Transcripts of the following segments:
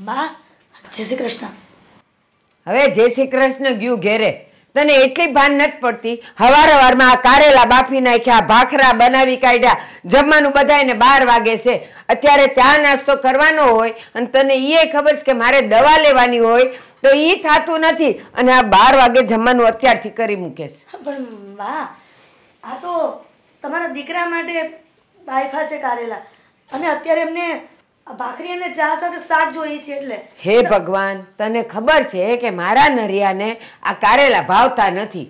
બા જય શ્રી કૃષ્ણ. હવે જય શ્રી કૃષ્ણ ગયું ઘેરે. તને એટલી ભાન નથી પડતી. હવારમાં આ કારેલા બાફી નાખ્યા, ભાખરા બનાવી કાઢ્યા, જમવાનું બધાને 12 વાગે છે. અત્યારે ચા નાસ્તો કરવાનો હોય અને તને એ ખબર છે કે મારે દવા લેવાની હોય તો એ થતું નથી અને આ 12 વાગે જમવાનું અત્યારથી કરી મૂકે છે. પણ બા આ તો તમારા દીકરા માટે બાયફા છે કારેલા અને અત્યારે એમને ભાખરી અને ચા સાથે શાક જોઈએ છે એટલે. હે ભગવાન, તને ખબર છે કે મારા નરિયાને આ કારેલા ભાવતા નથી.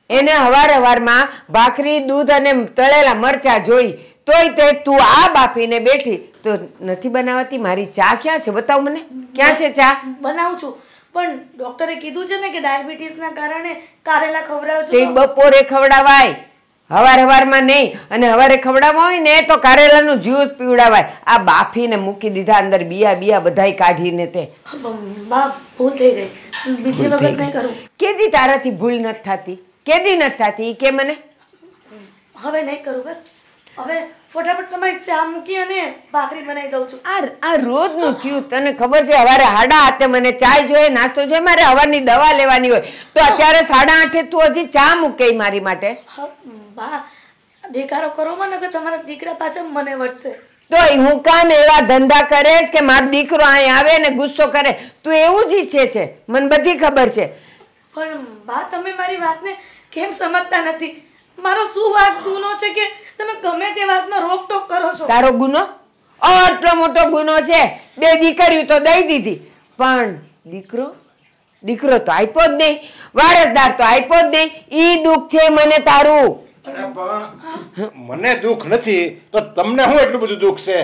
એને હવારમાં ભાખરી, દૂધ અને તળેલા મરચા જોઈ, તોય તે તું આ બાફીને બેઠી તો નથી બનાવતી. મારી ચા ક્યાં છે? બતાવ મને, ક્યાં છે ચા? બનાવું છું પણ ડોક્ટરે કીધું છે ને કે ડાયાબિટીસના કારણે કારેલા ખવડાવજો. તે બપોરે ખવડાવાય, હવારમાં નહીં. અને હવારે ખવડાવવા હોય ને તો કારેલાનું જ્યુસ પીવડાવાય. આ બાફીને મૂકી દીધા અંદર બિયા બધાય કાઢીને. તે બા ભૂલ થઈ ગઈ, બીજી વખત નહીં કરું. કેદી તારાથી ભૂલ નથી થતી? કેદી નથી થતી કે મને? હવે નહીં કરું. બસ હવે ફટાફટ તમારી ચા મૂકી અને ભાખરી બનાવી દઉં છું. આ રોજનું થયું. તને ખબર છે હવારે 8:30 મને ચાય જોઈએ, નાસ્તો જોઈએ, મારે હવારની દવા લેવાની હોય તો અત્યારે 8:30 તું હજી ચા મૂકે મારી માટે? બા દેખાડો કરો મને કે તમારા દીકરા પાછળ મને વટશે. તો હું કામ એવા ધંધા કરેશ કે મારો દીકરો અહીં આવે ને ગુસ્સો કરે? તું એવું જ ઈચ્છે છે, મને બધી ખબર છે. પણ બા તમે મારી વાતને કેમ સમજતા નથી? મારો શું વાત ગુનો છે કે તમે ગમે તે વાતમાં રોકટોક કરો છો? તારો ગુનો? આટલો મોટો ગુનો છે. 2 દીકરીઓ તો દઈ દીધી પણ દીકરો તો આપ્યો જ નહીં, વારસદાર તો આપ્યો જ નહીં. ઈ દુઃખ છે મને તારું. મને દુઃખ નથી તો તમને શું એટલું બધું દુઃખ છે?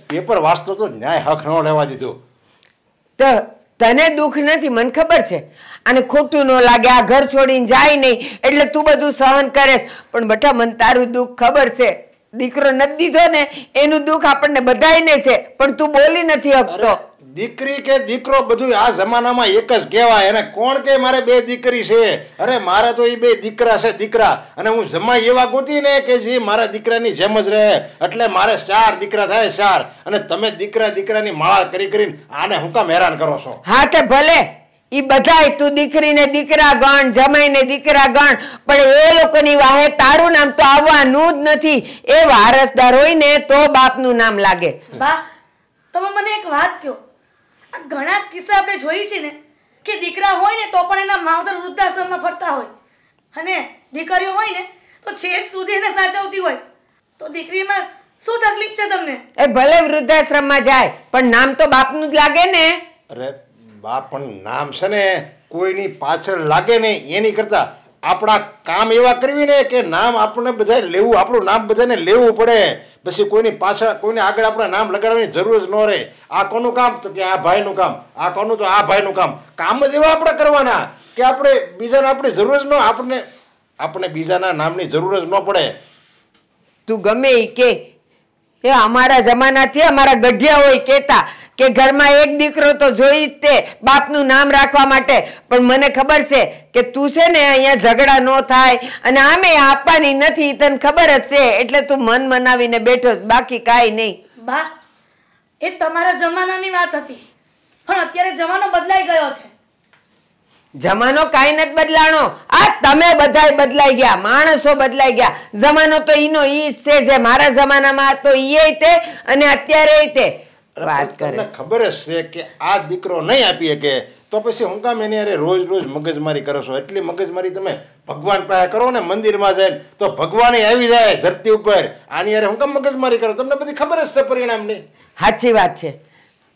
પેપર વાંચતો તો ન્યાય હક ન લેવા દીધું. તો તને દુઃખ નથી, મને ખબર છે. અને ખોટું ન લાગે, આ ઘર છોડીને જાય નહીં એટલે તું બધું સહન કરેશ. પણ બટા મને તારું દુઃખ ખબર છે. દીકરો નથી દીધો ને એનું દુઃખ આપણને બધાયને છે પણ તું બોલી નથી શકતો. દીકરી કે દીકરો બધું આ જમાનામાં એક જ કહેવાય. અને કોણ કે મારે 2 દીકરી છે? અરે મારે તો એ 2 દીકરા છે, દીકરા. અને હું જમાઈ એવા ગોતી ને કે જે મારા દીકરાની જેમ જ રહે. એટલે મારે 4 દીકરા થાય, 4. અને તમે દીકરાની માળા કરીને આને હું કામ હેરાન કરો છો? હા તે ભલે ઈ બધાય તું દીકરીને દીકરા ગણ, જમાઈને દીકરા ગણ, પણ એ લોકોની વાહે તારું નામ તો આવવાનું જ નથી. એ વારસદાર હોય ને તો બાપનું નામ લાગે. બા તમે મને એક વાત કહો, આ ઘણા કિસ્સા આપણે જોઈ છે ને કે દીકરા હોય ને તો પણ એના માવતર વૃદ્ધાશ્રમમાં ફરતા હોય અને દીકરીઓ હોય ને તો છેક સુધી એને સાચવતી હોય. તો દીકરીમાં શું તકલીફ છે તમને? એ ભલે વૃદ્ધાશ્રમમાં જાય પણ નામ તો બાપનું જ લાગે ને. અરે બાપ પણ નામ છે ને કોઈની પાછળ લાગે ને એની કરતા આપણા કામ એવા કરવી ને કે નામ આપણે બધા લેવું, આપણું નામ બધાને લેવું પડે. પછી કોઈની પાછળ કોઈને આગળ આપણે નામ લગાડવાની જરૂર જ ન રહે. આ કોનું કામ? તો કે આ ભાઈનું કામ. આ કોનું? તો આ ભાઈનું કામ. કામ જ એવા આપણે કરવાના કે આપણે બીજાને આપણી જરૂર જ ન, આપણે બીજાના નામની જરૂર જ ન પડે. તું ગમે ઈ કે એ અમારા જમાનાથી અમારા ગઢિયા હોય કહેતા કે ઘરમાં એક દીકરો તો જોઈ જ તે બાપનું નામ રાખવા માટે. પણ મને ખબર છે કે તું છે ને અહીંયા ઝઘડા ન થાય અને આમે આપવાની નથી, તને ખબર જ છે એટલે તું મન મનાવીને બેઠો, બાકી કાંઈ નહીં. બા એ તમારા જમાનાની વાત હતી પણ અત્યારે જમાનો બદલાઈ ગયો છે. જમાનો કાંઈ નથી બદલાણો, આ તમે બધાય બદલાઈ ગયા, માણસો બદલાઈ ગયા. જમાનો તો ઈનો ઈ જ છે, જે મારા જમાનામાં તો ઈ તે અને અત્યારે તે વાત કરે. તમને ખબર જ છે કે આ દીકરો નહીં આપી શકે તો પછી હું કામ એની અરે રોજ મગજમારી કરો છો? એટલી મગજમારી તમે ભગવાન પાસે કરો ને મંદિરમાં જઈને તો ભગવાન આવી જાય ધરતી ઉપર. આની અરે હું કામ મગજમારી કરો? તમને બધી ખબર જ છે પરિણામની. સાચી વાત છે,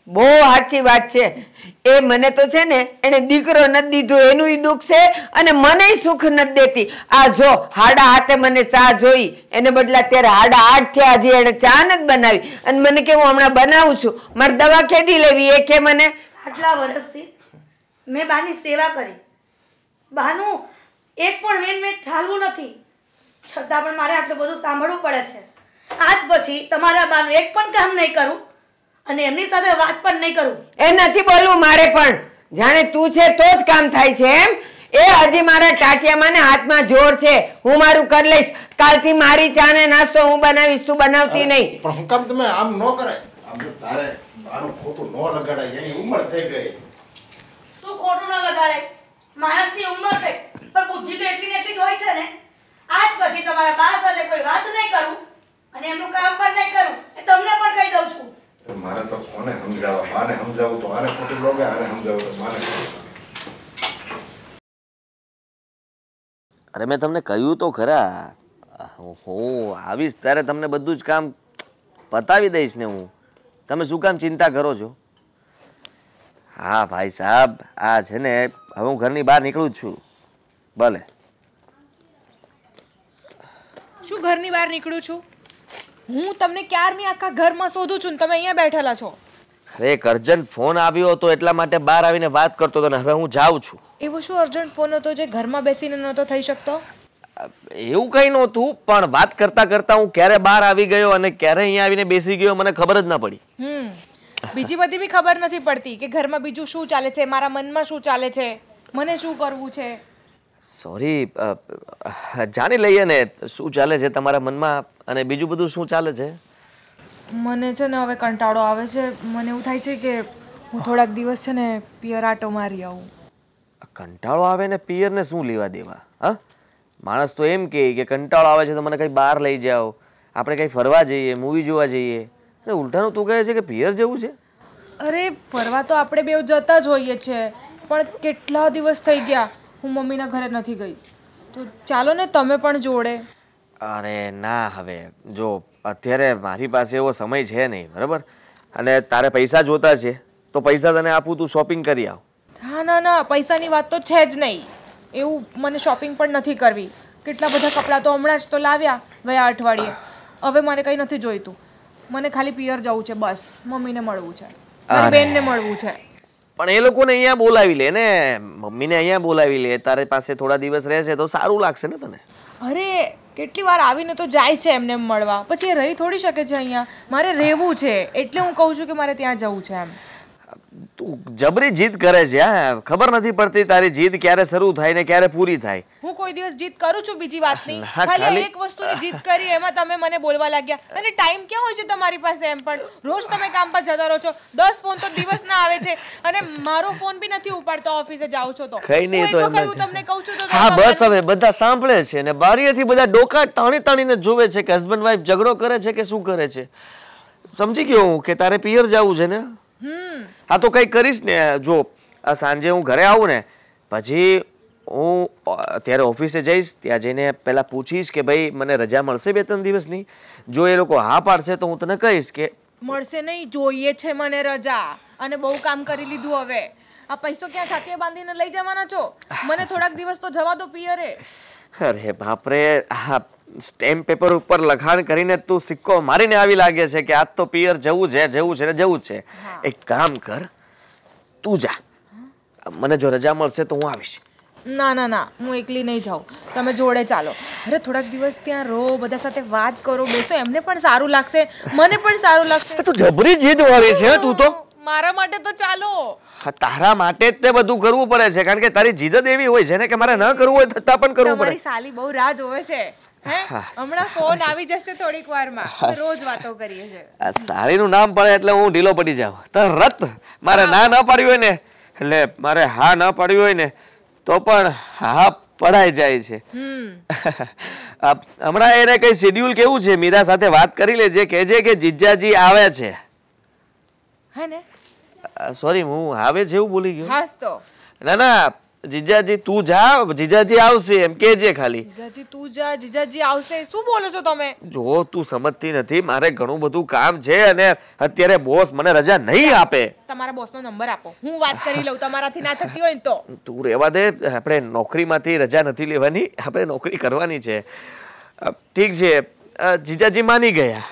બહુ સાચી વાત છે. એ મને તો છે ને એને દીકરો નથી દીધો એનું ઈ દુઃખ છે અને મને સુખ નથી દેતી. આ જો 8:30 મને ચા જોઈ, એને બદલે અત્યારે 8:30 થયા હજી એને ચા નથી બનાવી અને મને કે હું હમણાં બનાવું છું, મારે દવા કેદી લેવી એ કે મને. આટલા વર્ષથી મેં બાની સેવા કરી, બાનું એક પણ વેન ઠાલવું નથી, છતાં પણ મારે આટલું બધું સાંભળવું પડે છે. આજ પછી તમારા બાનું એક પણ કામ નહીં કરું અને એમની સાથે વાત પણ નહીં કરું. એ નથી બોલવું મારે પણ, જાણે તું છે તો જ કામ થાય છે એમ. એ હજી મારા ટાટિયામાં ને હાથમાં જોર છે, હું મારું કરી લઈશ. કાલથી મારી ચા ને નાસ્તો હું બનાવીશ, તું બનાવતી નહીં. પણ હું કામ તમે આમ ન કરે? તારે આનું ખોટું ન લગાડાય, એની ઉંમર થઈ ગઈ. શું ખોટું ન લગાડે? માણસની ઉંમર થઈ પણ બુદ્ધિ તો એટલી ને એટલી જ હોય છે ને. આજ પછી તમારા બા સાથે કોઈ વાત નહીં કરું અને એમનું કામ પણ નહીં કરું, એ તમને પણ કહી દઉં છું. મારે તો કોને સમજાવવા? માને સમજાવું તો આને ખોટું લાગે, આને સમજાવું તો માને ખોટું. અરે મેં તમને કહ્યું તો ખરા, હું આવીશ ત્યારે તમને બધું જ કામ પતાવી દઈશ ને હું. તમે શું કામ ચિંતા કરો છો? હા ભાઈ સાહેબ, આ છે ને હવે હું ઘરની બહાર નીકળું જ છું. ભલે. શું ઘરની બહાર નીકળું છું? હું તમને ક્યારની આખા ઘરમાં શોધું છું ને તમે અહીંયા બેઠેલા છો. અરે એક અર્જન્ટ ફોન આવ્યો હતો એટલા માટે બહાર આવીને વાત કરતો હતો ને હવે હું જાઉં છું. એવો શું અર્જન્ટ ફોન હતો જે ઘરમાં બેસીને નહોતો થઈ શકતો? એવું કંઈ નહોતું, પણ વાત કરતા કરતા હું ક્યારે બહાર આવી ગયો અને ક્યારે અહીંયા આવીને બેસી ગયો મને ખબર જ ના પડી. બીજી બધી બી ખબર નથી પડતી કે ઘરમાં બીજું શું ચાલે છે, મારા મનમાં શું ચાલે છે, મને શું કરવું છે. સોરી, જાણી લઈએ ને શું ચાલે છે તમારા મનમાં અને બીજું બધું શું ચાલે છે. મને છે ને હવે કંટાળો આવે છે. મને એવું થાય છે કે હું થોડાક દિવસ છે ને પિયર આટો મારી આવું. કંટાળો આવે ને પિયરને શું લેવા દેવા? હા, માણસ તો એમ કહે કે કંટાળો આવે છે તો મને કંઈ બહાર લઈ જાઓ, આપણે કંઈ ફરવા જઈએ, મૂવી જોવા જઈએ, અને ઉલટાનું તું કહે છે કે પિયર જવું છે. અરે ફરવા તો આપણે બેવ જતા જ હોઈએ છીએ, પણ કેટલા દિવસ થઈ ગયા હું મમ્મીના ઘરે નથી ગઈ. તો ચાલો ને તમે પણ જોડે. અરે ના, હવે જો અત્યારે મારી પાસે એવો સમય છે નહીં, બરાબર? અને તારે પૈસા જોતા છે તો પૈસા તને આપું, તું શોપિંગ કરી આવ. હા ના ના, પૈસાની વાત તો છે જ નહીં. એવું મને શોપિંગ પણ નથી કરવી. કેટલા બધા કપડાં તો હમણાં જ તો લાવ્યા ગયા અઠવાડિયે. હવે મારે કંઈ નથી જોઈતું. મને ખાલી પિયર જવું છે, બસ. મમ્મીને મળવું છે, મારી બેનને મળવું છે. પણ એ લોકોને અહીંયા બોલાવી લે ને, મમ્મીને અહીંયા બોલાવી લે. તારે પાસે થોડા દિવસ રહેશે તો સારું લાગશે ને તને. અરે કેટલી વાર આવીને તો જાય છે એમને મળવા, પછી એ રહી થોડી શકે છે અહીંયા. મારે રહેવું છે એટલે હું કહું છું કે મારે ત્યાં જવું છે એમ. તું જબરી જીદ કરે છે. હા, ખબર નથી પડતી તારી જીદ ક્યારે શરૂ થાય ને ક્યારે પૂરી થાય. હું કોઈ દિવસ જીદ કરું છું બીજી વાતની? ખાલી એક વસ્તુની જીદ કરી એમાં તમે મને બોલવા લાગ્યા. અને ટાઈમ ક્યાં હોય છે તમારી પાસે? એમ પણ રોજ તમે કામ પર જતા રહો છો. 10 ફોન તો દિવસના આવે છે અને મારો ફોન બી નથી ઉપાડતો ઓફિસે જાવ છો તો. કઈ નહીં તો તમને કહું છું તો હા બસ, હવે બધા સાંભળે છે ને બારીએથી બધા ડોકા તાણી તાણીને જોવે છે કે હસબન્ડ વાઈફ ઝઘડો કરે છે કે શું કરે છે. સમજી ગયો હું કે તારે પિયર જવું છે ને. હા તો કઈ કરીશ ને. જો સાંજે હું ઘરે આવું ને પછી હું અત્યારે ઓફિસે જઈશ, ત્યાં જઈને પહેલાં પૂછીશ કે ભાઈ મને રજા મળશે 2-3 દિવસની. જો એ લોકો હા પાડશે તો હું તને કહીશ કે મળશે નહીં. જોઈએ છે મને રજા, અને બહુ કામ કરી લીધું. હવે આ પૈસો ક્યાં ખાતે બાંધીને લઈ જવાના છો? મને થોડાક દિવસ તો જવા દો પિયરે. અરે બાપરે, હા સ્ટેમ્પ પેપર ઉપર લખાણ કરીને તું સિક્કો મારીને આવી લાગે છે કે આજ તો પિયર જવું છે જવું છે ને જવું છે. એક કામ કર, તું જા. મને જો રજા મળશે તો હું આવીશ. ના ના ના, હું એકલી નહીં જાઉં, તમે જોડે ચાલો. અરે થોડાક દિવસ ત્યાં રહો, બધા સાથે વાત કરો, બેસો, એમને પણ સારું લાગશે, મને પણ સારું લાગશે. તું જબરી જીદ વાળી છે તું તો. મારા માટે તો ચાલો. તારા માટે જ તે બધું કરવું પડે છે, કારણ કે તારી જીદ જ એવી હોય છે ને કે મારે ન કરવું હોય છતાં પણ કરવું પડે. તમારી સાલી બહુ રાહ જોવે છે. હમણાં ફોન આવી જશે થોડીક વારમાં. રોજ વાતો કરીએ છે. આ સાલીનું નામ પડે એટલે હું ઢીલો પડી જાઉં તરત. મારે ના ન પાડ્યું હોય ને એટલે મારે હા ન પાડ્યું હોય ને તો પણ હા પડાઈ જાય છે. હમણાં એને કઈ શેડ્યુલ કેવું છે? મીરા સાથે વાત કરી લેજે, કહેજે કે જીજાજી આવે છે. હે ને? સોરી, હું આવે છે એવું બોલી ગયો. હાસ તો. ના ના, જીજાજી તું જા, જીજાજી આવશે એમ કહેજે ખાલી. જીજાજી તું જા, જીજાજી આવશે. શું બોલો છો તમે? જો તું સમજતી નથી, મારે ઘણું બધું કામ છે અને અત્યારે બોસ મને રજા નહીં આપે. તમારા બોસનો નંબર આપો, હું વાત કરી લઉં. તમારાથી ના થતી હોય ને તો તું રહેવા દે. આપણે નોકરીમાંથી રજા નથી લેવાની, આપણે નોકરી કરવાની છે. ઠીક છે, જીજાજી માની ગયા.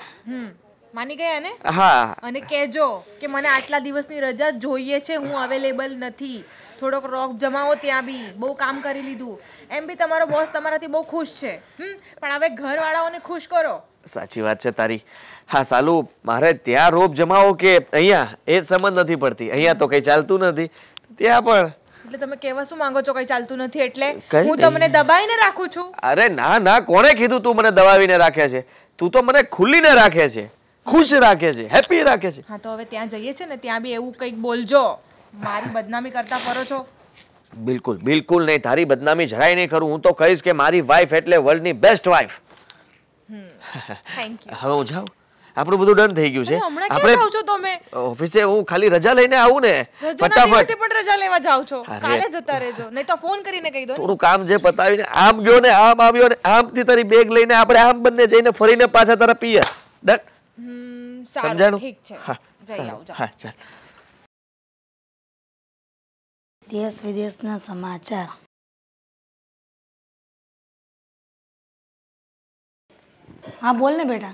માની ગયા ને? હા. અને કહેજો કે મને આટલા દિવસની રજા જોઈએ છે, હું અવેલેબલ નથી. થોડોક રોક જમાવો ત્યાં બી. બહુ કામ કરી લીધું. એમ બી તમારો બોસ તમારાથી બહુ ખુશ છે, પણ હવે ઘરવાળાઓને ખુશ કરો. સાચી વાત છે તારી. હા સાલું, મારે ત્યાં રોપ જમાવો કે અહીંયા એ જ સમજ નથી પડતી. અહીંયા તો કઈ ચાલતું નથી, ત્યાં પણ. એટલે તમે કહેવા શું માંગો છો? કઈ ચાલતું નથી એટલે હું તમને દબાઈને રાખું છું? અરે ના ના, કોણે કીધું તું મને દબાવીને રાખે છે? તું તો મને ખુલ્લીને રાખે છે. ખુશ રાખે છે, હેપી રાખે છે. હા તો હવે ત્યાં જઈએ છે ને ત્યાં બી એવું કંઈક બોલજો. મારી બદનામી કરતા ફરો છો. બિલકુલ બિલકુલ નહીં, તારી બદનામી જરાય નહીં કરું. હું તો કહીશ કે મારી વાઈફ એટલે વર્લ્ડની બેસ્ટ વાઈફ. Thank you. હવે હું જાઉં, આપણું બધું ડન થઈ ગયું છે. હમણાં ક્યાં જાવ છો તમે? ઓફિસે હું ખાલી રજા લઈને આવું ને રજાના દિવસે પણ રજા લેવા જાવ છો? કાલે જતા રહેજો, નહીં તો ફોન કરીને કહી દો. થોડું કામ છે પતાવીને આમ ગયો ને આમ આવ્યો ને આમથી તારી બેગ લઈને આપણે આમ બંને જઈને ફરીને પાછા તારા પિયર. ડન? સારું, ઠીક છે. હા જઈ આવો, જાઓ. હા ચાલ. દેશ વિદેશના સમાચાર. હા બોલ ને બેટા.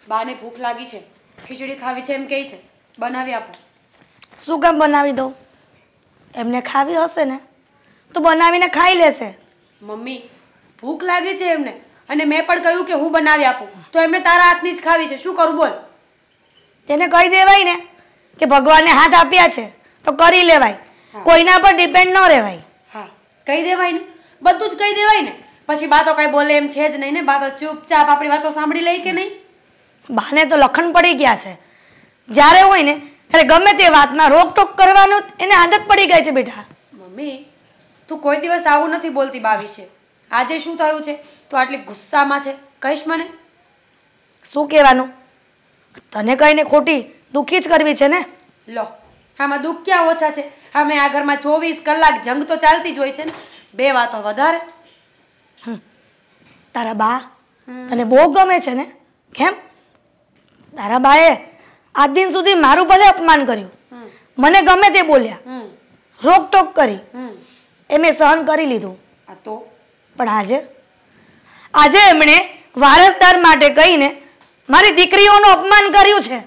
બાને ભૂખ લાગી છે, ખીચડી ખાવી છે એમ કહે છે, બનાવી આપો. શું કામ બનાવી દઉં? એમને ખાવી હશે ને તો બનાવીને ખાઈ લેશે. મમ્મી ભૂખ લાગી છે એમને, અને મેં પણ કહ્યું કે હું બનાવી આપું, તો એમને તારા હાથની જ ખાવી છે. શું કરું બોલ? તેને કહી દેવાય ને કે ભગવાને હાથ આપ્યા છે તો કરી લેવાય, કોઈના પર ડિપેન્ડ ન રહેવાય. હા કહી દેવાય ને, બધું જ કહી દેવાય ને. પછી બા તો કઈ બોલે એમ છે જ નહીં ને. બા તો ચૂપચાપ આપણી વાતો સાંભળી લે કે નહીં? બાને તો લખણ પડી ગયા છે. જ્યારે હોય ને ત્યારે ગમે તે વાતમાં રોકટોક કરવાનું એને આદત પડી ગઈ છે બેટા. મમ્મી તું કોઈ દિવસ આવું નથી બોલતી બા વિશે. આજે શું થયું છે? તું આટલી ગુસ્સામાં છે, કહીશ મને? શું કહેવાનું? તને કહીને ખોટી દુઃખી જ કરવી છે ને. લો આમાં દુઃખ ક્યાં ઓછા છે? અમે આ ઘરમાં 24 કલાક જંગ તો ચાલતી જ હોય છે ને. બે વાતો વધારે. તારા બા તને બહુ ગમે છે ને? કેમ? તારા બાએ આજ દિન સુધી મારું ભલે અપમાન કર્યું, મને ગમે તે બોલ્યા, રોકટોક કરી, એ મેં સહન કરી લીધું. આ તો પણ આજે એમણે વારસદાર માટે કહીને મારી દીકરીઓનું અપમાન કર્યું છે.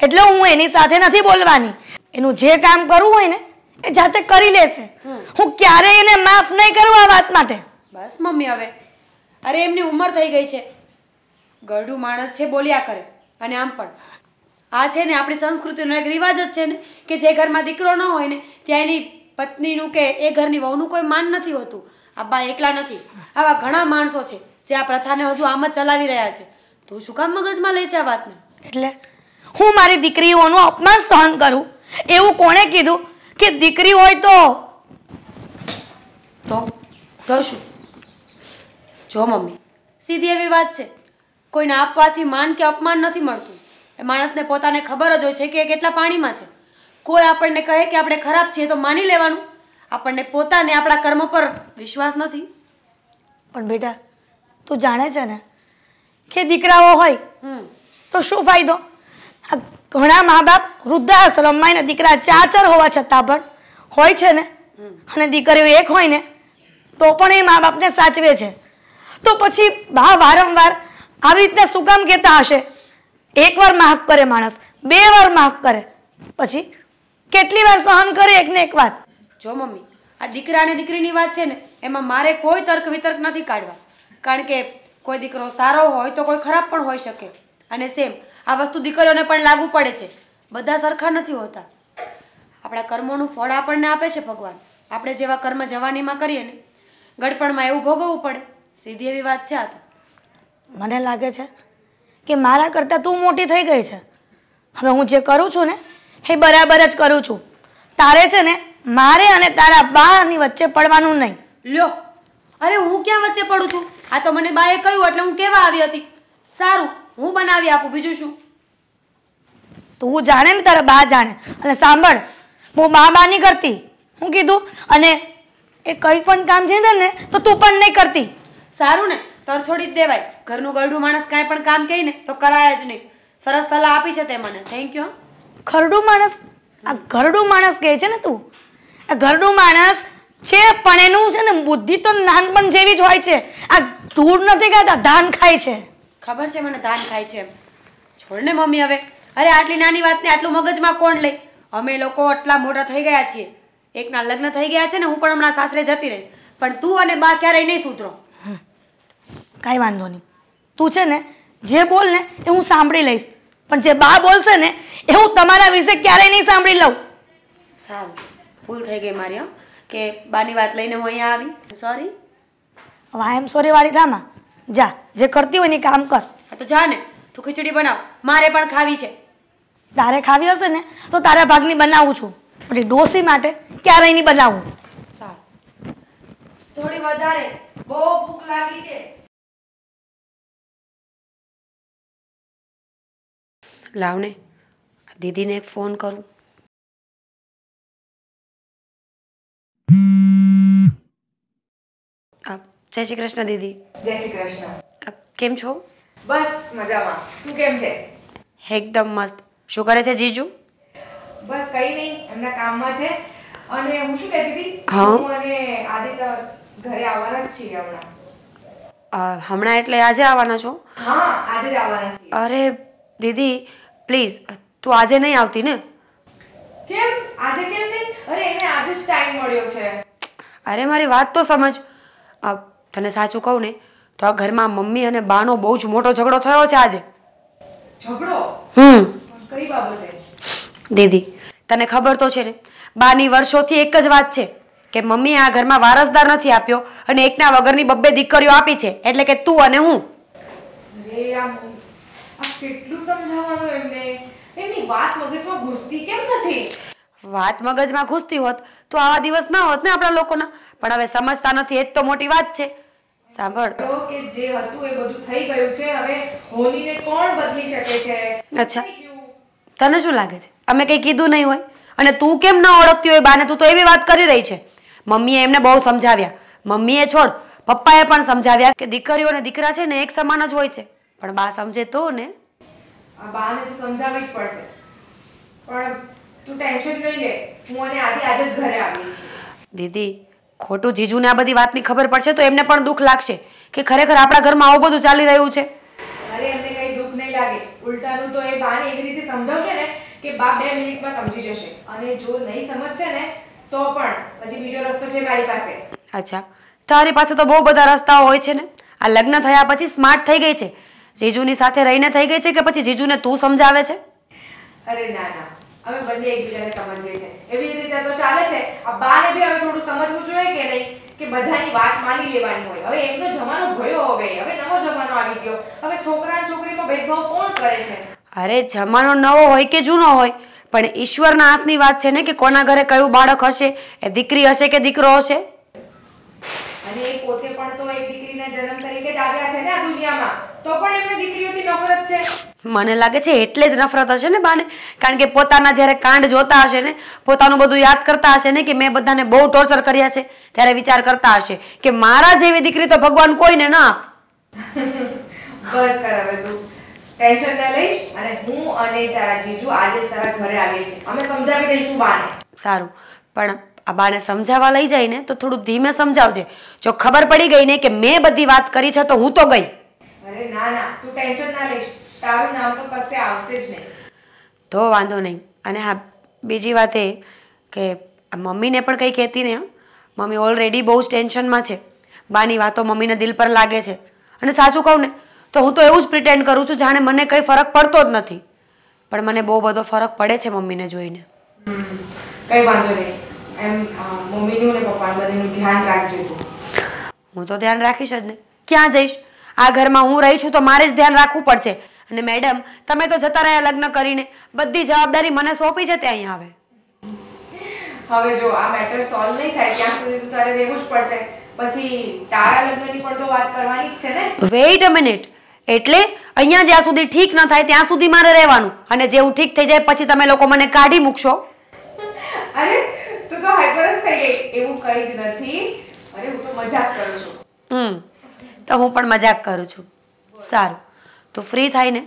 એટલે હું એની સાથે નથી બોલવાની. એનું જે કામ કરવું હોય ને એ જાતે કરી લેશે. હું ક્યારેય એને માફ નહીં કરું આ વાત માટે. બસ મમ્મી હવે, અરે એમની ઉંમર થઈ ગઈ છે, ગરડું માણસ છે, બોલ્યા કરે. અને આમ પણ આ છે ને આપણી સંસ્કૃતિનો એક રિવાજ જ છે ને કે જે ઘરમાં દીકરો ન હોય ને ત્યાં એની પત્નીનું કે એ ઘરની વહુનું કોઈ માન નથી હોતું. આ બા એકલા નથી, આવા ઘણા માણસો છે જે આ પ્રથાને હજુ આમ જ ચલાવી રહ્યા છે. તું શું કામ મગજમાં લે છે આ વાતને? એટલે હું મારી દીકરીઓનું અપમાન સહન કરું એવું કોણે કીધું કે દીકરી હોય તો શું? જો મમ્મી સીધી એવી વાત છે, કોઈને આપવાથી માન કે અપમાન નથી મળતું. એ માણસને પોતાને ખબર જ હોય છે કે એ કેટલા પાણીમાં છે. કોઈ આપણને કહે કે આપણે ખરાબ છીએ તો માની લેવાનું. આપણને પોતાને આપણા કર્મ પર વિશ્વાસ નથી. પણ બેટા તું જાણે છે ને કે દીકરાઓ હોય તો શું ફાયદો? ઘણા મા બાપ વૃદ્ધાશ્રમમાં એના દીકરા 4 હોવા છતાં પણ હોય છે ને, અને દીકરીઓ એક હોય ને તો પણ એ મા બાપને સાચવે છે. તો પછી બા વારંવાર આવી રીતના શું કામ કહેતા હશે? એકવાર માફ કરે માણસ, 2 વાર માફ કરે, પછી કેટલી વાર સહન કરે એકને એક વાત? જો મમ્મી આ દીકરા અને દીકરીની વાત છે ને એમાં મારે કોઈ તર્ક વિતર્ક નથી કાઢવા. કારણ કે કોઈ દીકરો સારો હોય તો કોઈ ખરાબ પણ હોઈ શકે. અને સેમ આ વસ્તુ દીકરીઓને પણ લાગુ પડે છે. બધા સરખા નથી હોતા. આપણા કર્મોનું ફળ આપણને આપે છે ભગવાન. આપણે જેવા કર્મ જવાનીમાં કરીએ ને ગડપણમાં એવું ભોગવવું પડે. સીધી એવી વાત છે આ તો. મને લાગે છે કે મારા કરતાં તું મોટી થઈ ગઈ છે. હવે હું જે કરું છું ને એ બરાબર જ કરું છું. તારે છે ને મારે અને તારા બાની વચ્ચે પડવાનું નહીં. લ્યો, અરે હું ક્યાં વચ્ચે પડું છું? આ તો મને બાએ કહ્યું એટલે હું કેવા આવી હતી. સારું હું બનાવી આપું, બીજું શું? તું જાણે ને તારા બા જાણે. અને સાંભળ, હું બા નહીં કરતી. હું કીધું? અને એ કંઈ પણ કામ છે ને તો તું પણ નહીં કરતી. સારું ને, તર છોડી જ દેવાય. ઘરનું ગરડું માણસ કાંઈ પણ કામ કહે ને તો કરાય જ નહીં. સરસ સલાહ આપી છે તે મને, થેન્ક યુ. ઘરડું માણસ? આ ઘરડું માણસ કહે છે ને તું? આ ઘરડું માણસ છે પણ એનું છે ને બુદ્ધિ તો નાનપણ જેવી જ હોય છે. આ ધૂળ નથી ખાતા, ધાન ખાય છે. ખબર છે મને ધાન ખાય છે એમ. છોડ ને મમ્મી હવે. અરે આટલી નાની વાતને આટલું મગજમાં કોણ લે? અમે લોકો આટલા મોટા થઈ ગયા છીએ. એકના લગ્ન થઈ ગયા છે ને, હું પણ હમણાં સાસરે જતી રહીશ. પણ તું અને બા ક્યારેય નહીં સુધરો. કાંઈ વાંધો નહીં. તું છે ને જે બોલ ને એ હું સાંભળી લઈશ, પણ જે બા બોલશે ને એ હું તમારા વિશે ક્યારેય નહીં સાંભળી લઉં. સારું, ભૂલ થઈ ગઈ મારી કે બાની વાત લઈને હું અહીંયા આવી. સોરી. હવે આઈ એમ સોરી વાળી થામાં જા, જે કરતી હોય ને કામ કર. હા તો જા ને, તું ખીચડી બનાવ, મારે પણ ખાવી છે. તારે ખાવી હશે ને તો તારા ભાગની બનાવું છું, પછી ડોસી માટે ક્યારેય નહીં બનાવું. સારું, થોડી વધારે, બહુ ભૂખ લાગી છે. લાવને દીદીને એક ફોન કરું. જય શ્રી કૃષ્ણ દીદી. જય શ્રી કૃષ્ણ. કેમ છો? બસ મજામાં. તું કેમ છે? એકદમ મસ્ત. શું કરે છે જીજુ? બસ કઈ નહીં, એમના કામમાં છે. અને હું શું કહેતી હતી, હા? હું અને આદિત્ય ઘરે આવવાના જ છીએ હમણાં. હમણાં એટલે આજે આવવાના છો? હા, આજે જ આવવાના છીએ. અરે દીદી પ્લીઝ, તું આજે નહીં આવતી ને? કેમ આજે કેમ નહીં? અરે એને આજે જ ટાઈમ મળ્યો છે. અરે મારી વાત તો સમજ. તને સાચું કહું ને તો આ ઘરમાં મમ્મી અને બાનો બહુ જ મોટો ઝઘડો થયો છે આજે. ઝઘડો? કઈ બાબતે? દીદી તને ખબર તો છે ને, બાની વર્ષોથી એક જ વાત છે કે મમ્મીએ આ ઘરમાં વારસદાર નથી આપ્યો અને એકના વગરની બબ્બે દીકરીઓ આપી છે, એટલે કે તું અને હું. અરે આ કેટલું સમજાવવાનું એમને? એમની વાત મગજમાં ઘૂસતી કેમ નથી? વાત મગજમાં ઘૂસતી હોત તો આવા દિવસ ના હોત ને આપણા લોકોના, પણ હવે સમજતા નથી, એ જ તો મોટી વાત છે. સાંભળ કે જે હતું એ બધું થઈ ગયું છે, હવે હોલીને કોણ બદલી શકે છે? અચ્છા, તને શું લાગે છે અમે કંઈ કીધું નહીં હોય? અને તું કેમ ન ઓળખતી હોય બાને? તું તો એવી વાત કરી રહી છે. મમ્મીએ એમને બહુ સમજાવ્યા, મમ્મીએ છોડ પપ્પાએ પણ સમજાવ્યા કે દીકરીઓ અને દીકરા છે ને એક સમાન જ હોય છે, પણ બા સમજે તો ને. આ બાને તો સમજાવવી જ પડશે. પણ તું ટેન્શન નહીં લે, હું અને આદિ આજે જ ઘરે આવી છું. દીદી ખોટું જીજુને આ બધી વાતની ખબર પડશે તો એમને પણ દુઃખ લાગશે કે ખરેખર આપણા ઘરમાં આવું બધું ચાલી રહ્યું છે. અરે એમને કઈ દુઃખ નહીં લાગે, ઉલટાનું તો એ બાને એવી રીતે સમજાવશે ને કે બા 2 મિનિટમાં સમજી જશે. અને જો નહીં સમજશે ને તો પણ પછી બીજો રસ્તો છે મારી પાસે. અચ્છા, તારી પાસે તો બહુ બધા રસ્તાઓ હોય છે ને. આ લગ્ન થયા પછી સ્માર્ટ થઈ ગઈ છે, જીજુની સાથે રહીને થઈ ગઈ છે કે પછી જીજુને તું સમજાવે છે? અરે ના ના, અમે બંને એકબીજાને સમજીએ છીએ, એવી રીતે તો ચાલે છે. આ બાને બી હવે થોડું સમજવું જોઈએ કે નહીં કે બધાની વાત માની લેવાની હોય. હવે એમનો જમાનો ગયો, હવે નવો જમાનો આવી ગયો. હવે છોકરા અને છોકરીમાં ભેદભાવ કોણ કરે છે? અરે જમાનો નવો હોય કે જૂનો હોય, પણ ઈશ્વરના હાથની વાત છે ને કે કોના ઘરે કયું બાળક હશે, એ દીકરી હશે કે દીકરો હશે. અને એ પોતે પણ તો એક દીકરીના જન્મ તરીકે જ આવ્યા છે ને આ દુનિયામાં, તો પણ એમને દીકરીઓથી નફરત છે. મને લાગે છે એટલે જ નફરત હશે ને બાને, કારણ કે પોતાના જ્યારે કાંડ જોતા હશે ને, પોતાનું બધું યાદ કરતા હશે ને કે મેં બધાને બહુ ટોર્ચર કર્યા છે, ત્યારે વિચાર કરતા હશે કે મારા જેવી દીકરી તો ભગવાન કોઈને ના આપે. બસ કર હવે તું ટેન્શન ન લઈશ, અને હું અને તારા જીજુ આજે જ તારા ઘરે આવીએ છીએ. અમે સમજાવી દઈશું બાને. સારું, પણ આ બાને સમજાવવા લઈ જાય ને તો થોડું ધીમે સમજાવજે. જો ખબર પડી ગઈ ને કે મેં બધી વાત કરી છે તો હું તો ગઈ. અરે ના ના, તું ટેન્શન ના લઈશ, તારું નામ તો કશે આવશે જ નહીં. તો વાંધો નહીં. અને હા, બીજી વાત એ કે મમ્મીને પણ કંઈ કહેતી ને. મમ્મી ઓલરેડી બહુ જ ટેન્શનમાં છે, બાની વાતો મમ્મીને દિલ પર લાગે છે. અને સાચું કહું ને તો હું તો એવું જ પ્રિટેન્ડ કરું છું જાણે મને કંઈ ફરક પડતો જ નથી, પણ મને બહુ બધો ફરક પડે છે મમ્મીને જોઈને. કઈ વાંધો નહીં, એમ મમ્મીનું ને પપ્પાનું બધાનું ધ્યાન રાખજે તું. હું તો ધ્યાન રાખીશ જ ને, ક્યાં જઈશ? આ ઘરમાં હું રહી છું તો મારે જ ધ્યાન રાખવું પડશે. અને મેડમ તમે તો જતા રહ્યા લગ્ન કરીને, બધી જવાબદારી મને સોંપી છે ત્યાં આવે. હવે જો આ મેટર સોલ્વ નહીં થાય ત્યાં સુધી તું તારે રહેવું જ પડશે. પછી તારા લગ્નની પણ તો વાત કરવાની જ છે ને. વેઇટ અ મિનિટ, એટલે અહીંયા જ્યાં સુધી ઠીક ન થાય ત્યાં સુધી મારે રહેવાનું, અને જેવું ઠીક થઈ જાય પછી તમે લોકો મને કાઢી મૂકશો? અરે તું તો હાઈપર જ થઈ ગઈ, એવું કઈ જ નથી. અરે હું તો મજાક કરું છું. તો હું પણ મજાક કરું છું. સારું, તું ફ્રી થાય ને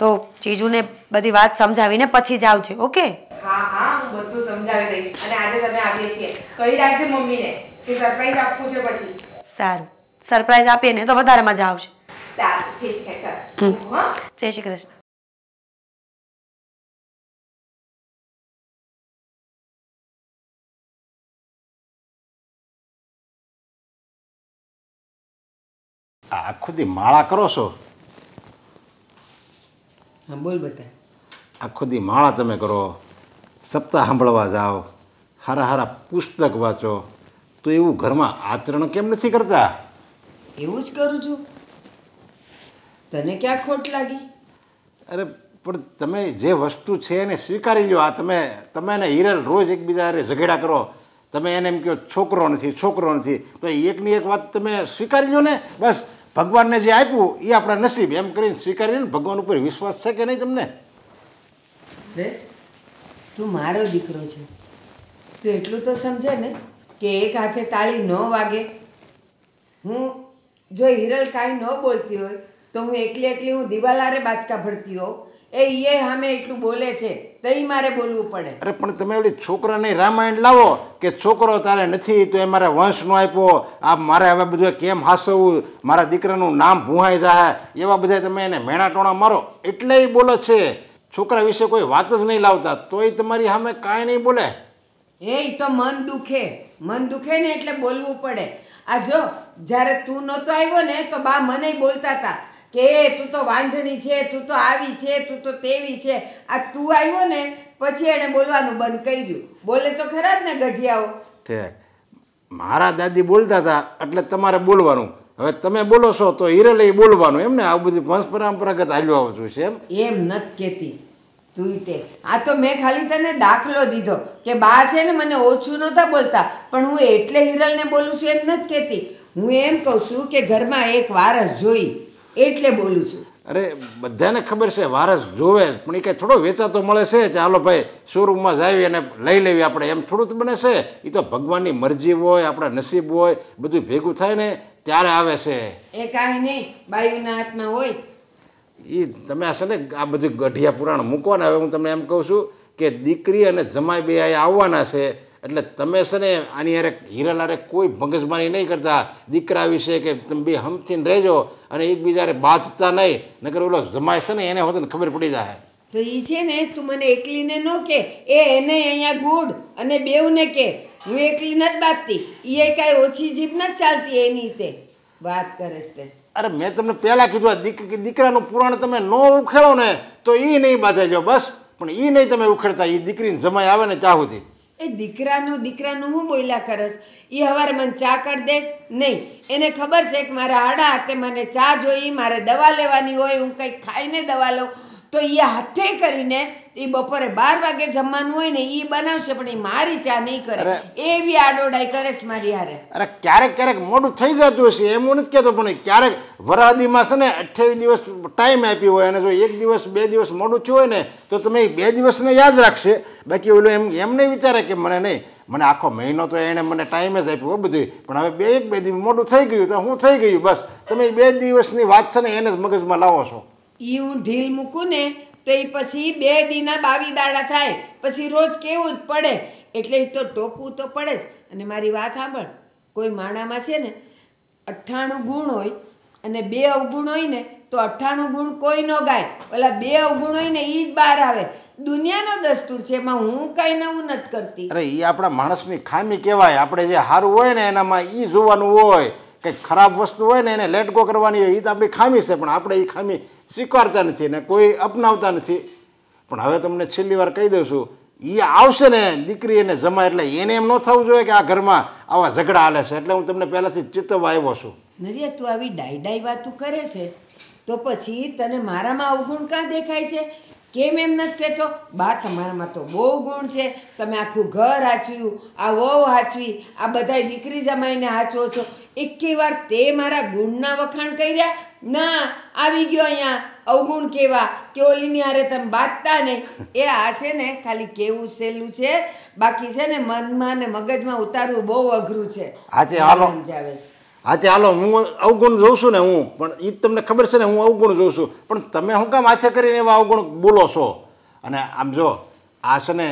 તો જીજુને બધી વાત સમજાવીને પછી જ આવજે. ઓકે? હા હા, હું બધું સમજાવી દઈશ. અને આજે જ અમે આવીએ છીએ, કહી રાખજે મમ્મીને કે સરપ્રાઈઝ આપવું છે પછી. સારું, સરપ્રાઈઝ આપીએ ને તો વધારે મજા આવશે. સારું, ઠીક છે, ચાલ. હા, જય શ્રી કૃષ્ણ. આખો દી માળા કરો છો? હા બોલ બેટા. આખો દી માળા તમે કરો, સપ્તાહ સાંભળવા જાઓ, હારા હારા પુસ્તક વાંચો, તો એવું ઘરમાં આચરણ કેમ નથી કરતા? એવું જ કરું છું. તને ક્યાં ખોટ લાગી? અરે પણ તમે જે વસ્તુ છે એને સ્વીકારી લો. આ તમે એને હિરલ રોજ એકબીજા હારે ઝઘડા કરો, તમે એને એમ કહો છોકરો નથી, તો એકની એક વાત તમે સ્વીકારી લો ને. બસ ભગવાનને જે આપ્યું એ આપણા નસીબ એમ કરીને સ્વીકારી ને. ભગવાન ઉપર વિશ્વાસ છે કે નહીં તમને? તું મારો દીકરો છે, તું એટલું તો સમજે ને કે એક હાથે તાળી ન વાગે. હું જો હિરલ કાંઈ ન બોલતી હોય તો હું એકલી હું દિવાલારે બાચકા ભરતી હોઉં, એ સામે એટલું બોલે છે તો મારે બોલવું પડે. અરે પણ તમે ઓલી છોકરાને રામાયણ લાવો કે છોકરો તારે નથી તો એ મારે વંશ નો આપ્યો, આ મારે હવે બધું કેમ હાસવું, મારા દીકરાનું નામ ભૂહાઈ જાય, એવા બધા તમે એને મેણા ટોણા મારો એટલે એ બોલે છે. છોકરા વિશે કોઈ વાત જ નહીં લાવતા તોય તમારી સામે કાંઈ નહીં બોલે. એ તો મન દુખે ને એટલે બોલવું પડે. આ જો જ્યારે તું નહોતો આવ્યો ને તો બા મને બોલતા હતા કે તું તો વાંજણી છે, તું તો આવી છે, તું તો તેવી છે. આ તું આવ્યો ને પછી એણે બોલવાનું બંધ કર્યું. બોલે તો ખરા જ ને ગઢિયાઓ. ઠીક, મારા દાદી બોલતા હતા એટલે તમારે બોલવાનું. હવે તમે બોલો છો તો હિરલે બોલવાનું એમ ને. આ બધું વંશ પરંપરાગત હાલ્યું આવતું છે એમ નથી કહેતી તું તે. આ તો મેં ખાલી તને દાખલો દીધો કે બા છે ને મને ઓછું નહોતા બોલતા, પણ હું એટલે હિરલને બોલું છું એમ નથી કહેતી. હું એમ કહું છું કે ઘરમાં એક વારસ જોઈ એટલે બોલું છું. અરે બધાને ખબર છે વારસ જોવે, પણ એ કંઈ થોડો વેચાતો મળે છે. ચાલો ભાઈ શોરૂમમાં જાવી અને લઈ લેવી આપણે, એમ થોડું જ બને છે. એ તો ભગવાનની મરજી હોય, આપણા નસીબ હોય, બધું ભેગું થાય ને ત્યારે આવે છે. એ કાંઈ નહીં, બાયુના હાથમાં હોય. એ તમે આ છે ને આ બધું ગઢિયા પુરાણ મૂકો ને. હવે હું તમને એમ કહું છું કે દીકરી અને જમાઈ બે અહીંયા આવવાના છે, એટલે તમે છે ને આની યારે હિરલ હારે કોઈ મગજમારી નહીં કરતા. દીકરા વિશે કે તમે બે હમથીને રહેજો અને એકબીજાને બાંધતા નહીં, નકર ઓલો જમાઈ છે ને એને હોત ને ખબર પડી જાય. તો એ છે ને તું મને એકલીને ન કે, એને અહીંયા ગુડ અને બેવને કે. હું એકલી નથી બાંધતી, એ કાંઈ ઓછી જીભ નથી ચાલતી એની તે વાત કરે છે. અરે મેં તમને પહેલાં કીધું દીકરાનું પુરાણ તમે ન ઉખેડો ને તો એ નહીં બાંધે જો બસ. પણ એ નહીં તમે ઉખેડતા, એ દીકરીને જમાઈ આવે ને ત્યાં સુધી. એ દીકરાનું હું બોલ્યા કરસ? એ હવારે મને ચા કરી દેશ નહીં. એને ખબર છે કે મારા આડા હાથે મને ચા જોઈ, મારે દવા લેવાની હોય, હું કંઈક ખાઈને દવા લઉં તો એ હાથે કરીને એ બપોરે 12 વાગે જમવાનું હોય ને એ બનાવશે, પણ એ મારી ચા નહીં કરે. એવી આડોડાઈ કરે છે મારી હારે. અરે ક્યારેક મોડું થઈ જતું હશે એમ હું નથી કહેતો, પણ ક્યારેક વરહદીમાં છે ને 28 દિવસ ટાઈમ આપ્યો હોય અને જો 1 દિવસ 2 દિવસ મોડું થયું હોય ને તો તમે 2 દિવસને યાદ રાખશે. બાકી ઓલું એમ નહીં વિચારે કે મને આખો મહિનો તો એણે મને ટાઈમ જ આપ્યો બધું, પણ હવે 1-2 દિવસ મોડું થઈ ગયું તો હું થઈ ગયું બસ. તમે 2 દિવસની વાત છે ને એને જ મગજમાં લાવો છો. એ હું ઢીલ મૂકું ને તો એ પછી 2 દીના 22 દાડા થાય, પછી રોજ કેવું જ પડે. એટલે એ તો ટોકવું તો પડે જ. અને મારી વાત સાંભળ, કોઈ માણામાં છે ને 98 ગુણ હોય અને 2 અવગુણ હોય ને તો 98 ગુણ કોઈ ન ગાય, ઓલા 2 અવગુણ હોય ને એ જ બહાર આવે. દુનિયાનો દસ્તુર છે, એમાં હું કાંઈ નવું નથી કરતી. અરે એ આપણા માણસની ખામી કહેવાય. આપણે જે સારું હોય ને એનામાં એ જોવાનું હોય, કંઈક ખરાબ વસ્તુ હોય ને એને લેટ ગો કરવાની હોય. એ તો આપણી ખામી છે, પણ આપણે એ ખામી સ્વીકારતા નથી ને કોઈ અપનાવતા નથી. પણ હવે તમને છેલ્લી વાર કહી દઉં છું, એ આવશે ને દીકરી એને જમાય એટલે એને એમ ન થવું જોઈએ કે આ ઘરમાં આવા ઝઘડા હાલે છે. એટલે હું તમને પહેલાંથી ચેતવવા આવ્યો છું. નરિયા તું આવી ડાઈ વાતું કરે છે તો પછી તને મારામાં અવગુણ કાં દેખાય છે? કેમ એમ નથી કહેતો બા તમારામાં તો બહુ ગુણ છે, તમે આખું ઘર હાચવ્યું, આ વહુ હાચવી, આ બધાય દીકરી જમાઈને હાચવો છો. એકે વાર તે મારા ગુણના વખાણ કર્યા? ના, આવી ગયો અહીંયા અવગુણ કેવા કે ઓલીની હારે તમે બાંધતા નહીં. એ આ છે ને ખાલી કેવું સહેલું છે, બાકી છે ને મનમાં ને મગજમાં ઉતારવું બહુ અઘરું છે. આજે હાલો સમજાવે છે. આજે હાલો હું અવગુણ જોઉં છું ને હું, પણ એ તમને ખબર છે ને હું અવગુણ જોઉં છું, પણ તમે શું કામ આછે કરીને એવા અવગુણ બોલો છો? અને આમ જો આ છે ને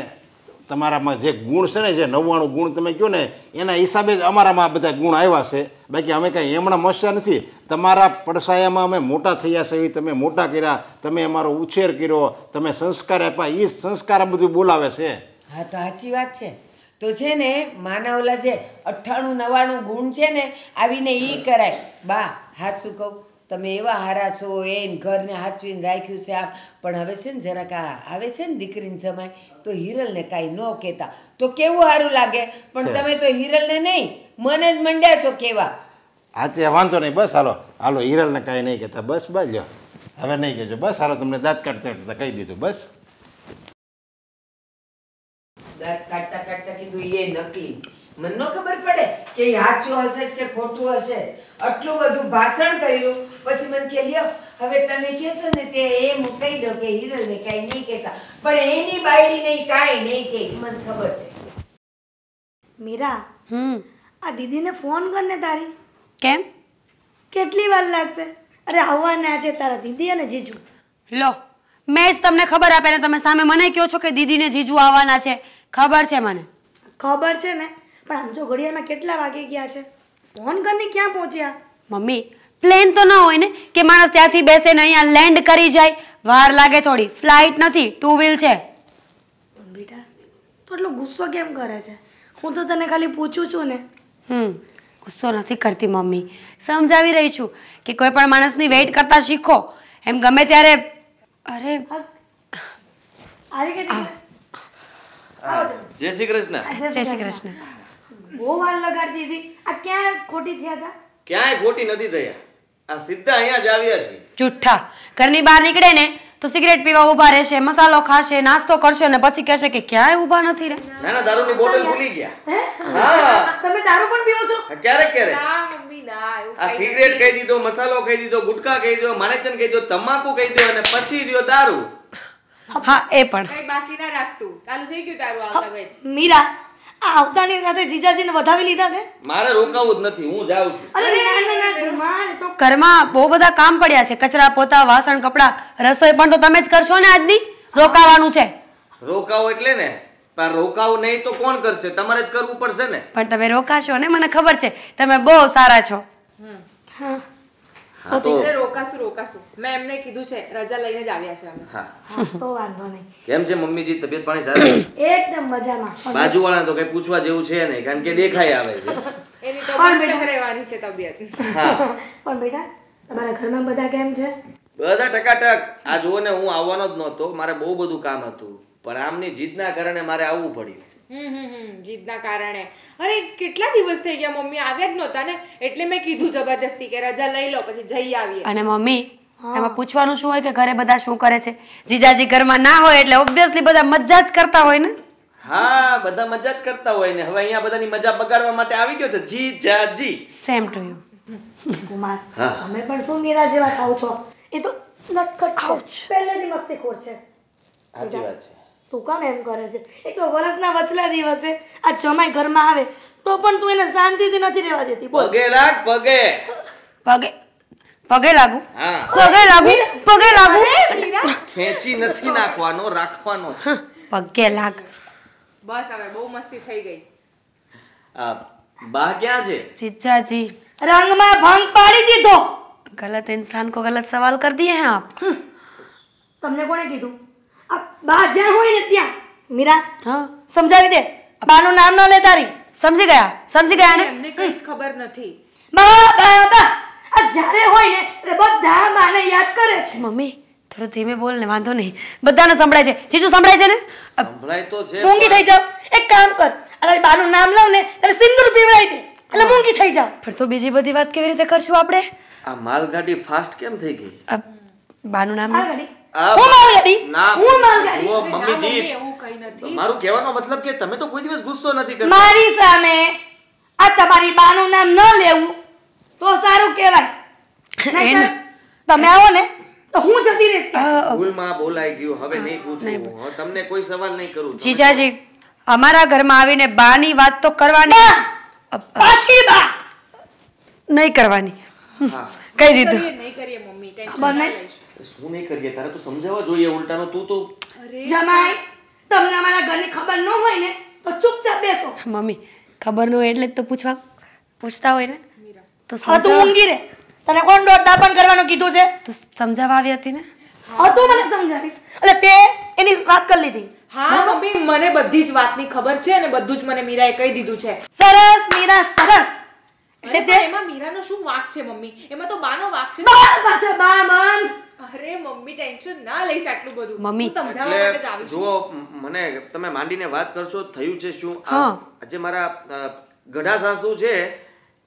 તમારામાં જે ગુણ છે ને જે 99 ગુણ તમે કહો ને એના હિસાબે જ અમારામાં બધા ગુણ આવ્યા છે. બાકી અમે કાંઈ એમણા મસ્યા નથી. તમારા પડસાયામાં અમે મોટા થયા છે, તમે મોટા કર્યા, તમે અમારો ઉછેર કર્યો, તમે સંસ્કાર આપ્યા, એ સંસ્કાર આ બધું બોલાવે છે. હા તો સાચી વાત છે. તો છે ને માના ઓલા જે 98-99 ગુણ છે ને આવીને એ કરાય. બા હાચું કહું, તમે એવા હારા છો, એને ઘરને હાચવીને રાખ્યું છે આમ. પણ હવે છે ને જરાક આવે છે ને દીકરીને જમાય તો હિરલને કાંઈ ન કહેતા તો કેવું સારું લાગે. પણ તમે તો હિરલને નહીં મને જ મંડ્યા છો કેવા. હા તે વાંધો નહીં, બસ હાલો હિરલને કાંઈ નહીં કહેતા, બસ લ્યો. હવે નહીં કહેજો બસ. હાલો, તમને દાંત કાઢતા કાઢતા કહી દીધું બસ. દાંત કાઢતા કાઢતા કીધું એ નકલી. મને ન ખબર પડે કે એ સાચું હશે કે ખોટું હશે. આટલું બધું ભાષણ કર્યું પછી મને કે લ્યો હવે તમે કહેશો ને તે એમ કહી દો કે હિરલને કાંઈ નહીં કહેતા, પણ એની બાયડી નહીં કાંઈ નહીં કહે. મને ખબર છે. મીરા, આ દીદીને ફોન કરને તારી. કેમ? કેટલી વાર લાગશે? અરે આવવાના છે તારા દીદી અને જીજુ. લો, મેં જ તમને ખબર આપે ને તમે સામે મને કહો છો કે દીદીને જીજુ આવવાના છે. ખબર છે મને. ખબર છે ને, પણ આમ જો ઘડિયાળમાં કેટલા વાગી ગયા છે? ફોન કરીને ક્યાં પહોંચ્યા? મમ્મી, પ્લેન તો ન હોય ને કે માણસ ત્યાંથી બેસે ને અહીંયા લેન્ડ કરી જાય. વાર લાગે થોડી. ફ્લાઇટ નથી, 2 વ્હીલ છે. પણ બેટા, તો એટલો ગુસ્સો કેમ કરે છે? હું તો તને ખાલી પૂછું છું ને. ગુસ્સો નથી કરતી મમ્મી, સમજાવી રહી છું કે કોઈ પણ માણસની વેઇટ કરતા શીખો. એમ ગમે ત્યારે અરે આવી ગઈ દીદી? આવો જરા. જય શ્રી કૃષ્ણ. જય શ્રી કૃષ્ણ. બહુ વાર લગાડતી હતી. આ ક્યાં ખોટી થયા હતા? ક્યાંય ખોટી નથી થયા. આ સીધા અહીંયા જ આવ્યા છે. જુઠ્ઠા. ઘરની બહાર નીકળે ને તો સિગરેટ પીવા ઊભા રહેશે, મસાલો ખાશે, નાસ્તો કરશે અને પછી કહેશે કે ક્યાંય ઊભા નથી રે. ના ના, દારૂની બોટલ ભૂલી ગયા. હે? હા, તમે દારૂ પણ પીવો છો? ક્યારેક ક્યારેક. ના મમ્મી ના, એવું આ સિગરેટ કહી દીધો, મસાલો કહી દીધો, ગુટકા કહી દીધો, માણેચન કહી દીધો, તમાકુ કહી દીધો અને પછી રહ્યો દારૂ. હા, એ પણ. કઈ બાકી ના રાખતું. ચાલુ થઈ ગયું તારું આવતા ભાઈ. મીરા, આ આવતાની સાથે જીજાજીને વધાવી લીધા તે? મારે રોકાવું જ નથી, હું જાઉં છું. અરે ના ના ના, કુમાર, એ તો ઘરમાં બહુ બધા કામ પડ્યા છે. કચરા પોતા, વાસણ, કપડા, રસોઈ પણ તો તમે જ કરશો ને આજની. રોકાવાનું છે. રોકાવું એટલે ને, પણ રોકાવું નહીં તો કોણ કરશે? તમારે જ કરવું પડશે ને. પણ તમે રોકાશો ને, મને ખબર છે. તમે બહુ સારા છો. હા હા તો રોકાશું. મેં એમને કીધું છે, રજા લઈને જ આવ્યા છે અમે. હા. હા, તો વાંધો નહીં. કેમ છે મમ્મીજી, તબિયત પાણી સારી? એકદમ મજામાં. બાજુવાળા તો કઈ પૂછવા જેવું છે નહીં, કારણ કે દેખાય આવે છે. એની તો મસ્ત જ રહેવાની છે તબિયત. હા, પણ બેટા, તમારા ઘરમાં બધા કેમ છે? બધા ટકાટક. આ જુઓ ને, હું આવવાનો જ નહોતો, મારે બહુ બધું કામ હતું, પણ આમની જીદના કારણે મારે આવવું પડ્યું. જીદના કારણે. અરે કેટલા દિવસ થઈ ગયા મમ્મી આવ્યા જ નહોતા ને, એટલે મેં કીધું જબરજસ્તી કે રજા લઈ લો પછી જઈ આવીએ. અને મમ્મી, એમાં પૂછવાનું શું હોય કે ઘરે બધા શું કરે છે? જીજાજી ઘરમાં ના હોય એટલે ઓબ્વિયસલી બધા મજા જ કરતા હોય ને. હા, બધા મજા જ કરતા હોય ને. હવે અહીંયા બધાની મજા બગાડવા માટે આવી ગયો છે જીજાજી. Same to you. કુમાર, હા. તમે પણ શું મીરા જેવા થાવ છો? એ તો નટખટ છે, પહેલેથી મસ્તીખોર છે. સાચી વાત છે. શું કામ એમ કરે છે? એક તો વરસના વચલા દિવસે આ જમાઈ ઘરમાં આવે તો પણ તું એને શાંતિથી નથી રહેવા દેતી. બોલ. પગે લાગ, પગે. પગે લાગુ. હા, પગે લાગુ. ખેંચી નથી નાખવાનો, રાખવાનો છે. પગે લાગ. બસ હવે બહુ મસ્તી થઈ ગઈ. આ બા ક્યાં છે? जीजाजी રંગમાં ભંગ પાડી દીધો. गलत इंसान को गलत सवाल कर दिए हैं आप. તમને કોણે કીધું? આ બા જ્યાં હોય ને ત્યાં. મીરા, हाँ, સમજાવી દે. બાનું નામ ન લે તારી. समझी गया ने. એમને કઈ જ ખબર નથી. બા બા બા, આ જ્યારે હોય ને એટલે બધા બાને યાદ કરે છે. મમ્મી થોડું ધીમે બોલ ને, વાંધો નહીં. બધાને સંભળાય છે. જીજુ સંભળાય છે ને? સંભળાય તો છે. મૂંગી થઈ જાવ. એક કામ કર, અરે બાનું નામ લઉં ને એટલે સિંદૂર પીવડાવી દે એટલે મૂંગી થઈ જાવ. પણ તો બીજી બધી વાત કેવી રીતે કરશું આપણે? આ માલગાડી ફાસ્ટ કેમ થઈ ગઈ? બાનું નામ માલગાડી? આ હું માલગાડી? ના, હું માલગાડી? જુઓ ના મમ્મીજી, મમ્મી એવું કઈ નથી. મારું કહેવાનો મતલબ કે તમે તો કોઈ દિવસ ગુસ્સો નથી કરતા. મારી સામે આ તમારી બાનું નામ ન લેવું તો સારું કહેવાય. નહીંતર તમે આવો ને તો હું જતી રહીશ. ભૂલમાં બોલાઈ ગયું, હવે નહીં પૂછું. હવે તમને કોઈ સવાલ નહીં કરું. જીજાજી, અમારા ઘરમાં આવીને બાની વાત તો કરવાની પાછી બા નહીં કરવાની. હા, કહી દીધું. નહીં કરીએ મમ્મી, ટેન્શન ખબર ના નહીં. લઈશ. શું નહીં કરીએ? તારે તો સમજાવવા જોઈએ ઉલટાનું. તું તો જમાઈ, તમને અમારા ઘરની ખબર ન હોય ને તો ચૂપચાપ બેસો. મમ્મી ખબર ન હોય એટલે જ તો પૂછતા હોય ને. તો હા, તું ઊંઘી રે. તને કોણ દાપણ કરવાનું કીધું છે? તું સમજાવવા આવી હતી ને. હા, તું મને સમજાવીશ. એટલે તે એની વાત કરી લીધી. હા મમ્મી, મને બધી જ વાતની ખબર છે અને બધું જ મને મીરાએ કહી દીધું છે. સરસ મીરા, સરસ. એટલે એટલે તે એમાં મીરાનો શું વાંક છે મમ્મી? એમાં તો બાનો વાંક છે. બા પાછા બા બંધ. અરે મમ્મી ટેન્શન ના લઈશ આટલું બધું. મમ્મી, હું સમજાવવા માટે જ એટલે આવી છું. જુઓ, મને તમે માંડીને વાત કરશો. થયું છે શું? હા. આજે મારા ગઢા સાસુ છે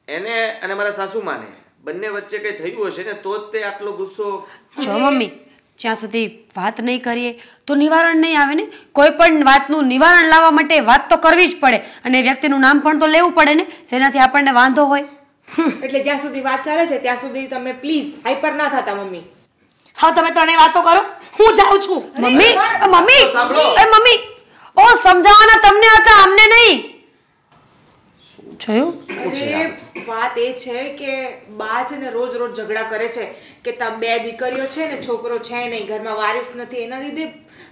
એને અને મારા સાસુમાને બંને વચ્ચે કઈ થયું હશે ને તો જ તે આટલો ગુસ્સો. જો મમ્મી, જ્યાં સુધી વાત નહીં કરીએ તો નિવારણ નહીં આવે ને. કોઈ પણ વાતનું નિવારણ લાવવા માટે વાત તો કરવી જ પડે અને વ્યક્તિનું નામ પણ તો લેવું પડે ને, જેનાથી આપણને વાંધો હોય. એટલે જ્યાં સુધી વાત ચાલે છે ત્યાં સુધી તમે પ્લીઝ હાઈપર ના થતા મમ્મી. હા તમે ત્રણેય વાતો કરો, હું જાઉં છું. મમ્મી મમ્મી એ મમ્મી, ઓ સમજાવવાના તમને હતા, અમને નહીં. જોયું? અરે વાત એ છે કે બા છે ને રોજ રોજ ઝઘડા કરે છે કે તમે બે દીકરીઓ છે ને છોકરો છે નહીં, ઘરમાં વારિસ નથી, એના લીધે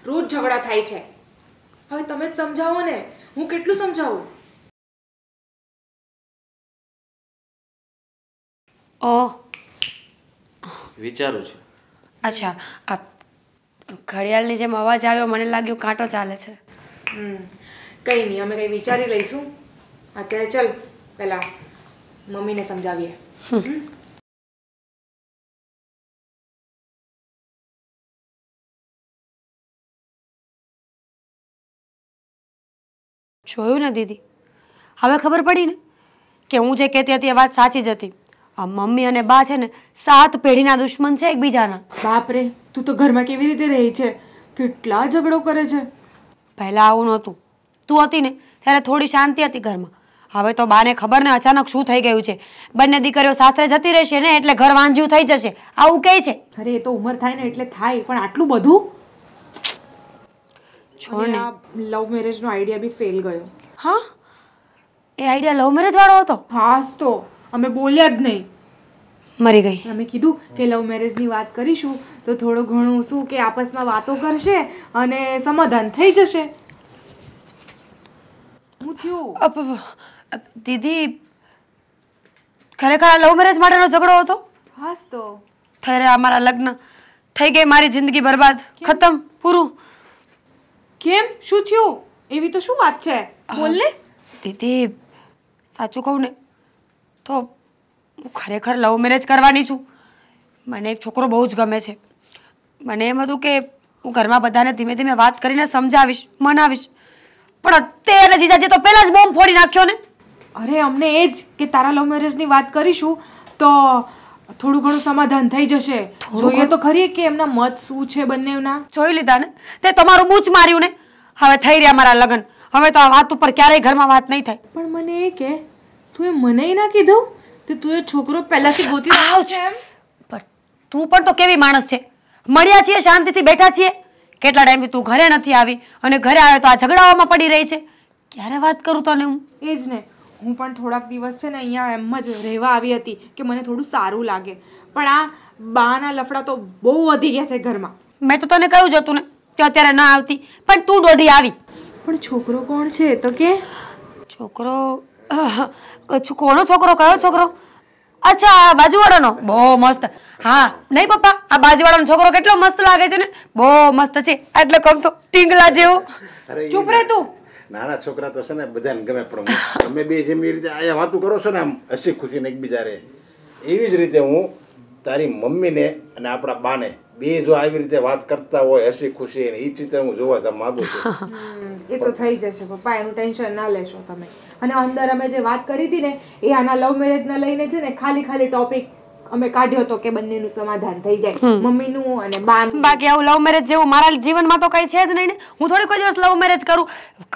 રોજ ઝઘડા થાય છે. હવે તમે જ સમજાવો ને, હું કેટલું સમજાવું? ઓહ વિચારું છું. અચ્છા, આ ઘડિયાળની જેમ અવાજ આવ્યો, મને લાગ્યું કાંટો ચાલે છે. કંઈ નહીં, અમે કંઈ વિચારી લઈશું. અત્યારે ચલ પહેલા મમ્મીને સમજાવીએ. જોયું ને દીદી, હવે ખબર પડી ને કે હું જે કહેતી હતી એ વાત સાચી જ હતી. આ મમ્મી અને બા છે ને 7 પેઢીના દુશ્મન છે એકબીજાના. બાપરે, તું તો ઘરમાં કેવી રીતે રહી છે? કેટલા ઝઘડો કરે છે. પહેલા આવું નહોતું. તું હતી ને ત્યારે થોડી શાંતિ હતી ઘરમાં. હવે તો બાને ખબર ને અચાનક શું થઈ ગયું છે. બંને દીકરીઓ સાસરે જતી રહેશે ને એટલે ઘર વાંજ્યું થઈ જશે, આવું કહે છે. અરે એ તો ઉંમર થાય ને એટલે થાય, પણ આટલું બધું? છોડ ને. લવ મેરેજ નો આઈડિયા બી ફેલ ગયો. હા, એ આઈડિયા લવ મેરેજ વાળો હતો. હાસ તો અમે બોલ્યા જ નહીં. મરી ગઈ. અમે કીધું કે લવ મેરેજની વાત કરીશું તો થોડું ઘણું શું કે આપસમાં વાતો કરશે અને સમાધાન થઈ જશે. હું થયું દીદી, ખરેખર લવ મેરેજ માટેનો ઝઘડો હતો? હાસ તો. થઈ રહ્યા અમારા લગ્ન, થઈ ગઈ મારી જિંદગી બરબાદ, ખતમ, પૂરું. કેમ? શું થયું? એવી તો શું વાત છે? બોલ ને. દીદી સાચું કહું ને તો હું ખરેખર લવ મેરેજ કરવાની છું. મને એક છોકરો બહુ જ ગમે છે. મને એમ હતું કે હું ઘરમાં બધાને ધીમે ધીમે વાત કરીને સમજાવીશ, મનાવીશ, પણ અત્યારે જીજાજી તો પહેલા જ બોમ્બ ફોડી નાખ્યો ને. અરે અમને એ જ કે તારા લવ મેરેજની વાત કરીશું તો થોડું ઘણું સમાધાન થઈ જશે. જોઈએ તો ખરી કે એમના મત શું છે બંનેના. જોઈ લીધા ને, તે તમારું મૂછ માર્યું ને. હવે થઈ રહ્યા મારા લગ્ન, હવે તો આ વાત ઉપર ક્યારેય ઘરમાં વાત નહીં થાય. પણ મને એ કે તું એ મને ના કીધું કે તું એ છોકરો પહેલાથી ગોતી રહ્યો છે એમ? પણ તું પણ તો કેવી માણસ છે. મળ્યા છીએ, શાંતિથી બેઠા છીએ, કેટલા ટાઈમથી તું ઘરે નથી આવી અને ઘરે આવે તો આ ઝઘડાઓમાં પડી રહી છે. ક્યારે વાત કરું તને હું? એ જ ને, હું પણ થોડાક દિવસ છે ને અહીંયા એમ જ રહેવા આવી હતી કે મને થોડું સારું લાગે, પણ આ બાના લફડા તો બહુ વધી ગયા છે ઘરમાં. મેં તો તને કહ્યું જ હતું ને કે અત્યારે ના આવતી, પણ તું દોઢી આવી. પણ છોકરો કોણ છે તો કે? છોકરો કોનો છોકરો? કયો છોકરો? અચ્છા, બાજુવાળાનો. બહુ મસ્ત. હા નહીં પપ્પા, આ બાજુવાળાનો છોકરો કેટલો મસ્ત લાગે છે ને, બહુ મસ્ત છે. એટલે કમ તો ટીંગલા જેવો. ચૂપ રહે તું. નાના છોકરા તો છે ને બધાને ગમે, પણ તમે બે જેમ એ રીતે અહીંયા વાતું કરો છો ને, આમ હસી ખુશીને એકબીજા રહે, એવી જ રીતે હું તારી મમ્મીને અને આપણા બાને બે જો આવી રીતે વાત કરતા હોય હસી ખુશી, એ ચિત્ર હું જોવા માંગુ છું. એ તો થઈ જશે પપ્પા, એનું ટેન્શન ના લેશો તમે. અને અંદર અમે જે વાત કરી હતી ને એ આના લવ મેરેજને લઈને છે ને ખાલી ટોપિક અમે કાઢ્યો હતો કે બંનેનું સમાધાન થઈ જાય, મમ્મીનું અને બાનું. બાકી આવું લવ મેરેજ જેવું મારા જીવનમાં તો કઈ છે જ નહીં ને. હું થોડી કોઈ દિવસ લવ મેરેજ કરું.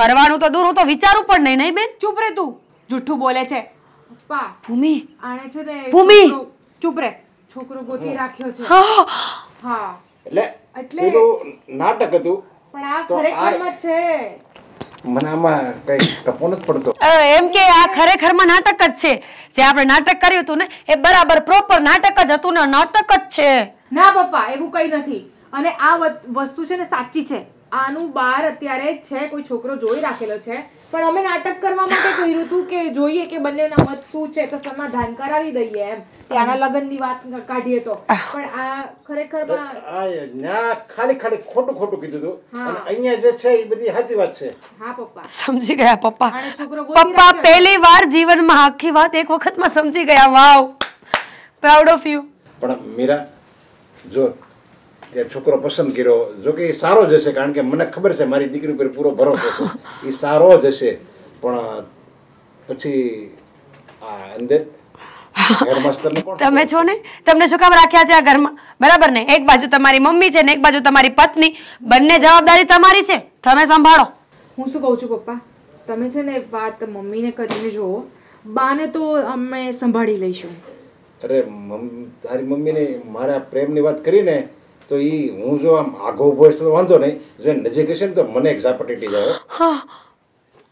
કરવાનું તો દૂર, હું તો વિચારું પણ નહીં. નહીં બેન? ચૂપ રહે તું, જુઠ્ઠું બોલે છે પપ્પા. ભૂમિ, આણે છે ને ભૂમિ, ચૂપ રહે. છોકરો ગોતી રાખ્યો છે. હા, એટલે પેલું નાટક હતું, પણ આ ખરેખરમાં છે. મને આમાં કઈ ટપો નથી પડતો. એમ કે આ ખરેખરમાં નાટક જ છે. જે આપણે નાટક કર્યું હતું ને એ બરાબર પ્રોપર નાટક જ હતું ને, નાટક જ છે. ના પપ્પા, એવું કઈ નથી. અને આ વસ્તુ છે ને સાચી છે. આનું બાર અત્યારે છે, કોઈ છોકરો જોઈ રાખેલો છે, પણ અમે નાટક કરવા માટે કહ્યું હતું કે જોઈએ કે બંનેના મત શું છે તો સમાધાન કરાવી દઈએ એમ. ત્યાંના લગ્નની વાત કાઢીએ તો, પણ આ ખરેખરમાં ખાલી ખોટું કીધું હતું, અને અહીંયા જે છે એ બધી સાચી વાત છે. હા પપ્પા, સમજી ગયા પપ્પા. આને છોકરો ગોતી પપ્પા રાખ્યો. પહેલી વાર જીવનમાં આખી વાત એક વખતમાં સમજી ગયા. વાવ, પ્રાઉડ ઓફ યુ. પણ મીરા, જો તે છોકરો પસંદ કર્યો, જો કે એ સારો જ હશે, કારણ કે મને ખબર છે મારી દીકરી પર પૂરો ભરોસો છે, એ સારો જ હશે. પણ પછી આ અંદર ઘેર માસ્તરને કોણ તમે છો ને, તમને શું કામ રાખ્યા છે આ ઘરમાં? બરાબર ને? એક બાજુ તમારી મમ્મી છે ને એક બાજુ તમારી પત્ની, બંને જવાબદારી તમારી છે, તમે સંભાળો. હું શું કહું છું પપ્પા, તમે છે ને વાત મમ્મીને કરીને જુઓ, બાને તો અમે સંભાળી લઈશું. અરે તારી મમ્મીને મારા પ્રેમની વાત કરીને તો હું જો આમ આગો ઉભો હશે તો વાંધો નહીં, જો નજીક હશે ને તો મને એક ઝાપટી જાય. હા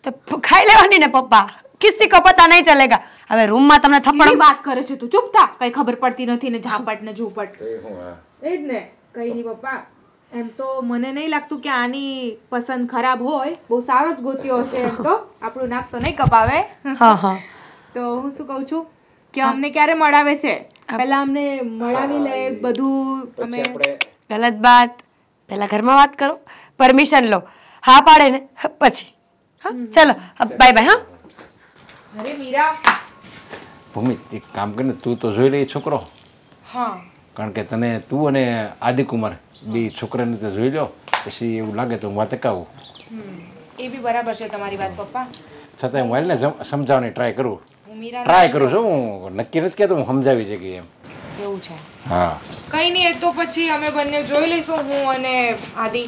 તો ખાઈ લેવાની ને પપ્પા, કિસી કો પતા નહીં ચલેગા. હવે રૂમમાં તમને થપ્પડ વાત કરે છે તું, ચૂપ થા. કઈ ખબર પડતી નથી ને ઝાપટ ને ઝૂપટ. એ જ ને, કઈ નહીં પપ્પા. એમ તો મને નહીં લાગતું કે આની પસંદ ખરાબ હોય, બહુ સારો જ ગોત્યો હશે. એમ તો આપણું નાક તો નહીં કપાવે. હા હા. તો હું શું કહું છું કે અમને ક્યારે મળાવે છે? પહેલા અમને મળાવી લે બધું. અમે ગલત બાત, પહેલા ઘરમાં વાત કરો, પરમિશન લો, હા પાડે ને પછી. હા ચલો બાય બાય. હા અરે મીરા, ભૂમિ એક કામ કરીને તું તો જોઈ લે છોકરો. હા કારણ કે તને તું અને આદિકુમાર બે છોકરાને તો જોઈ લો, પછી એવું લાગે તો હું વાત એકાવું. એ બી બરાબર છે તમારી વાત પપ્પા. છતાં હું વાલીને સમજાવવાની ટ્રાય કરું. હું મીરા ટ્રાય કરું છું, હું નક્કી નથી કહેતો, હું સમજાવી શકીએ એમ. એવું છે. હા કઈ નહીં, એ તો પછી અમે બંને જોઈ લઈશું, હું અને આદિ.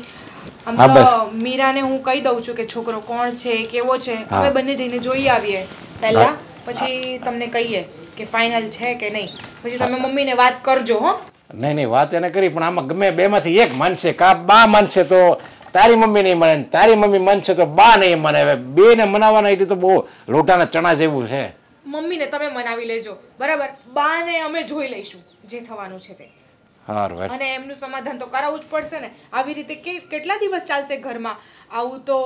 આમ હા, તો બસ. મીરાને હું કહી દઉં છું કે છોકરો કોણ છે, કેવો છે. હા. અમે બંને જઈને જોઈ આવીએ પહેલા, પછી તમને કહીએ કે ફાઇનલ છે કે નહીં. પછી તમે મમ્મીને વાત કરજો. હો નહીં વાત એને કરી, પણ આમાં ગમે બેમાંથી એક માનશે, કા બા માનશે તો તારી મમ્મી નહીં માને, તારી મમ્મી માનશે તો બા નહીં માને. હવે બે ને મનાવવાના એટલે તો બહુ લોટાના ચણા જેવું છે. મમ્મીને તમે મનાવી લેજો, બરાબર? બાને અમે જોઈ લઈશું જે થવાનું છે તે. સારું. અને એમનું સમાધાન તો કરાવવું જ પડશે ને. આવી રીતે કેટલા દિવસ ચાલશે ઘરમાં? આવું તો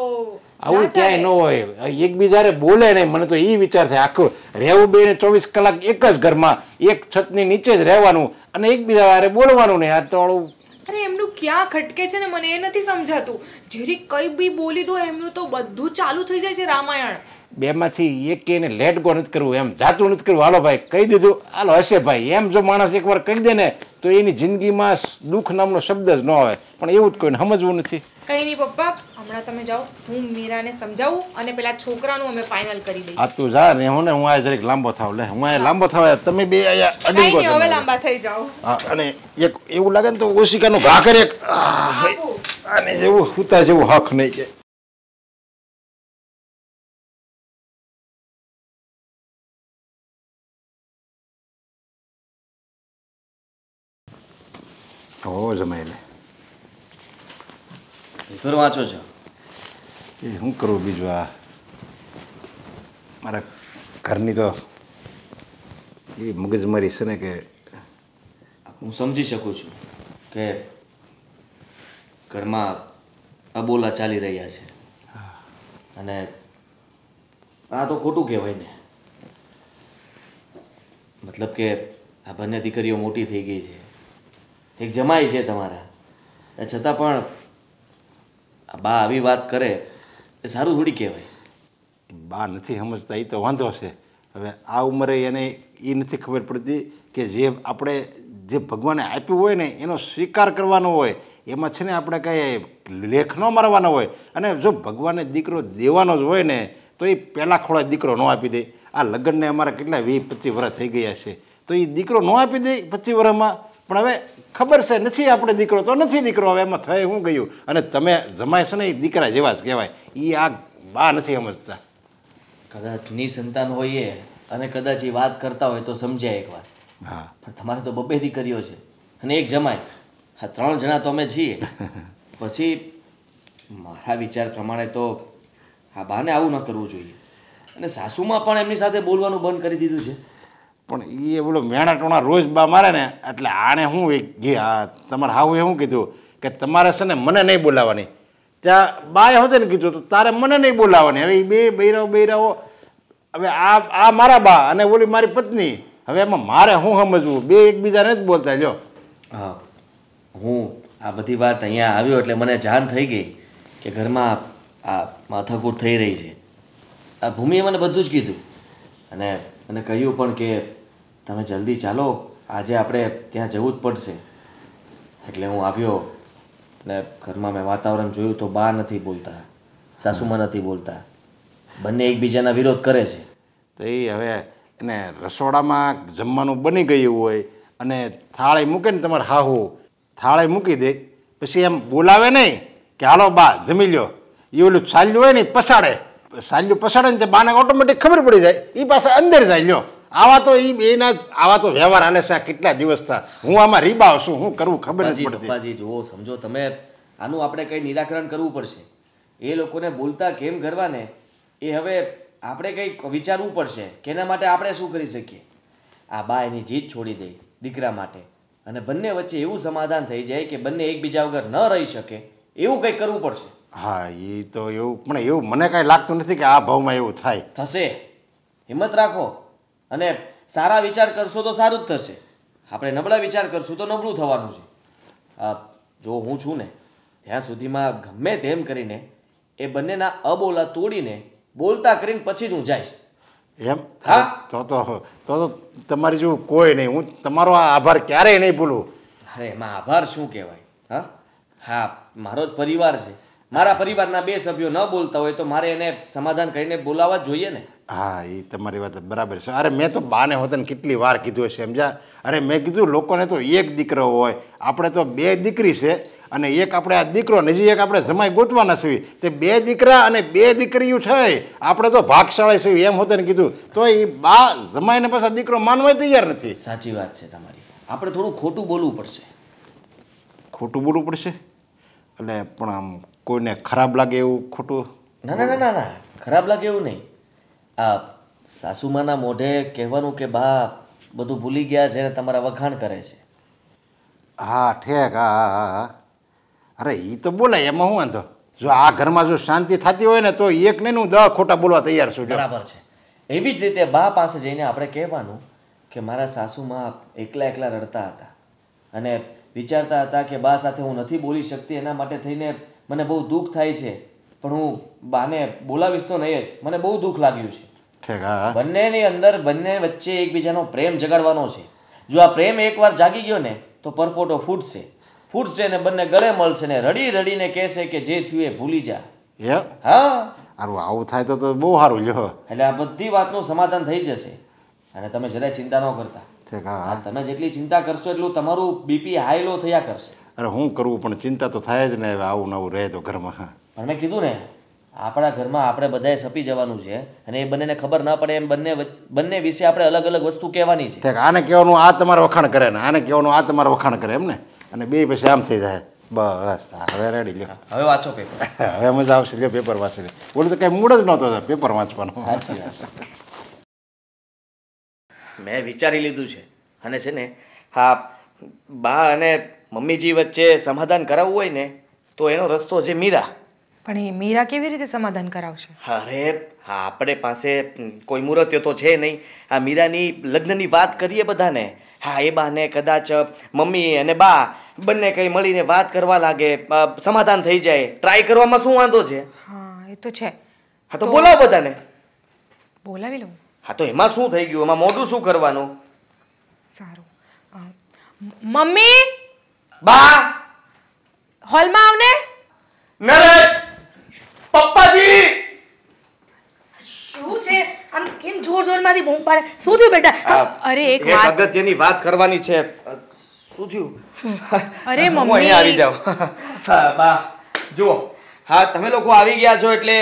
આવું ક્યાંય ન હોય, એકબીજાને બોલે નહીં. મને તો એ વિચાર થાય, આખું રહેવું બે ને 24 કલાક એક જ ઘરમાં એક છતની નીચે જ રહેવાનું અને એકબીજા વારે બોલવાનું નહીં. આ તો અરે એમનું ક્યાં ખટકે છે ને, મને એ નથી સમજાતું. જેરી કઈ બી બોલી દો એમનું તો બધું ચાલુ થઈ જાય છે રામાયણ. બેમાંથી એક એને લેટ ગો નથી કરવું, એમ જાતું નથી કરવું. હાલો ભાઈ કહી દીધું, હાલો હશે ભાઈ, એમ જો માણસ એકવાર કહી દે ને તો એની જિંદગીમાં દુઃખ નામનો શબ્દ જ ન આવે. પણ એવું જ કોઈને સમજવું નથી. કઈ નહીં પપ્પા, હમણાં તમે જાઓ, હું મીરાને સમજાવું અને પેલા છોકરાનું અમે ફાઇનલ કરી દઈએ. આ તું જા ને, હું ને હું આ જરીક લાંબો થાવ. લે હું આ લાંબો થાવ, તમે બે અહીંયા અડી ગો. હવે લાંબા થઈ જાઓ. હા, અને એક એવું લાગે ને તો ઓશિકાનું ઘા કરે એક, આને જેવું હુતા જેવું હક નહીં કે. ઓ જમાઈ લે, ઘર વાંચો છો? એ શું કરું બીજું, આ મારા ઘરની તો એ મગજમારી છે ને કે હું સમજી શકું છું કે ઘરમાં અબોલા ચાલી રહ્યા છે, અને આ તો ખોટું કહેવાય ને. મતલબ કે આ બંને દીકરીઓ મોટી થઈ ગઈ છે, એક જમાઈ છે તમારા, છતાં પણ આ બા આવી વાત કરે એ સારું થોડી કહેવાય. બા નથી સમજતા, એ તો વાંધો છે. હવે આ ઉંમરે એને એ નથી ખબર પડતી કે જે આપણે જે ભગવાને આપ્યું હોય ને એનો સ્વીકાર કરવાનો હોય. એમાં છે ને આપણે કાંઈ લેખ ન મારવાનો હોય. અને જો ભગવાને દીકરો દેવાનો જ હોય ને તો એ પહેલાં ખોળા દીકરો ન આપી દે. આ લગ્નને અમારા કેટલા 20-25 વર્ષ થઈ ગયા છે, તો એ દીકરો ન આપી દે 25 વર્ષમાં. પણ હવે ખબર છે નથી આપણે દીકરો તો નથી દીકરો, હવે એમાં થઈ શું ગયું. અને તમે જમાય છે ને એ દીકરા જેવા જ કહેવાય. એ આ બા નથી સમજતા. કદાચ નિસંતાન હોઈએ અને કદાચ એ વાત કરતા હોય તો સમજાય એકવાર. હા, પણ તમારે તો 2 દીકરીઓ છે અને એક જમાય, આ 3 જણા તો અમે છીએ. પછી મારા વિચાર પ્રમાણે તો આ બાને આવું ન કરવું જોઈએ. અને સાસુમાં પણ એમની સાથે બોલવાનું બંધ કરી દીધું છે. પણ એ બોલો મેણા ટોણા રોજ બા મારે ને, એટલે આણે શું તમારે હાવું એ શું કીધું કે તમારે છે ને મને નહીં બોલાવવાની. ત્યાં બાએ હોતે ને કીધું તો તારે મને નહીં બોલાવવાની. હવે એ બે બૈરાઓ હવે આ મારા બા અને ઓલી મારી પત્ની, હવે એમાં મારે શું સમજવું? બે એકબીજાને જ બોલતા. લ્યો, હા, હું આ બધી વાત અહીંયા આવ્યો એટલે મને જાણ થઈ ગઈ કે ઘરમાં આ માથાકૂટ થઈ રહી છે. આ ભૂમિએ મને બધું જ કીધું અને મને કહ્યું પણ કે તમે જલ્દી ચાલો, આજે આપણે ત્યાં જવું જ પડશે. એટલે હું આવ્યો અને ઘરમાં મેં વાતાવરણ જોયું તો બા નથી બોલતા, સાસુમાં નથી બોલતા, બંને એકબીજાના વિરોધ કરે છે. તો એ હવે અને રસોડામાં જમવાનું બની ગયું હોય અને થાળી મૂકે ને તમારે હાહુ થાળી મૂકી દે, પછી એમ બોલાવે નહીં કે હાલો બા જમી લ્યો, એ ઓલું સાલ્યું હોય ને સાલ્યું પસાડે ને બાને ઓટોમેટિક ખબર પડી જાય, એ પાછા અંદર જાય લ્યો. આવા તો આવા તો વ્યવહાર હાલે છે કેટલા દિવસ થા. હું આમાં રીબાવ છું, હું કરવું ખબર નથી પડતી. પપ્પાજી જુઓ સમજો તમે, આનું આપણે કંઈ નિરાકરણ કરવું પડશે. એ લોકોને બોલતા કેમ કરવા ને એ હવે આપણે કંઈક વિચારવું પડશે કે એના માટે આપણે શું કરી શકીએ. આ બા એની જીદ છોડી દે દીકરા માટે અને બંને વચ્ચે એવું સમાધાન થઈ જાય કે બંને એકબીજા વગર ન રહી શકે એવું કંઈક કરવું પડશે. હા એ તો એવું, પણ એવું મને કાંઈ લાગતું નથી કે આ ભાવમાં એવું થાય. થશે, હિંમત રાખો અને સારા વિચાર કરશો તો સારું જ થશે. આપણે નબળા વિચાર કરશું તો નબળું થવાનું છે. જો હું છું ને ત્યાં સુધીમાં ગમે તેમ કરીને એ બંનેના અબોલા તોડીને બોલતા કરીને પછી જ હું જઈશ. એમ? હા, તો તમારી જો કોઈ નહીં, હું તમારો આ આભાર ક્યારેય નહીં ભૂલું. અરે એમાં આભાર શું કહેવાય. હા, મારો જ પરિવાર છે. મારા પરિવારના 2 સભ્યો ન બોલતા હોય તો મારે એને સમાધાન કરીને બોલાવવા જોઈએ ને. હા, એ તમારી વાત બરાબર છે. અરે મેં તો બાને હોતને કેટલી વાર કીધું હશે સમજ્યા. અરે મેં કીધું લોકોને તો એક દીકરો હોય, આપણે તો 2 દીકરી છે અને એક આપણે આ દીકરો ને હજી એક આપણે જમાઈ ગોતવાના છીએ. તે 2 દીકરા અને 2 દીકરીઓ છે, આપણે તો ભાગશાળી છીએ એમ હોતે ને કીધું તો એ બા જમાઈને પાછા દીકરો માનવા તૈયાર નથી. સાચી વાત છે તમારી. આપણે થોડું ખોટું બોલવું પડશે. ખોટું બોલવું પડશે એટલે પણ આમ કોઈને ખરાબ લાગે એવું ખોટું? ના ના ના ના, ખરાબ લાગે એવું નહીં. આ સાસુમાના મોઢે કહેવાનું કે બા બધું ભૂલી ગયા છે ને તમારા વખાણ કરે છે. હા ઠેક. હા, અરે એ તો બોલાય, એમાં હું વાંધો. જો આ ઘરમાં જો શાંતિ થતી હોય ને તો એક નહીં હું 10 ખોટા બોલવા તૈયાર છું. બરાબર છે. એવી જ રીતે બા પાસે જઈને આપણે કહેવાનું કે મારા સાસુમાં એકલા એકલા રડતા હતા અને વિચારતા હતા કે બા સાથે હું નથી બોલી શકતી, એના માટે થઈને મને બહુ દુઃખ થાય છે, પણ હું બાને બોલાવીશ તો નહીં જ, મને બહુ દુઃખ લાગ્યું છે. ઠીક. હા, બંનેની અંદર બંને વચ્ચે એકબીજાનો પ્રેમ જગાડવાનો છે. જો આ પ્રેમ એકવાર જાગી ગયો ને તો પરપોટો ફૂટશે ને બંને ગળે મળશે ને રડી રડીને કહેશે કે જે થયું એ ભૂલી જા. એમ? હા, આવું થાય તો બહુ સારું લ્યો. એટલે આ બધી વાતનું સમાધાન થઈ જશે અને તમે જરાય ચિંતા ન કરતા. ઠીક. હા, તમે જેટલી ચિંતા કરશો એટલું તમારું બીપી હાઈ લો થયા કરશે. અરે હું કરવું પણ ચિંતા તો થાય જ ને, આવું નવું રહે તો ઘરમાં. હા, પણ મેં કીધું ને આપણા ઘરમાં આપણે બધાએ સપી જવાનું છે અને એ બંનેને ખબર ના પડે એમ બંને વિશે આપણે અલગ અલગ વસ્તુ કહેવાની છે. ઠીક. આને કહેવાનું આ તમારા વખાણ કરે ને આને કહેવાનું આ તમારા વખાણ કરે એમ ને, અને 2 પછી આમ થઈ જાય. બસ હવે રેડી લ્યો. હવે વાંચો પેપર. હવે મજા આવશે લ્યો પેપર વાંચી લે. બોલું તો કઈ મૂડ જ નહોતો પેપર વાંચવાનો. સાચી વાત. મેં વિચારી લીધું છે અને છે ને હા બા અને મમ્મીજી વચ્ચે સમાધાન કરાવવું હોય ને તો એનો રસ્તો છે મીરા. પણ એ મીરા કેવી રીતે સમાધાન કરાવશે? અરે હા, આપણે પાસે કોઈ મુહૂર્ત તો છે નહીં. આ મીરાની લગ્નની વાત કરીએ બધાને. હા, એ બાને કદાચ મમ્મી અને બા બંને કંઈ મળીને વાત કરવા લાગે, સમાધાન થઈ જાય. ટ્રાય કરવામાં શું વાંધો છે? હા એ તો છે. હા તો બોલાવો બધાને. બોલાવી લઉં? હા તો એમાં શું થઈ ગયું? એમાં મોઢું શું કરવાનું? સારું. મમ્મી બા હોલમાં આવને. નરેશ પપ્પાજી શું છે આમ કેમ જોરમાંથી બૂમ પાડે? શું થયું બેટા? અરે એક એક વાત. અગત્યની વાત કરવાની છે. શું થયું? અરે હું મમ્મી અહીંયા આવી જાઉં. હા બા જુઓ, હા તમે લોકો આવી ગયા છો એટલે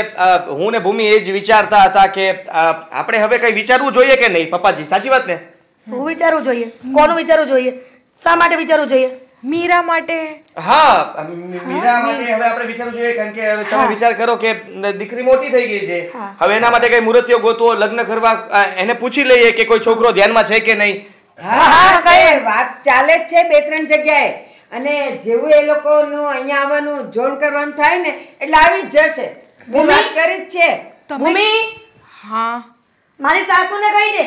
હું ને ભૂમિ એ જ વિચારતા હતા કે આપણે હવે કઈ વિચારવું જોઈએ કે નહીં. પપ્પાજી સાચી વાત ને? શું વિચારવું જોઈએ? કોનું વિચારવું જોઈએ? શા માટે વિચારવું જોઈએ? મીરા માટે. હા મીરા માટે હવે આપણે વિચારવું જોઈએ કારણ કે હવે તમે વિચાર કરો કે દીકરી મોટી થઈ ગઈ છે. હવે એના માટે કઈ મુહૂર્તિયો ગોતવો, લગ્ન કરવા, એને પૂછી લઈએ કે કોઈ છોકરો ધ્યાનમાં છે કે નહીં. હા, કઈ વાત ચાલે જ છે 2-3 જગ્યાએ અને જેવું એ લોકોનું અહીંયા આવવાનું જોડ કરવાનું થાય ને એટલે આવી જ જશે. હું વાત કરી જ છે. મમ્મી હા મારી સાસુને કહી દે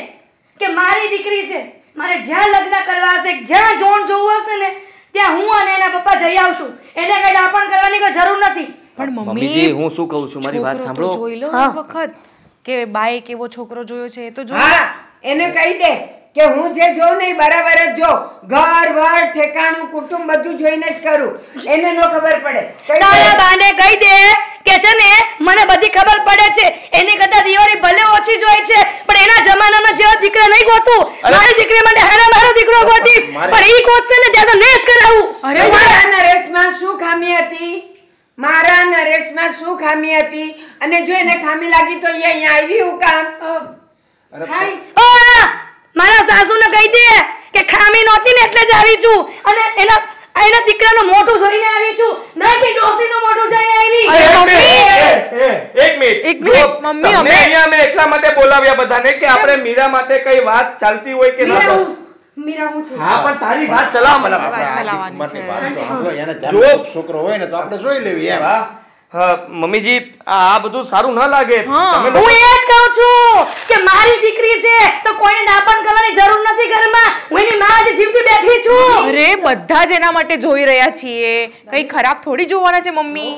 કે મારી દીકરી છે, મારે જ્યાં લગ્ન કરવા હશે, જ્યાં જોણ જોવું હશે ને ત્યાં હું અને એના પપ્પા જઈ આવશું. એને કઈ ડાપણ કરવાની કોઈ જરૂર નથી. પણ મમ્મીજી હું શું કહું છું મારી વાત છોકરો તો સાંભળો. જોઈ લો એક વખત કે બાએ કેવો છોકરો જોયો છે એ તો જો. હા, એને કહી દે કે હું જે જોઉં ને એ બરાબર જ જો. ઘર વાર ઠેકાણું કુટુંબ બધું જોઈને જ કરું. એને નો ખબર પડે. તારા બાને કહી દે કે છે ને મને બધી ખબર પડે છે એની કરતા દિવાળી ભલે ઓછી જોઈ છે પણ એના જમાનામાં જેવા દીકરા નહીં ગોતું મારી દીકરી માટે હારા મારો દીકરો ગોતીશ પણ ઈ ગોતશે ને ત્યાં તો ને જ કરાવું અરે મારા નરેશમાં શું ખામી હતી? મારા નરેશમાં શું ખામી હતી? અને જો એને ખામી લાગી તો એ અહીંયા આવી હું કામ? હાય મારા સાસુને કહી દે કે ખામી નહોતી ને એટલે જ આવી છું અને એના દીકરાનું મોઢું જોઈને આવી છું ના કે ડોસીનું મોઢું જોઈને આવી. એક મિનિટ મમ્મી, તમને અહીંયા અમે એટલા માટે બોલાવ્યા બધાને કે આપણે મીરા માટે કઈ વાત ચાલતી હોય કે ના મીરા હું છું. હા પણ તારી વાત ચલાવ મને જો છોકરો હોય ને તો આપણે જોઈ લેવી એમ. મમ્મીજી આ બધું સારું ન લાગે હું એ જ કહું છું કે મારી દીકરી છે તો કોઈને ડાપણ કરવાની જરૂર નથી ઘરમાં હું એની માં જ જીવતી બેઠી છું. અરે બધા જ એના માટે જોઈ રહ્યા છીએ, કઈ ખરાબ થોડી જોવાના છે મમ્મી.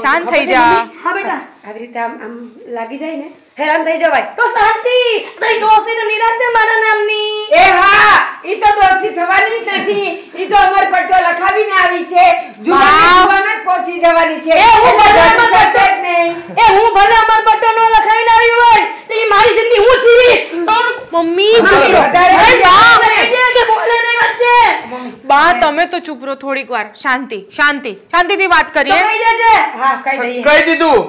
શાંત થઈ જા. હા બેટા આવી રીતે આમ લાગી જાય ને હેરાન થઈ જવાય. તો શાંતિ તઈ ડોસીને નિરાંતે મારા નામની. એ હા, ઈ તો દોષી થવાની જ નથી. ઈ તો અમર પટ્ટો લખાવીને આવી છે. જુવાન જ પહોંચી જવાની છે. એ હું ભલે અમર થશે જ નહીં. અમર પટ્ટો નો લખાવીને આવી હોય તો ઈ મારી જિંદગી હું જીવી. મમ્મી કે બોલે નહીં વચ્ચે. બા તમે તો ચૂપ રહો થોડીક વાર. શાંતિથી વાત કરીએ. કહી દેજે. હા કહી દઈએ. કહી દીધું.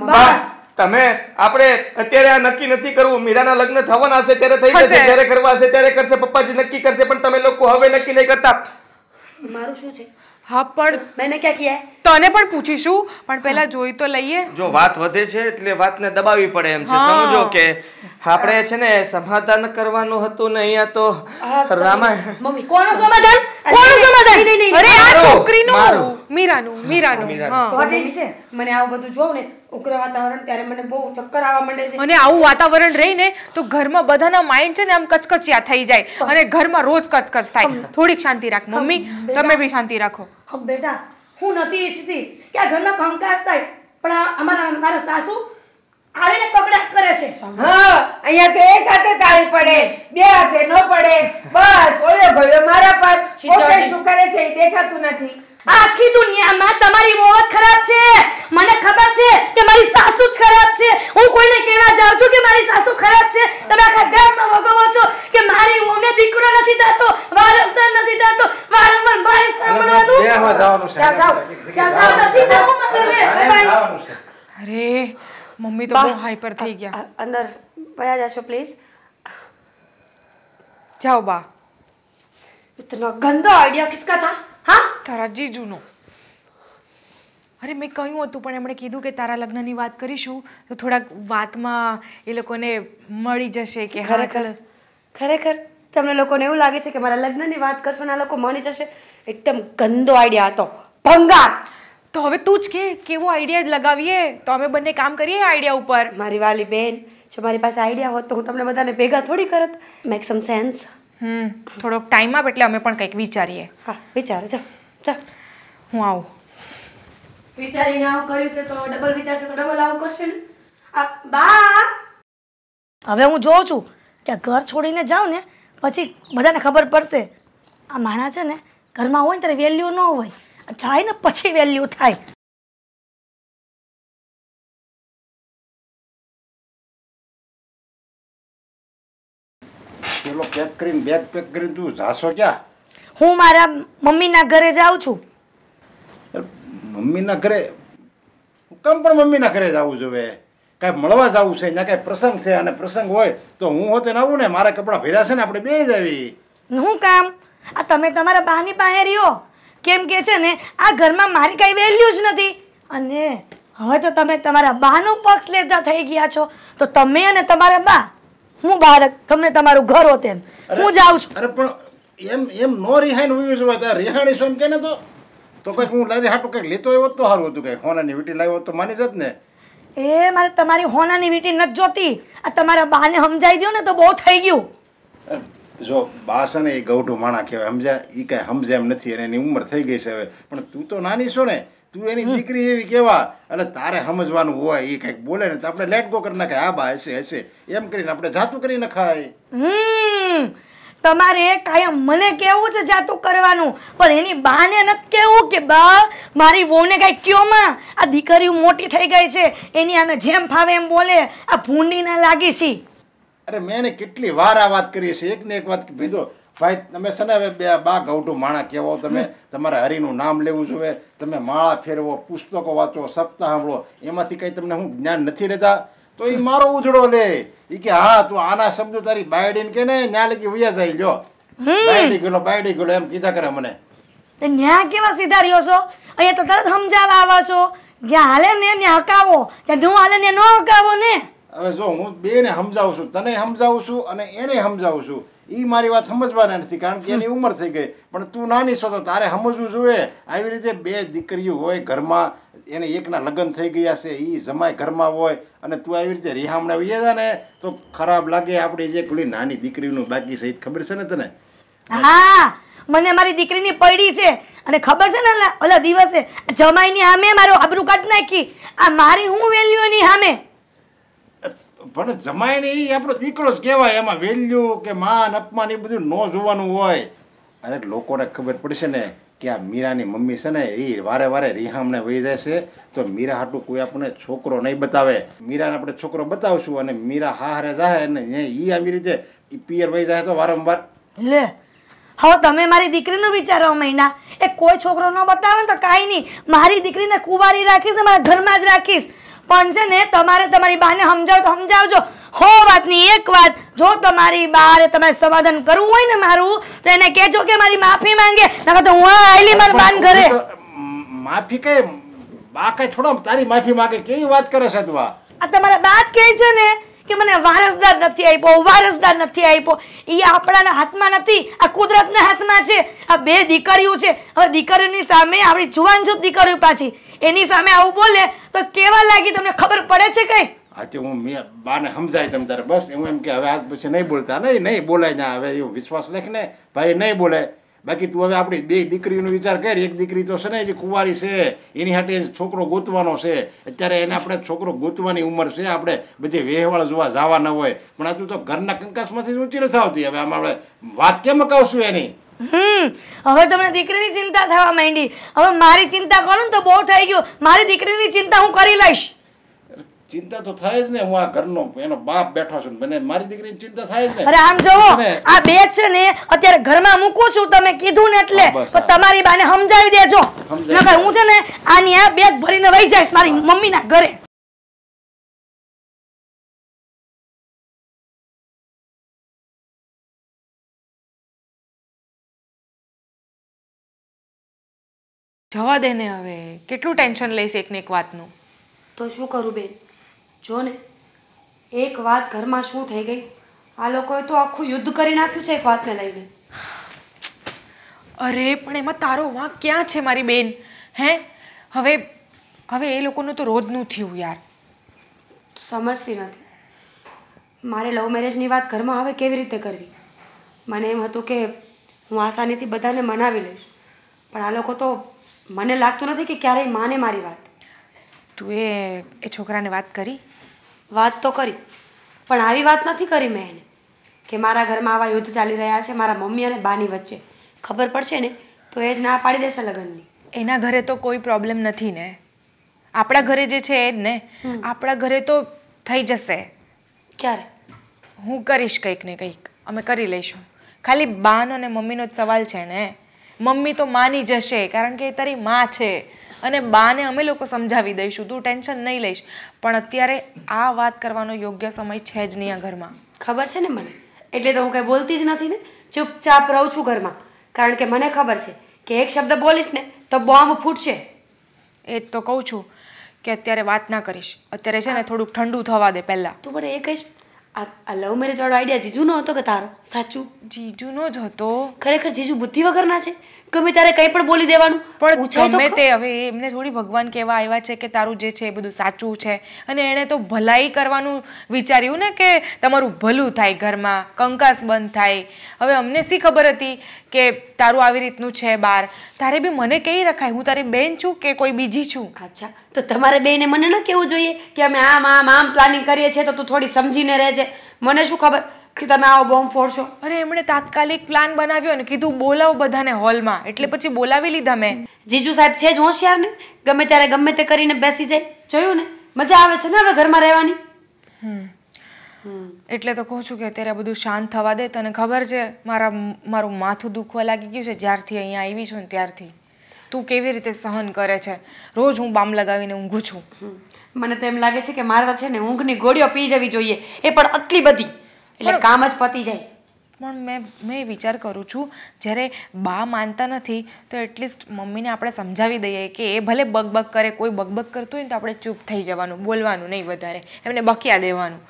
બસ તમે આપણે અત્યારે આ નક્કી નથી કરવું. મીરાના લગ્ન થવાના હશે ત્યારે થઈ જશે, જ્યારે કરવા હશે ત્યારે કરશે, પપ્પાજી નક્કી કરશે, પણ તમે લોકો હવે નક્કી નહીં કરતા. મારું શું છે? હા પણ મેને ક્યાં કિયા હે? તને પણ પૂછીશું પણ પહેલા જોઈ તો લઈએ. જો વાત વધે છે એટલે વાતને દબાવવી પડે એમ છે. સમજો કે આપણે છે ને સમાધાન કરવાનું હતું ને અહીંયા તો રામાયણ. મમ્મી કોનું સમાધાન? કોનું સમાધાન? નહીં. અરે આ છોકરીનું મીરાનું. હા. તો ઠીક છે. મને આવું બધું જોઉં ને ઉગ્ર વાતાવરણ ત્યારે મને બહુ ચક્કર આવવા માંડે છે. અને આવું વાતાવરણ રહીને તો ઘરમાં બધાના માઇન્ડ છે ને આમ કચકચિયા થઈ જાય અને ઘરમાં રોજ કચકચ થાય. થોડીક શાંતિ રાખ મમ્મી, તમે બી શાંતિ રાખો. બેટા હું નથી ઈચ્છતી કે આ ઘરમાં કંકાસ થાય પણ મારા સાસુ આવીને કકડાટ કરે છે. હા, અહીંયા તો એક હાથે તાળી પડે, બે હાથે ન પડે. બસ ઓયો ભયો મારા પર. પોતે શું કરે છે એ દેખાતું નથી. આખી દુનિયામાં તમારી બહુ જ ખરાબ છે. મને ખબર છે કે મારી સાસુ જ ખરાબ છે. હું કોઈને કહેવા જાઉં છું કે મારી સાસુ ખરાબ છે તમે આખા ગામમાં વગોવો છો કે મારી વહુને દીકરો નથી થતો, વારસદાર નથી થતો, વારંવાર મારી સાંભળવાનું. દેહમાં જવાનું છે. ચાલ નથી જવું મારે. જવાનું છે. અરે મમ્મી તો બહુ હાઈપર થઈ ગયા. અંદર વયા જશો પ્લીઝ. જાઓ બા. इतना गंदा आइडिया किसका था? हाँ તારા જીજુનો. અરે મેં કહ્યું હતું પણ એમણે કીધું કે તારા લગ્નની વાત કરીશું તો થોડાક વાતમાં એ લોકોને મળી જશે કે હા ચાલો. ખરેખર તમને લોકોને એવું લાગે છે કે મારા લગ્નની વાત કરશો ને આ લોકો માની જશે? એકદમ ગંદો આઈડિયા હતો, ભંગાર. તો હવે તું જ કે કેવો આઈડિયા લગાવીએ તો અમે બંને કામ કરીએ આઈડિયા ઉપર. મારી વાલી બેન, જો મારી પાસે આઈડિયા હોત તો હું તમને બધાને ભેગા થોડી કરત. Make some sense. થોડોક ટાઈમ આપ એટલે અમે પણ કંઈક વિચારીએ. હા વિચારો. જા હું આવું. વિચારીને આવું કર્યું છે તો ડબલ વિચારશે તો ડબલ આવું કરશે ને. બા હવે હું જોઉં છું કે ઘર છોડીને જાઉં ને પછી બધાને ખબર પડશે આ માણસ છે ને ઘરમાં હોય ને ત્યારે વેલ્યુ ન હોય, જાય ને પછી વેલ્યુ થાય. પેલો પેક કરીને બેગ પેક કરીને તું જાશો ક્યાં? હું મારા મમ્મીના ઘરે જાઉં છું. મમ્મીના ઘરે કેમ પણ મમ્મીના ઘરે જવું જોઈએ? કાંઈ મળવા જવું છે, ત્યાં કાંઈ પ્રસંગ છે અને પ્રસંગ હોય તો હું હોતે આવું ને. મારા કપડાં ભર્યા છે ને આપણે બે જ આવી. હું કામ આ તમે તમારા બાની પાસે રહ્યો કેમ કે છે ને આ ઘરમાં મારી કાંઈ વેલ્યુ જ નથી. અને હવે તો તમે તમારા બાનો પક્ષ લેતા થઈ ગયા છો તો તમે અને તમારા બા હું બહાર તમને તમારું ઘર હોતે હું જાઉં છું. અરે પણ એમ નો રિહાઈને હોવી જોઈએ. ત્યાં રિહાણી છો એમ કે ને તો કંઈક હું લારી હાટું કંઈક લેતો આવ્યો તો સારું હતું. કંઈક હોનાની વીટી લાવ્યો તો માની જત ને. એ મારે તમારી હોનાની વીટી નથી જોતી. આ તમારા બાને સમજાઈ દો ને તો બહુ થઈ ગયું. જો બા છે ને એ ગૌઢું માણા કહેવાય, સમજ્યા? એ કાંઈ સમજે એમ નથી અને એની ઉંમર થઈ ગઈ છે હવે. પણ તું તો નાની છો ને, તું એની દીકરી એવી કહેવા અને તારે સમજવાનું હોય. એ કંઈક બોલે ને તો આપણે લેટ ગો કરી નાખાય. આ બા હશે એમ કરીને આપણે જાતું કરી નખાય. તમારે કાયમ મને કેવું છે જાતું કરવાનું, પણ એની બાને નથી કેવું કે બા મારી વહુને કાંઈ કયો માં, આ દીકરીઓ મોટી થઈ ગઈ છે એની અમે જેમ ફાવે એમ બોલે, આ ભૂંડી ના લાગી છે. અરે મેં એને કેટલી વાર આ વાત કરી છે, એક ને એક વાત કીધો ભાઈ તમે છે ને હવે બે બા ગૌઠું માણા કહેવો, તમે તમારે હરિનું નામ લેવું જોઈએ, તમે માળા ફેરવો, પુસ્તકો વાંચો, સપ્તાહ સાંભળો, એમાંથી કંઈ તમને હું જ્ઞાન નથી લેતા? તો એ મારો ઉજળો લે એ કે હા તું આના શબ્દો તારી બાયડીને કે ને ન્યા લગી વયા જાય, લ્યો બાયડી ગયો એમ કીધા કરે મને. ન્યા કેવા સીધા રહ્યો છો? અહીંયા તો તરત સમજાવવા આવા છો, જ્યાં હાલે ને ને હકાવો, જ્યાં ન હાલે ને ન હકાવો ને. હવે જો હું બેને સમજાવું છું, તને સમજાવું છું અને એને સમજાવું છું, એ મારી વાત સમજવાના નથી કારણ કે એની ઉંમર થઈ ગઈ, પણ તું નાની છો તો તારે સમજવું જોઈએ. આવી રીતે બે દીકરીઓ હોય ઘરમાં, એને એકના લગ્ન થઈ ગયા છે, એ જમાય ઘરમાં હોય અને તું આવી રીતે રિહામણા વૈયા ને તો ખરાબ લાગે. આપણી જે પેલી નાની દીકરીનું બાકી છે એ ખબર છે ને તને? હા, મને મારી દીકરીની પડી છે અને ખબર છે ને ઓલા દિવસે જમાઈની સામે મારો આબરૂ કાઢી નાખી. આ મારી હું વેલ્યુ એની સામે? પણ જમાઈને એ આપણો દીકરો જ કહેવાય, એમાં વેલ્યુ કે માન અપમાન એ બધું ન જોવાનું હોય. અને લોકોને ખબર પડશે ને કે આ મીરાની મમ્મી છે ને એ વારે વારે રિહામણે વહી જાય છે, તો મીરા હાટું કોઈ આપણને છોકરો નહીં બતાવે. મીરાને આપણે છોકરો બતાવશું અને મીરા હારે જાય ને એ આવી રીતે પિયર વહી જાય તો વારંવાર. લે હવે તમે મારી દીકરીનું વિચારવા મહિના, એ કોઈ છોકરો ન બતાવે ને તો કાંઈ નહીં, મારી દીકરીને કુંવારી રાખીશ, મારા ઘરમાં જ રાખીશ. પણ છે ને તમારે તમારી બાને સમજાવ તો સમજાવજો. હો વાતની એક વાત, જો તમારી બારે તમારે સમાધાન કરવું હોય ને મારું, તો એને કહેજો કે મારી માફી માંગે, નકર તો હું આયલી મારા બાન ઘરે. માફી કઈ બા કઈ થોડો તારી માફી માંગે, કેવી વાત કરે છે તું? આ તમારા બા જ કહે છે ને કે મને વારસદાર નથી આપ્યો, વારસદાર નથી આપ્યો. એ આપણાના હાથમાં નથી, આ કુદરતના હાથમાં છે. આ બે દીકરીઓ છે, હવે દીકરીઓની સામે આપણી જુવાન જૂથ દીકરીઓ પાછી એની સામે આવું બોલે તો કેવા લાગી તમને ખબર પડે છે કઈ? આજે હું બાને સમજાય તમ તારે, બસ હું એમ કે હવે આજ પછી નહીં બોલતા, નહીં બોલાય ના, હવે એવો વિશ્વાસ લેખ ને ભાઈ નહીં બોલે. બાકી તું હવે આપણી બે દીકરીનો વિચાર કર. એક દીકરી તો છે ને જે કુંવારી છે એની હાટે છોકરો ગોતવાનો છે, અત્યારે એને આપણે છોકરો ગોતવાની ઉંમર છે, આપણે બધી વેહવાળ જોવા જવા ન હોય. પણ આ તું તો ઘરના કંકાસમાંથી ઊંચી નથી આવતી. હવે આમાં આપણે વાત કેમ અકાવશું એની? હવે તમને દીકરીની ચિંતા થવા માંડી. હવે મારી ચિંતા કરો ને તો બહુ થઈ ગયું. મારી દીકરીની ચિંતા હું કરી લઈશ. ચિંતા તો થાય જ ને, હું આ ઘરનો એનો બાપ બેઠો છું, મને મારી દીકરીની ચિંતા થાય જ ને. અરે આમ જોવો, આ બે છે ને અત્યારે ઘરમાં મૂકું છું, તમે કીધું ને એટલે, તો તમારી બાને સમજાવી દેજો, નકર હું છે ને આની આ બેગ ભરીને વહી જઈશ મારી મમ્મીના ઘરે. જવા દે ને, હવે કેટલું ટેન્શન લઈશ એક ને એક વાતનું. તો શું કરું બેન? જો ને એક વાત ઘરમાં શું થઈ ગઈ, આ લોકોએ તો આખું યુદ્ધ કરી નાખ્યું છે એક વાતને લઈને. અરે પણ એમાં તારો વાંક ક્યાં છે મારી બેન? હે હવે હવે એ લોકોનું તો રોજનું થયું યાર. સમજતી નથી. મારે લવ મેરેજની વાત ઘરમાં હવે કેવી રીતે કરવી? મને એમ હતું કે હું આસાનીથી બધાને મનાવી લઈશ, પણ આ લોકો તો મને લાગતું નથી કે ક્યારેય માને મારી વાત. તું એ છોકરાને વાત કરી? વાત તો કરી, પણ આવી વાત નથી કરી મેં એને કે મારા ઘરમાં આવા યુદ્ધ ચાલી રહ્યા છે મારા મમ્મી અને બાની વચ્ચે. ખબર પડશે ને તો એ જ ના પાડી દેશે લગ્નની. એના ઘરે તો કોઈ પ્રોબ્લેમ નથી ને, આપણા ઘરે જે છે એ જ ને. આપણા ઘરે તો થઈ જશે. ક્યારે? હું કરીશ કંઈક ને કંઈક, અમે કરી લઈશું. ખાલી બાનો ને મમ્મીનો જ સવાલ છે ને. મમ્મી તો માની જશે કારણ કે એ તારી માં છે, અને બાને અમે લોકો સમજાવી દઈશું, તું ટેન્શન નહીં લઈશ. પણ અત્યારે આ વાત કરવાનો યોગ્ય સમય છે જ નહીં આ ઘરમાં. ખબર છે ને મને, એટલે તો હું કંઈ બોલતી જ નથી ને, ચૂપચાપ રહું છું ઘરમાં. કારણ કે મને ખબર છે કે એક શબ્દ બોલીશ ને તો બોમ્બ ફૂટશે. એ જ તો કહું છું કે અત્યારે વાત ના કરીશ. અત્યારે છે ને થોડુંક ઠંડુ થવા દે પહેલાં. તું મને એ કહીશ, આ લવ મેરેજ વાળો આઈડિયા જીજુનો હતો કે તારો? સાચું જીજુનો જ હતો. ખરેખર જીજુ બુદ્ધિ વગરના છે, ગમે ત્યારે કંઈ પણ બોલી દેવાનું. પણ ગમે તે, હવે એમને થોડી ભગવાન કહેવા આવ્યા છે કે તારું જે છે એ બધું સાચું છે, અને એણે તો ભલાઈ કરવાનું વિચાર્યું ને કે તમારું ભલું થાય, ઘરમાં કંકાસ બંધ થાય. હવે અમને શી ખબર હતી કે તારું આવી રીતનું છે બહાર. તારે બી મને કહી રખાય, હું તારી બેન છું કે કોઈ બીજી છું? અચ્છા, તો તમારે બેને મને ન કહેવું જોઈએ કે અમે આમ આમ આમ પ્લાનિંગ કરીએ છીએ, તો તું થોડી સમજીને રહેજે. મને શું ખબર, કે તમે આવો બોમ્બ ફોડશો? અરે એમણે તાત્કાલિક પ્લાન બનાવ્યો ને કીધું બોલાવો બધાને હોલમાં, એટલે પછી બોલાવી લીધા મેં. જીજુ સાહેબ છે જ હોશિયાર ને, ગમે ત્યારે ગમે તે કરીને બેસી જાય. જોયું ને, મજા આવે છે ને હવે ઘરમાં રહેવાની. એટલે તો કહું છું કે અત્યારે બધું શાંત થવા દે. તને ખબર છે મારું માથું દુખવા લાગી ગયું છે જ્યારથી અહીંયા આવી છું ને ત્યારથી. તું કેવી રીતે સહન કરે છે? રોજ હું બામ લગાવીને ઊંઘું છું. મને તો એમ લાગે છે કે મારે તો છે ને ઊંઘની ગોળીઓ પી જવી જોઈએ, એ પણ આટલી બધી, એટલે કામ જ પતી જાય. પણ મેં વિચાર કરું છું જ્યારે બા માનતા નથી તો એટલીસ્ટ મમ્મીને આપણે સમજાવી દઈએ કે એ ભલે બકબક કરે, કોઈ બકબક કરતું હોય ને તો આપણે ચૂપ થઈ જવાનું, બોલવાનું નહીં વધારે, એમને બકિયા દેવાનું.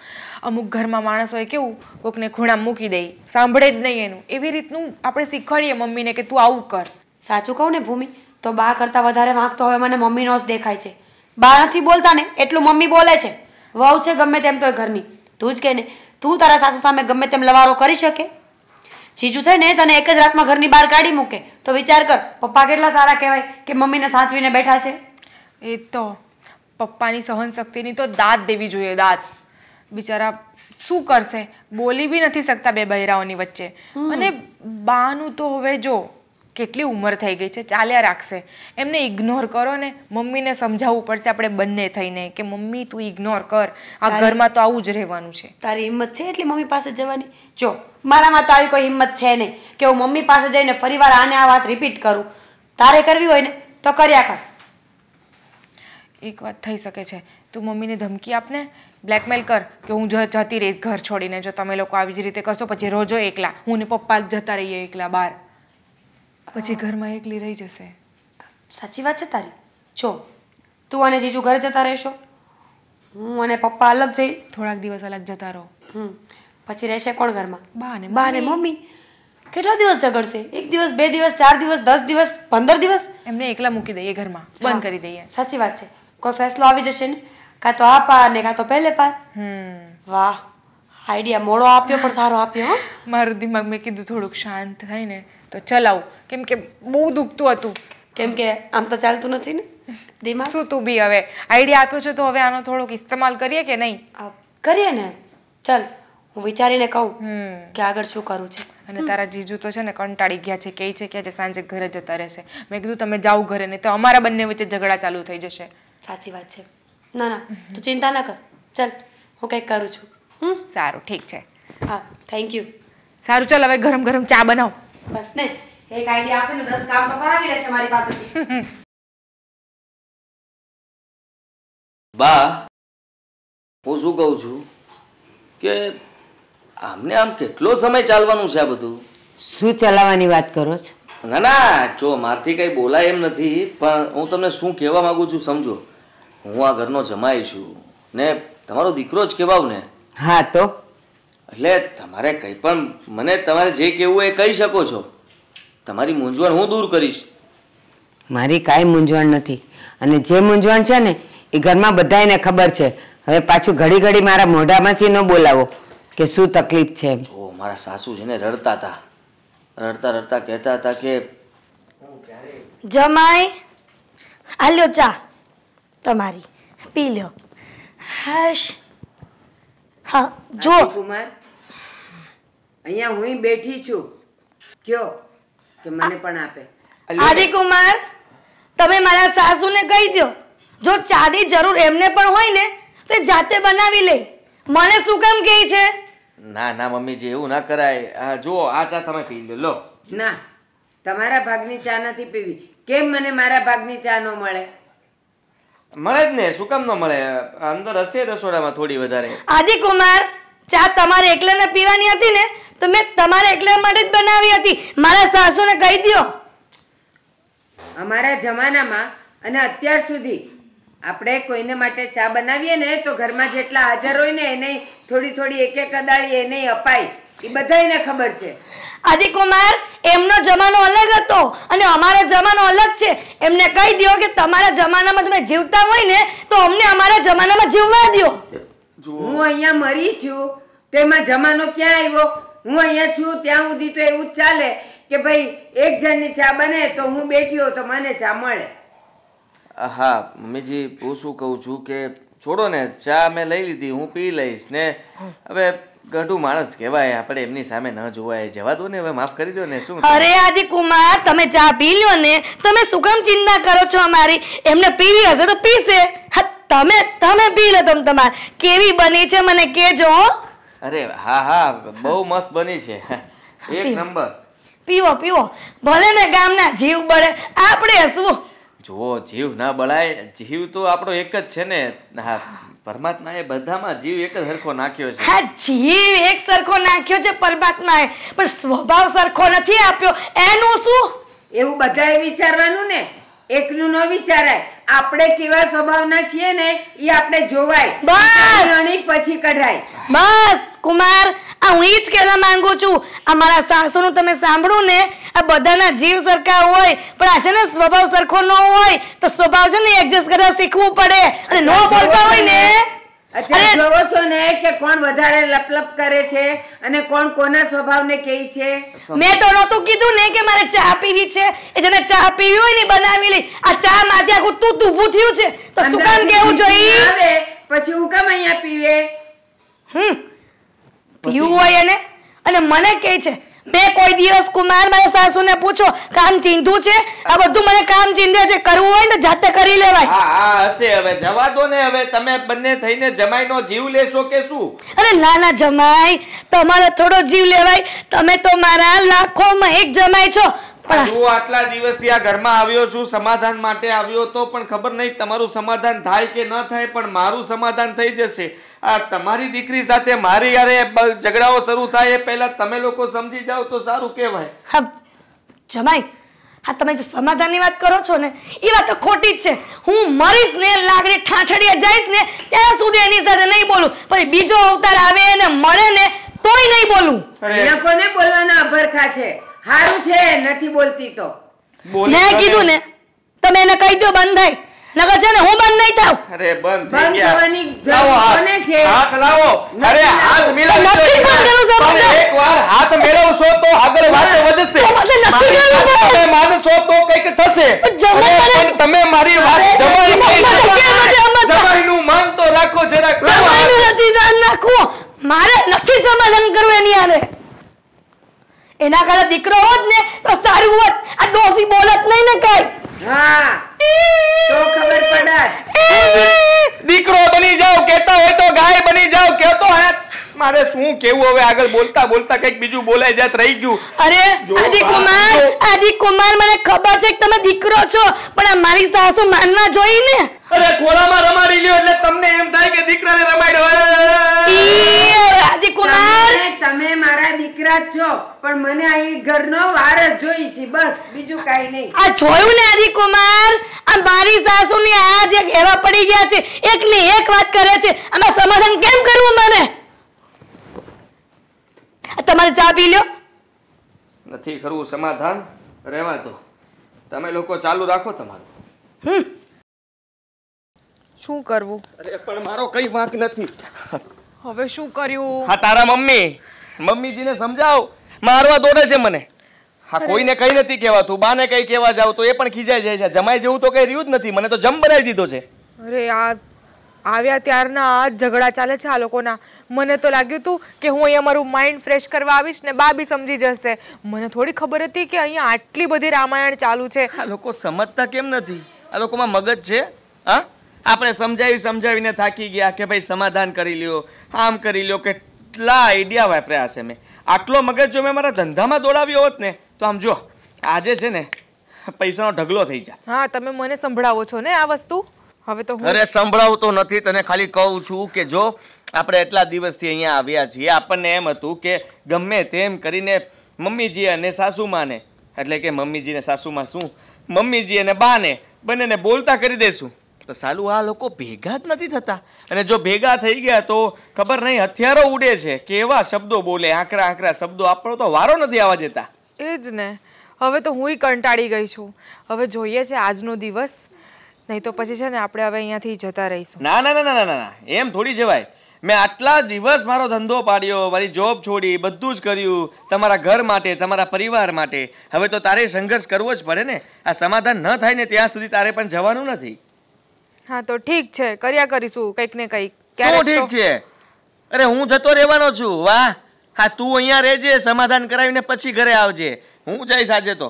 અમુક ઘરમાં માણસોએ કેવું કોકને ખૂણા મૂકી દે, સાંભળે જ નહીં એનું. એવી રીતનું આપણે શીખવાડીએ મમ્મીને કે તું આવું કર. સાચું કહું ને ભૂમિ, તો બા કરતાં વધારે વાંક તો હવે મને મમ્મીનો જ દેખાય છે. બા નથી બોલતા ને એટલું મમ્મી બોલે છે. વહુ છે ગમે તેમ તોય ઘરની. તું જ કહે ને, તું તારા સાસુ સામે ગમે તેમ લવારો કરી શકે? જીજુ છે ને તને એક જ રાતમાં ઘરની બહાર કાઢી મૂકે તો વિચાર કર, પપ્પા કેટલા સારા કહેવાય કે મમ્મીને સાચવીને બેઠા છે. એ તો પપ્પાની સહન શક્તિની તો દાદ દેવી જોઈએ, દાદ. બિચારા શું કરશે, બોલી બી નથી શકતા બે બૈરાઓની વચ્ચે. અને બાનું તો હવે જો કેટલી ઉંમર થઈ ગઈ છે, ચાલ્યા રાખશે. એમને ઇગ્નોર કરો ને, મમ્મીને સમજાવવું પડશે આપણે બંને થઈને કે મમ્મી તું ઇગ્નોર કર, આ ઘરમાં તો આવું જ રહેવાનું છે. તારી હિંમત છે એટલી મમ્મી પાસે જવાની? જો મારામાં તો આવી કોઈ હિંમત છે નહીં કે હું મમ્મી પાસે જઈને ફરીવાર આને આ વાત રિપીટ કરું. તારે કરવી હોય ને તો કર્યા કર. એક વાત થઈ શકે છે, તું મમ્મીને ધમકી આપને, બ્લેકમેલ કર કે હું જતી રહીશ ઘર છોડીને, જો તમે લોકો આવી જ રીતે કરશો પછી રોજો એકલા, હું ને પપ્પા જતા રહીએ એકલા બહાર, પછી ઘરમાં એકલી રહી જશે. સાચી વાત છે તારી. જો તું અને જીજુ ઘરે જતા રહેશો, હું અને પપ્પા અલગ જઈ, થોડાક દિવસ અલગ જતા રહો. પછી રહેશે કોણ ઘરમાં? બા ને મમ્મી. કેટલા દિવસ ઝઘડશે? 1 દિવસ, 2 દિવસ, 4 દિવસ, 10 દિવસ, 15 દિવસ? એમને એકલા મૂકી દઈએ ઘરમાં, બંધ કરી દઈએ. સાચી વાત છે. કોઈ ફેસલો આવી જશે ને, કાં તો આ પાર ને કાં તો પહેલે પાર. વાહ, આઈડિયા મોડો આપ્યો પણ સારો આપ્યો. મારું દિમાગ મેં કીધું થોડુંક શાંત થાય ને તો ચલાવું, કેમ કે બહુ દુખતું હતું. કેમ કે આમ તો ચાલતું નથી ને દિમાગ. શું તું બી હવે આઈડિયા આપ્યો છે તો હવે આનો થોડોક ઇસ્તેમાલ કરીએ કે નહીં? કરીએ ને. ચાલ હું વિચારીને કહું કે આગળ શું કરવું છે. અને તારા જીજુ તો છે ને કંટાળી ગયા છે, કહે છે કે આજે સાંજે ઘરે જતા રહેશે. મેં કીધું તમે જાઓ ઘરે, નહીં તો અમારા બંને વચ્ચે ઝઘડા ચાલુ થઈ જશે. સાચી વાત છે. ના ના તું ચિંતા ના કર, ચાલ હું કંઈક કરું છું. સારું ઠીક છે. હા થેન્ક યુ. સારું ચાલ હવે ગરમ ગરમ ચા બનાવ. બસ ને એક આઈડિયા આપશે ને 10 કામ તો કરાવી લેશે મારી પાસેથી. બા હું શું કહું છું કે આમને આમ કેટલો સમય ચાલવાનું છે આ બધું? શું ચલાવવાની વાત કરો છો? ના ના, જો મારથી કઈ બોલાય એમ નથી, પણ હું તમને શું કહેવા માંગુ છું સમજો. હું આ ઘરનો જમાઈ છું ને તમારો દીકરો જ કહેવાવ ને. હા તો એટલે તમારે કંઈ પણ મને તમારે જે કહેવું એ કહી શકો છો. તમારી મૂંઝવણ હું દૂર કરીશ. મારી કાંઈ મૂંઝવણ નથી, અને જે મૂંઝવણ છે ને એ ઘરમાં બધાને ખબર છે. હવે પાછું ઘડી ઘડી મારા મોઢામાંથી ન બોલાવો કે શું તકલીફ છે. જો મારા સાસુ છે ને રડતા હતા, રડતા રડતા કહેતા હતા કે જમાઈ આ લ્યો ચા તમારી, પી લ્યો. હાશ. હા જો કુમાર, અહીંયા હું બેઠી છું, કયો કે મને પણ આપે. આદિકુમાર તમે મારા સાસુને કહી દો, જો ચાની જરૂર એમને પણ હોય ને તો જાતે બનાવી લે, મને શું કામ કહે છે? ના ના મમ્મીજી એવું ના કરાય. જુઓ આ ચા તમે પી લો. ના, તમારા ભાગની ચા નથી પીવી. કેમ મને મારા ભાગની ચા ન મળે? મળે જ ને, શું કામ ન મળે? અંદર હશે રસોડામાં થોડી વધારે. આદિકુમાર ચા તમારે એકલાને પીવાની હતી ને તો મેં તમારે એકલા માટે જ બનાવી હતી, મારા સાસુને કહી દો. અમારા જમાનામાં અને અત્યાર સુધી આપણે કોઈને માટે ચા બનાવીએ ને તો ઘરમાં જેટલા હાજર હોય ને એને થોડી થોડી એક એક અદાળી એને અપાય, એ બધાને ખબર છે. આદિકુમાર એમનો જમાનો અલગ હતો અને અમારો જમાનો અલગ છે. એમને કહી દો કે તમારા જમાનામાં તમે જીવતા હોય ને તો અમને અમારા જમાનામાં જીવવા દો. હું અહીંયા મરી છું તો એમાં જમાનો ક્યાં આવ્યો? હું અહીંયા છું ત્યાં સુધી તો એવું જ ચાલે કે ભાઈ એક જણની ચા બને તો હું બેઠી હોઉં તો મને ચા મળે. હા મમ્મીજી હું શું કહું છું કે છોડો ને, ચા મેં લઈ લીધી, હું પી લઈશ ને. હવે ગઢું માણસ કહેવાય, આપણે એમની સામે ન જોવાય. જવા દો ને, હવે માફ કરી દો ને. શું અરે આદિકુમાર, તમે ચા પી લ્યો ને, તમે શું કામ ચિંતા કરો છો અમારી? એમને પીવી હશે તો પીશે. હા, તમે પી લો. તમારે કેવી બની છે મને કહેજો હો. અરે હા હા, બહુ મસ્ત બની છે, એક નંબર. પીવો પીવો, ભલે ને ગામના જીવ બળે, આપણે શું? જુઓ, જીવ ના બળાય, જીવ તો આપણો એક જ છે ને. હા, પરમાત્માએ બધામાં જીવ એક જ સરખો નાખ્યો છે. હા, જીવ એક સરખો નાખ્યો છે પરમાત્માએ, પણ સ્વભાવ સરખો નથી આપ્યો. એનું શું? એવું બધાએ વિચારવાનું ને, એકનું ન વિચારાય. આપણે કેવા સ્વભાવના છીએ ને એ આપણે જોવાય. બસ પછી કઢાય. બસ કુમાર, આ હું ઈ જ કહેવા માંગુ છું. અમારા સાસુનું તમે સાંભળ્યું ને, આ બધાના જીવ સરખા હોય પણ આ છે ને સ્વભાવ સરખો ન હોય, તો સ્વભાવ છે ને એડજસ્ટ કરવા શીખવું પડે. અને નો બોલતા હોય ને, અત્યારે જોવો છો ને કે કોણ વધારે લપલપ કરે છે અને કોણ કોના સ્વભાવને કહે છે. મેં તો નહોતું કીધું ને કે મારે ચા પીવી છે. એ જેને ચા પીવી હોય ને બનાવી લે. આ ચા માંથી આખું તું ઊભું થયું છે તો શું કામ કેવું જોઈએ? પછી હું કામ અહીંયા પીવે? પીવું હોય એને, અને મને કહે છે મેં કોઈ દિવસ કુમાર મારા સાસુને પૂછો કામ ચીંધું છે? આ બધું મને કામ ચીંધે છે. કરવું હોય ને જાતે કરી લેવાય. હા હશે, હવે જવા દો ને. હવે તમે બંને થઈને જમાઈનો જીવ લેશો કે શું? અરે નાના જમાઈ, તમારે થોડો જીવ લેવાય. તમે તો મારા લાખોમાં એક જમાઈ છો. હું આટલા દિવસથી આ ઘરમાં આવ્યો છું, સમાધાન માટે આવ્યો તો, પણ ખબર નહીં તમારું સમાધાન થાય કે ન થાય, પણ મારું સમાધાન થઈ જશે. આ તમારી દીકરી સાથે મારી યારે ઝઘડાઓ શરૂ થાય એ પહેલા તમે લોકો સમજી જાઓ તો સારું કહેવાય. હા જમાઈ, હા તમે જે સમાધાનની વાત કરો છો ને એ વાત તો ખોટી જ છે. હું મરીશ ને, લાગણી ઠાઠડીએ જઈશ ને, ત્યાં સુધી એની સાથે નહીં બોલું. પછી બીજો અવતાર આવે ને મળે ને તોય નહીં બોલું. લોકોને બોલવાના અભરખા છે. હારું છે નથી બોલતી તો. મેં કીધું ને, તમે એને કહી દો બંધ થાય, નકર છે ને હું બંધ નહીં થાવ. અરે બંધ થઈ બંધ ગયા. થવાની લાવો હાથ. કોને છે? હાથ લાવો. અરે હાથ મિલાવશો નથી બંધ કરવું સર, પણ બંધ. એકવાર હાથ મેળવશો તો આગળ વાત વધશે. તો મને નથી મારી કરવું વાત બંધ. તમે માનશો તો કંઈક થશે. જમાઈ અરે પણ તમે મારી વાત જમાઈ જમાઈનું માન તો રાખો જરાક. લાવો હાથ. જમાઈને નથી દાન નાખવું. મારે નથી સમાધાન કરવું એની હારે. એના કારણે દીકરો હોત ને તો સારું હોત. આ ડોસી બોલત નહીં ને કઈ. હા તો ખબર પડત. દીકરો બની જાવ કહેતા હોય તો ગાય બની જાવ કહેતો હે. મારે શું કેવું હવે? આગળ બોલતા બોલતા કંઈક બીજું બોલાય જાત રહી ગયું. અરે આદિકુમાર, મને ખબર છે કે તમે દીકરો છો, પણ આ મારી સાસુ માનવા જોઈ ને. અરે ખોળામાં રમાડી લ્યો એટલે તમને એમ થાય કે દીકરાને રમાડ્યો. આદિકુમાર, તમે મારા દીકરા જ છો, પણ મને અહીં ઘરનો વારસ જોઈ છે, બસ બીજું કાઈ નહીં. આ જોયું ને આદિકુમાર, આ મારી સાસુની આજ એક એવા પડી ગયા છે, એકની એક વાત કરે છે. આમાં સમાધાન કેમ કરવું મને? તમારે ચા પી લ્યો. નથી કરવું સમાધાન, રહેવા દો. તમે લોકો ચાલુ રાખો તમારું. શું કરવું? અરે પણ મારો કઈ વાંક નથી. હવે શું કર્યું? હા તારા મમ્મીજીને સમજાવ. મારવા દોડે છે મને. હા કોઈને કઈ નથી કહેવાતું. બાને કઈ કહેવા જાવ તો એ પણ ખીજાઈ જાય છે. જમાઈ જેવું તો કઈ રહ્યું જ નથી. મને તો જમ બનાવી દીધો છે. અરે આ આવ્યા ત્યારના આ જ ઝઘડા ચાલે છે આ લોકોના. મને તો લાગ્યું હતું કે હું અહીંયા મારું માઇન્ડ ફ્રેશ કરવા આવીશ ને બા બી સમજી જશે. મને થોડી ખબર હતી કે અહીંયા આટલી બધી રામાયણ ચાલુ છે. આ લોકો સમજતા કેમ નથી? આ લોકોમાં મગજ છે? હા, આપણે સમજાવીને થાકી ગયા કે ભાઈ સમાધાન કરી લ્યો, આમ કરી લ્યો. કેટલા આઈડિયા વાપર્યા હશે મેં. આટલો મગજ જો મેં મારા ધંધામાં દોડાવ્યો હોત ને તો આમ જો આજે છે ને પૈસાનો ઢગલો થઈ જાય. હા તમે મને સંભળાવો છો ને આ વસ્તુ. હવે તો અરે સંભળાવતો નથી તને, ખાલી કહું છું કે જો આપણે એટલા દિવસથી અહીંયા આવ્યા છીએ, આપણને એમ હતું કે ગમે તેમ કરીને મમ્મીજી અને સાસુમાને, એટલે કે મમ્મીજી ને સાસુમાં શું, મમ્મીજી અને બાને બંનેને બોલતા કરી દેશું. તો સાલું આ લોકો ભેગા જ નથી થતા. અને જો ભેગા થઈ ગયા તો ખબર નહીં હથિયારો ઉડે છે, કેવા શબ્દો બોલે, આંકરા આંકરા શબ્દો. આપણો તો વારો નથી આવવા દેતા. એ જ ને. હવે તો હુંય કંટાળી ગઈ છું. હવે જોઈએ છે આજનો દિવસ, નહીં તો પછી છે ને આપણે હવે અહીંયાથી જતા રહીશું. ના ના ના ના ના ના, એમ થોડી જવાય. મેં આટલા દિવસ મારો ધંધો પાડ્યો, મારી જોબ છોડી, બધું જ કર્યું તમારા ઘર માટે, તમારા પરિવાર માટે. હવે તો તારે સંઘર્ષ કરવો જ પડે ને. આ સમાધાન ન થાય ને ત્યાં સુધી તારે પણ જવાનું નથી. હા તો ઠીક છે, કર્યા કરીશું કંઈક ને કંઈક. શું ઠીક છે? અરે હું જતો રહેવાનો છું. વાહ, હા તું અહીંયા રહેજે, સમાધાન કરાવીને પછી ઘરે આવજે. હું જઈશ આજે તો.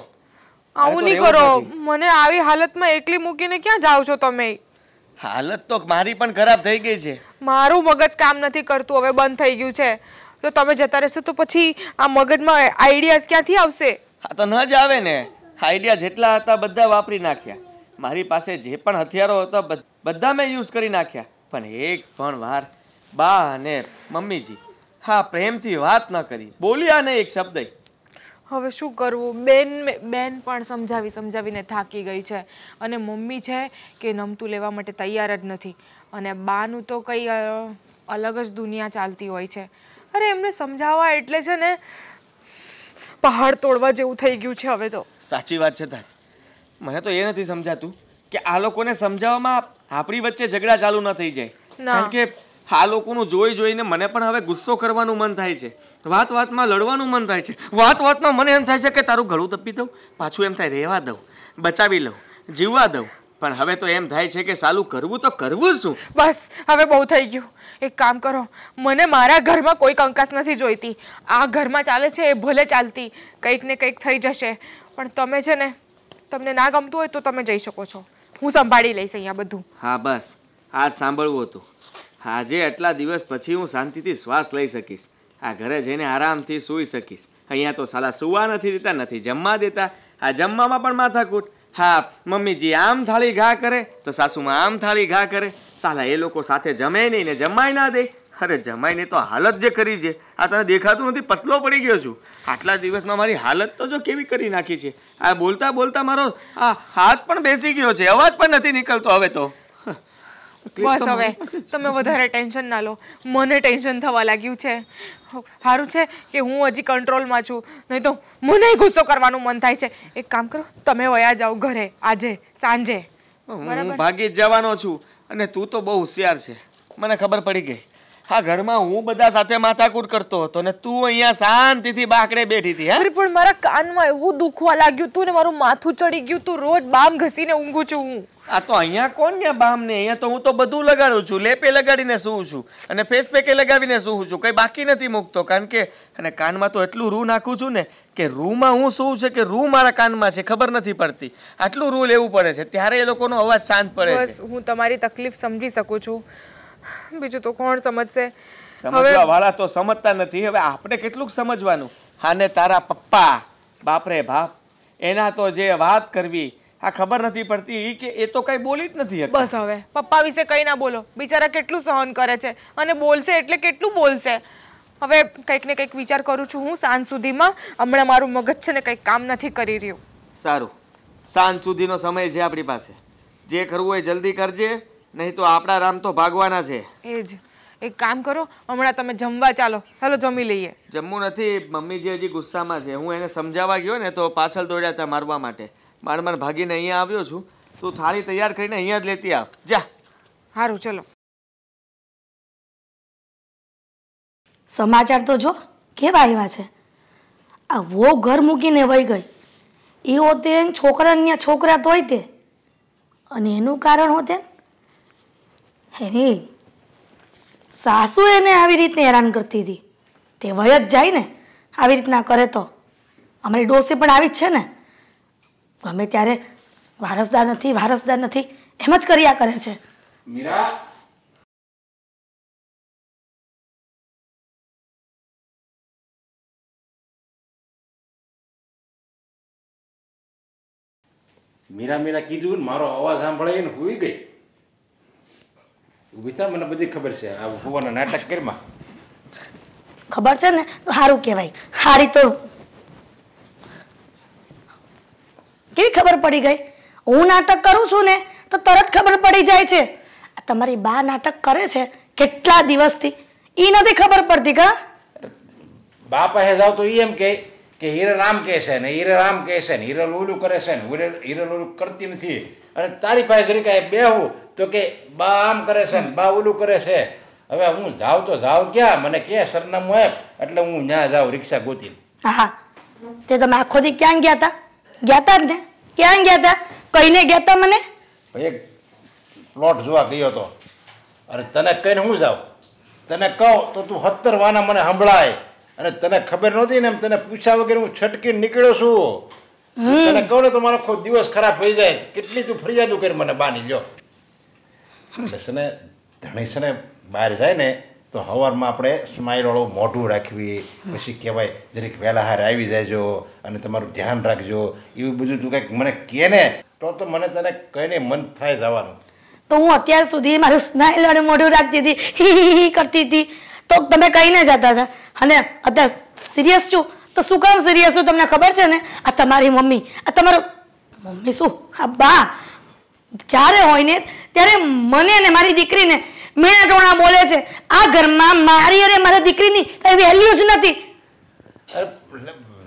આવું નહીં કરો, મને આવી હાલતમાં એકલી મૂકીને ક્યાં જાવ છો તમે? હાલત તો મારી પણ ખરાબ થઈ ગઈ છે. મારું મગજ કામ નથી કરતું, હવે બંધ થઈ ગયું છે. તો તમે જતા રહેશો તો પછી આ મગજમાં આઈડિયાઝ ક્યાંથી આવશે? હા તો ન જ આવે ને. આઈડિયા જેટલા હતા બધા વાપરી નાખ્યા. મારી પાસે જે પણ હથિયારો હતા બધા મેં યુઝ કરી નાખ્યા. પણ એક પણ વાર બા અને મમ્મીજી હા પ્રેમથી વાત ન કરી, બોલ્યા ને એક શબ્દ. હવે શું કરવું? બેન પણ સમજાવીને થાકી ગઈ છે, અને મમ્મી છે કે નમતું લેવા માટે તૈયાર જ નથી, અને બાનું તો કંઈ અલગ જ દુનિયા ચાલતી હોય છે. અરે એમને સમજાવવા એટલે છે ને પહાડ તોડવા જેવું થઈ ગયું છે હવે તો. સાચી વાત છે તારી. મને તો એ નથી સમજાતું કે આ લોકોને સમજાવવામાં આપણી વચ્ચે ઝઘડા ચાલુ ન થઈ જાય. કારણ કે આ લોકોનું જોઈને મને પણ હવે ગુસ્સો કરવાનું મન થાય છે, વાતમાં લડવાનું મન થાય છે. વાતમાં મને એમ થાય છે કે તારું ગળું દબી દઉં, પાછું એમ થાય રહેવા દઉં, બચાવી લઉં, જીવવા દઉં. પણ હવે તો એમ થાય છે કે સાલું કરવું તો કરવું શું? બસ હવે બહુ થઈ ગયું. એક કામ કરો, મને મારા ઘરમાં કોઈ કંકાસ નથી જોઈતી. આ ઘરમાં ચાલે છે એ ભલે ચાલતી, કંઈક ને કંઈક થઈ જશે. પણ તમે છે ને, તમને ના ગમતું હોય તો તમે જઈ શકો છો, હું સંભાળી લઈશ અહીંયા બધું. હા બસ આ જ સાંભળવું હતું. આજે આટલા દિવસ પછી હું શાંતિથી શ્વાસ લઈ શકીશ. આ ઘરે જઈને આરામથી સૂઈ શકીશ. અહીંયા તો સાલા સુવા નથી દેતા, નથી જમવા દેતા. આ જમવામાં પણ માથાકૂટ. હા મમ્મીજી આમ થાળી ઘા કરે તો સાસુમાં આમ થાળી ઘા કરે. સાલા એ લોકો સાથે જમે નહીં ને જમાય ના દે. અરે જમાઈને તો હાલત જે કરી છે, આ તને દેખાતું નથી, પતલો પડી ગયો છું. આટલા દિવસમાં મારી હાલત તો જો કેવી કરી નાખી છે. આ બોલતા મારો આ હાથ પણ બેસી ગયો છે, અવાજ પણ નથી નીકળતો હવે તો. બસ હવે તમે વધારે ટેન્શન ના લો, મને ટેન્શન થવા લાગ્યું છે. સારું છે કે હું હજી કંટ્રોલમાં છું, નહીં તો મને ગુસ્સો કરવાનું મન થાય છે. એક કામ કરો, તમે વયા જાઓ ઘરે આજે સાંજે. હું ભાગી જ જવાનો છું, અને તું તો બહુ હોશિયાર છે, મને ખબર પડી ગઈ. આ ઘરમાં હું બધા સાથે માથાકૂટ કરતો હતો ને તું અહીંયા શાંતિથી બાકડે બેઠી હતી. અરે પણ મારા કાનમાં એવું દુખવા લાગ્યું તું ને મારું માથું ચડી ગયું તું. રોજ બામ ઘસીને ઊંઘું છું હું. આ તો અહીંયા કોણ ને બામ ને, અહીંયા તો હું તો બધું લગાડું છું. લેપે લગાડીને સૂવું છું અને ફેસ પેકે લગાવીને સૂવું છું, કઈ બાકી નથી મૂકતો. કારણ કે અને કાનમાં તો એટલું રૂ નાખું છું ને કે રૂમાં હું શું છે કે રૂ મારા કાનમાં છે, ખબર નથી પડતી. આટલું રૂ લેવું પડે છે ત્યારે એ લોકોનો અવાજ શાંત પડે છે. બસ હું તમારી તકલીફ સમજી શકું છું, બીજું તો કોણ સમજશે? સમજવા વાળા તો સમજતા નથી. હવે આપણે કેટલું સમજવાનું? હાને તારા પપ્પા બાપરે બાપ, એના તો જે વાત કરવી આ ખબર નથી પડતી કે એ તો કઈ બોલી જ નથી. બસ હવે પપ્પા વિશે કઈ ના બોલો, બિચારા કેટલું સહન કરે છે, અને બોલશે એટલે કેટલું બોલશે. હવે કંઈક ને કંઈક વિચાર કરું છું હું સાંજ સુધીમાં. હમણાં મારું મગજ છે ને કંઈક કામ નથી કરી રહ્યું. સારું, સાંજ સુધીનો સમય છે આપણી પાસે. જે કરવું હોય જલ્દી કરજે, નહીં તો આપણા રામ તો ભાગવાના છે. એ જ એક કામ કરો, હમણાં તમે જમવા ચાલો. ચાલો જમી લઈએ. જમવું નથી, મમ્મીજી હજી ગુસ્સામાં છે. હું એને સમજાવવા ગયો ને તો પાછળ દોડ્યા હતા મારવા માટે. માંડ ભાગીને અહીંયા આવ્યો છું. તું થાળી તૈયાર કરીને અહીંયા જ લેતી આવ જા. સારું ચલો. સમાચાર તો જો કેવા આવ્યા છે. આ વો ઘર મૂકીને વહી ગઈ, એ હોતે છોકરાને છોકરા તોય તે, અને એનું કારણ હોતે એની સાસુ એને આવી રીતે હેરાન કરતી હતી. તે વય જ જાય ને આવી રીતના કરે તો. અમારી ડોસી પણ આવી જ છે ને, ગમે ત્યારે વારસદાર નથી એમ જ કર્યા કરે છે. મીરા, મીરા કીધું ને મારો અવાજ સાંભળાય ને હુઈ ગઈ. ઉભી થા, મને બધી ખબર છે. આ ભુવાના નાટક કરમાં ખબર છે ને તો સારું કહેવાય. હારી તો કેવી ખબર પડી ગઈ? હું નાટક કરું છું ને તો તરત ખબર પડી જાય છે. તમારી બા નાટક કરે છે કેટલા દિવસથી, ઈ નથી ખબર પડતી કા? બા પાસે જાવ તો એમ કે હીરા રામ કહે છે ને હીરા રામ કહે છે ને હીરા લોલું કરે છે ને હીરા લોલું કરતી નથી. અને તારી પાસે જરી કાંઈ બેહું તો કે બા આમ કરે છે ને બા ઓલું કરે છે. હવે હું જાઉં તો જાઉં ક્યાં? મને કે સરનામું આપ એટલે હું ત્યાં જાઉં રિક્ષા ગોતી. હા, તે તમે આખો દી ક્યાં ગયા હતા? ગયા હતા ને? ક્યાં ગયા હતા? કહીને ગયા હતા મને? એક પ્લોટ જોવા ગયો હતો. અને તને કહીને હું જાઉં, તને કહું તો તું 70 વાના મને સંભળાય. અને તને ખબર નહોતી ને એમ તને પૂછ્યા વગર હું છટકીને નીકળ્યો છું. તને કહું ને તો મારો આખો દિવસ ખરાબ થઈ જાય. કેટલી તું ફરિયાદો કરી મને બાની લ્યો. એટલે છે ને ધણી છે ને બહાર જાય ને તો સવારમાં આપણે સ્માઇલવાળું મોઢું રાખવી, પછી કહેવાય જરીક વહેલા હારે આવી જાયજો અને તમારું ધ્યાન રાખજો, એવું બધું તું કંઈક મને કહે ને તો મને તને કહીને મન થાય જવાનું. તો હું અત્યાર સુધી મારું સ્માઇલ વાળું મોઢું રાખતી હતી, હી કરતી હતી, તો તમે કહીને જતા હતા. અને અત્યારે સિરિયસ છું તો શું કામ સિરિયસ છું તમને ખબર છે ને? આ તમારી મમ્મી, આ તમારો મમ્મી શું આ બા જ્યારે હોય ને ત્યારે મને અને મારી દીકરીને મેણા ટોણા બોલે છે. આ ઘરમાં મારી અને મારા દીકરીની કઈ વેલ્યુ જ નથી.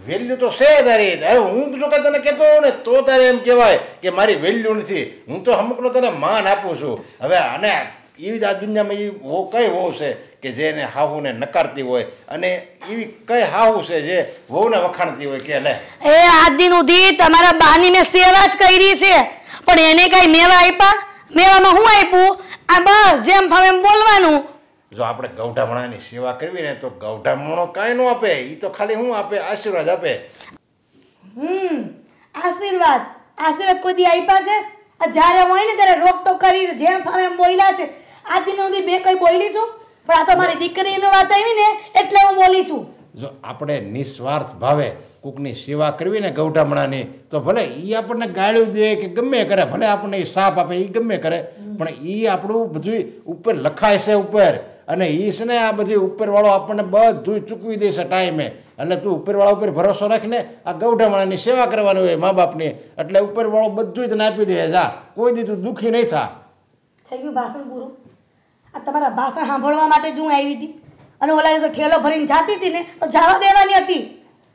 વેલ્યુ તો છે તારી. હવે હું જો કે તને કહેતો હોઉં ને તો તારે એમ કહેવાય કે મારી વેલ્યુ નથી. હું તો અમુકનો તને માન આપું છું. હવે અને એવી જ આ દુનિયામાં એવી કઈ વહુ છે કે જેને હાહુને નકારતી હોય અને એવી કઈ હાહુ છે જે વહુને વખાણતી હોય કે લે એ આજ દિન સુધી તમારા બાની મેં સેવા જ કરી છે, પણ એને કઈ મેવા આપ્યા? મેવામાં હું આપ્યું? આ બસ જેમ ફાવે એમ બોલવાનું. જો આપણે ગૌઢામણાની સેવા કરવી ને તો ગૌઢામણો કાંઈ ન આપે, એ તો ખાલી શું આપે? આશીર્વાદ આપે. આશીર્વાદ આશીર્વાદ કોઈ દી આપ્યા છે? આ જ્યારે હોય ને ત્યારે રોકટોક કરી જેમ ફાવે એમ બોલ્યા છે. આ દિન સુધી મેં કઈ બોલી છું? પણ આ તો મારી દીકરીની વાત આવી ને એટલે હું બોલી છું. જો આપણે નિસ્વાર્થ ભાવે કોકની સેવા કરવી ને ગૌઢામણાની તો ભલે એ આપણને ગાળ્યું દે કે ગમે કરે, ભલે આપણને એ સાપ આપે એ ગમે કરે, પણ એ આપણું બધું ઉપર લખાય છે ઉપર. અને એ છે ને આ બધી ઉપરવાળો આપણને બધું ચૂકવી દેશે ટાઈમે. એટલે તું ઉપરવાળા ઉપર ભરોસો રાખીને આ ગૌઢામણાની સેવા કરવાની હોય મા બાપની, એટલે ઉપરવાળો બધું તને આપી દે. જા કોઈ દી તું દુઃખી નહીં થા. થઈ ગયું ભાષણ પૂરું? આ તમારા ભાષણ સાંભળવા માટે જ હું આવી હતી. અને ઓલા ઠેલો ભરીને જાતી હતી ને તો જવા દેવાની હતી.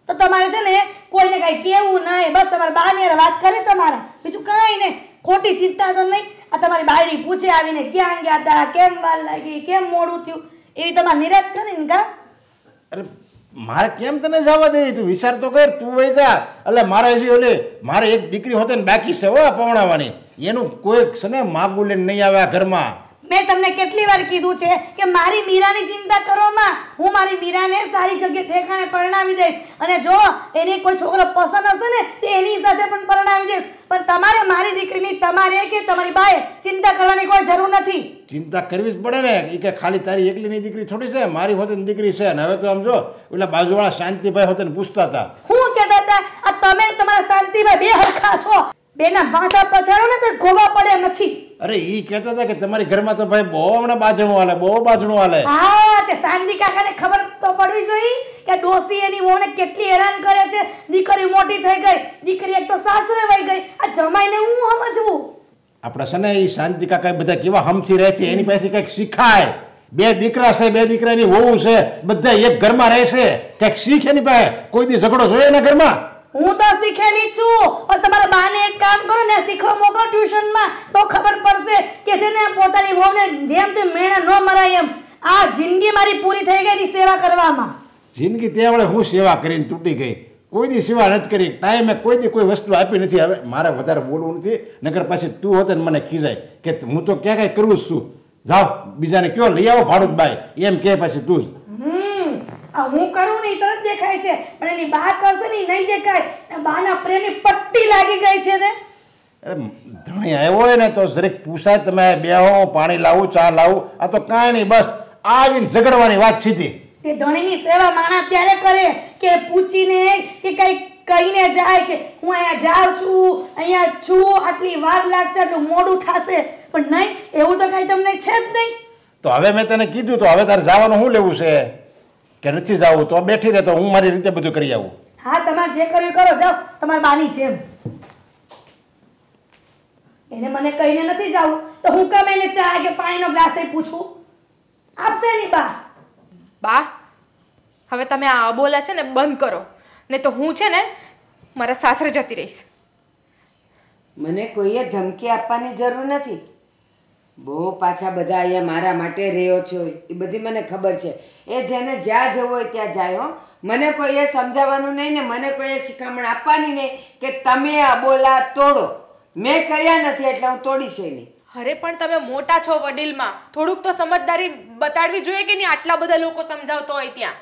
તો તમારે છે ને કોઈને કાંઈ કેવું નહીં, બસ તમારા બાને વાત કરે તમારા, બીજું કાંઈ નહીં. ખોટી ચિંતા તો નહીં. આ તમારી બાયડી પૂછે આવીને ક્યાં ગયા હતા, કેમ વાર લાગી, કેમ મોડું થયું, એવી તમારે નિરાશ કરીને કા? અરે મારે કેમ તને જવા દેવી? તું વિચાર તો કર. તું વહી જા. એટલે મારે હજી ઓલે મારે એક દીકરી હોતે ને બાકી છે હો પવણાવવાની. એનું કોઈ છે ને માગું લઈને નહીં આવે આ ઘરમાં. મેં તમને કેટલી વાર કીધું છે કે મારી મીરાની ચિંતા કરો માં. હું મારી મીરાને સારી જગ્યાએ ઠેકાણે પરણાવી દઈશ. અને જો એને કોઈ છોકરો પસંદ હશે ને તો એની સાથે પણ પરણાવી દઈશ. પણ તમારે મારી દીકરીની તમારે કે તમારી બાએ ચિંતા કરવાની કોઈ જરૂર નથી. ચિંતા કરવી જ પડે ને. એ કે ખાલી તારી એકલીની દીકરી થોડી છે, મારી હોતે દીકરી છે. ને હવે તો આમ જો ઓલા બાજુવાળા શાંતિભાઈ હોતે પૂછતા હતા. હું કહેતા હતા આ તમે તમારા શાંતિભાઈ બે હરખા છો. બેના માથા પછાડો ને તો ગોવા પડે નથી. અરે ઈ કહેતા હતા કે તમારી ઘરમાં તો ભાઈ બહુ હમણાં બાજણું હાલે, બહુ બાજણું હાલે. હા તે શાંતિ કાકાને ખબર તો પડવી જોઈએ કે ડોસી એની વહુને કેટલી હેરાન કરે છે. દીકરી મોટી થઈ ગઈ, દીકરી એક તો સાસરે વહી ગઈ, આ જમાઈને હું સમજવું? આપણે છે ને એ શાંતિ કાકા બધા કેવા હમથી રહે છે એની પાસેથી કંઈક શીખાય. બે દીકરા છે, બે દીકરાની વહુ છે, બધા એક ઘરમાં રહે છે, કંઈક શીખ એની પાસે. કોઈ દી ઝઘડો જોઈએ એના ઘરમાં? હું તો શીખેલી છું, પણ તમારા બાને એક કામ કરો ને શીખવા મોકલો ટ્યુશનમાં તો ખબર પડશે કે છે ને પોતાની વહુને જેમ તેમ મેણા ન મરાય એમ. આ જિંદગી મારી પૂરી થઈ ગઈ ની સેવા કરવામાં. જિંદગી તે વડે હું સેવા કરીને તૂટી ગઈ. કોઈ દી સેવા નથી કરી. ટાઈમે કોઈ દી કોઈ વસ્તુ આપી નથી. હવે મારે વધારે બોલવું નથી, નકર પાછી તું હોત ને મને ખીજાય કે હું તો ક્યાં કાંઈ કરવું જ છું. જાઓ બીજાને કયો લઈ આવો ભાડું બાય એમ કે પાછી તું જ. હું કરું ને તરત દેખાય છે, પણ એની બા કરશે ને નહીં દેખાય. બાના પ્રેમની પટ્ટી લાગી ગઈ છે ને. ધણી આવ્યો હોય ને તો જરીક પૂછાય તમે બેહો, પાણી લાવું, ચા લાવું. આ તો કાંઈ નહીં, બસ આવીને ઝઘડવાની વાત સીધી. તે ધણીની સેવા માણસ ત્યારે કરે કે પૂછીને કે કઈ કહીને જાય કે હું અહીંયા જાઉં છું, અહીંયા છું, આટલી વાર લાગશે, આટલું મોડું થશે. પણ નહીં, એવું તો કઈ તમને છે જ નહીં. તો હવે મેં તને કીધું તો હવે તારે જવાનું શું લેવું છે કે નથી જવું? તો બેઠી રહે તો હું મારી રીતે બધું કરી આવું. હા તમારે જે કરવું કરો, જાઓ. તમારી બાની છે એમ. એને મને કહીને નથી જવું તો હું કેમ એને ચા કે પાણીનો ગ્લાસ પૂછું? આપશે નહીં બા. બા હવે તમે આ અબોલા છે ને બંધ કરો, નહીં તો હું છે ને મારા સાસરે જતી રહીશ. મને કોઈએ ધમકી આપવાની જરૂર નથી. બહુ પાછા બધા અહીંયા મારા માટે રહ્યો છો એ બધી મને ખબર છે. એ જેને જ્યાં જવું હોય ત્યાં જાય. હો, મને કોઈએ સમજાવવાનું નહીં ને મને કોઈએ શિખામણ આપવાની નહીં કે તમે અબોલા તોડો. મેં કર્યા નથી એટલે હું તોડીશ નહીં. અરે પણ તમે મોટા છો વડીલમાં, થોડુંક તો સમજદારી બતાડવી જોઈએ કે નહીં? આટલા બધા લોકો સમજાવતો હોય ત્યાં.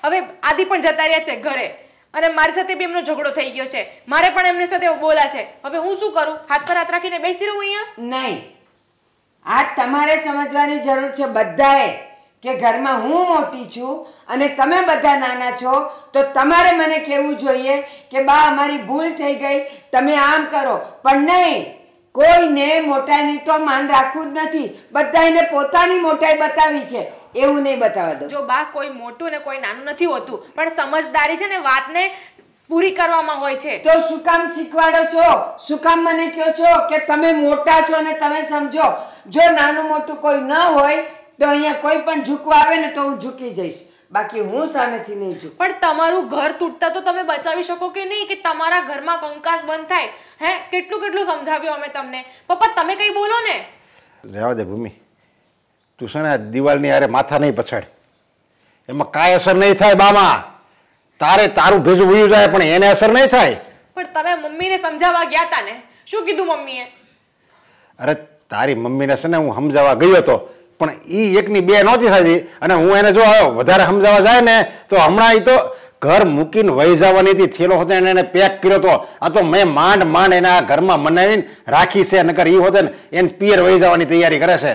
હવે આદિ પણ જતા રહ્યા છે ઘરે, અને મારી સાથે બી એમનો ઝઘડો થઈ ગયો છે. મારે પણ એમની સાથે બોલા છે. હવે હું શું કરું? હાથ પર હાથ રાખીને બેસી રહું અહીંયા? નહીં, આ તમારે સમજવાની જરૂર છે બધાએ કે ઘરમાં હું મોટી છું અને તમે બધા નાના છો, તો તમારે મને કહેવું જોઈએ કે બા અમારી ભૂલ થઈ ગઈ, તમે આમ કરો. પણ નહીં, કોઈને મોટાઈની તો માન રાખવું જ નથી. બધાને પોતાની મોટાઈ બતાવી છે, એવું નહીં બતાવવા દો. જો બા, કોઈ મોટું ને કોઈ નાનું નથી હોતું, પણ સમજદારી છે ને વાતને પૂરી કરવામાં હોય છે. તો શું કામ શીખવાડો છો? શું કામ મને કહો છો કે તમે મોટા છો ને તમે સમજો? જો નાનું મોટું કોઈ ન હોય તો અહીંયા કોઈ પણ ઝૂકવા આવે ને તો હું ઝૂકી જઈશ, બાકી હું સામેથી નહીં ઝૂક. પણ તમારું ઘર તૂટતા તો તમે બચાવી શકો કે નહીં? કે તમારા ઘરમાં કંકાસ બંધ થાય? કેટલું કેટલું સમજાવ્યું અમે તમને. પપ્પા તમે કઈ બોલો ને. રહેવા દે ભૂમિ, તું છે ને દિવાલની હારે માથા નહીં પછાડ, એમાં કાંઈ અસર નહીં થાય. બામાં તારે તારું ભેજું ઉયું જાય પણ એને અસર નહીં થાય. પણ તમે મમ્મીને સમજાવવા ગયા હતા ને, શું કીધું મમ્મીએ? અરે તારી મમ્મીને છે ને હું સમજાવવા ગયો હતો, પણ એ એકની બે નહોતી થતી, અને હું એને જો વધારે સમજાવવા જાય ને તો હમણાં એ તો ઘર મૂકીને વહી જવાની હતી. થેલો હતો એને પેક કર્યો હતો. આ તો મેં માંડ માંડ એને આ ઘરમાં મનાવીને રાખી છે, નકર એ હોતે ને એને પિયર વહી જવાની તૈયારી કરે છે.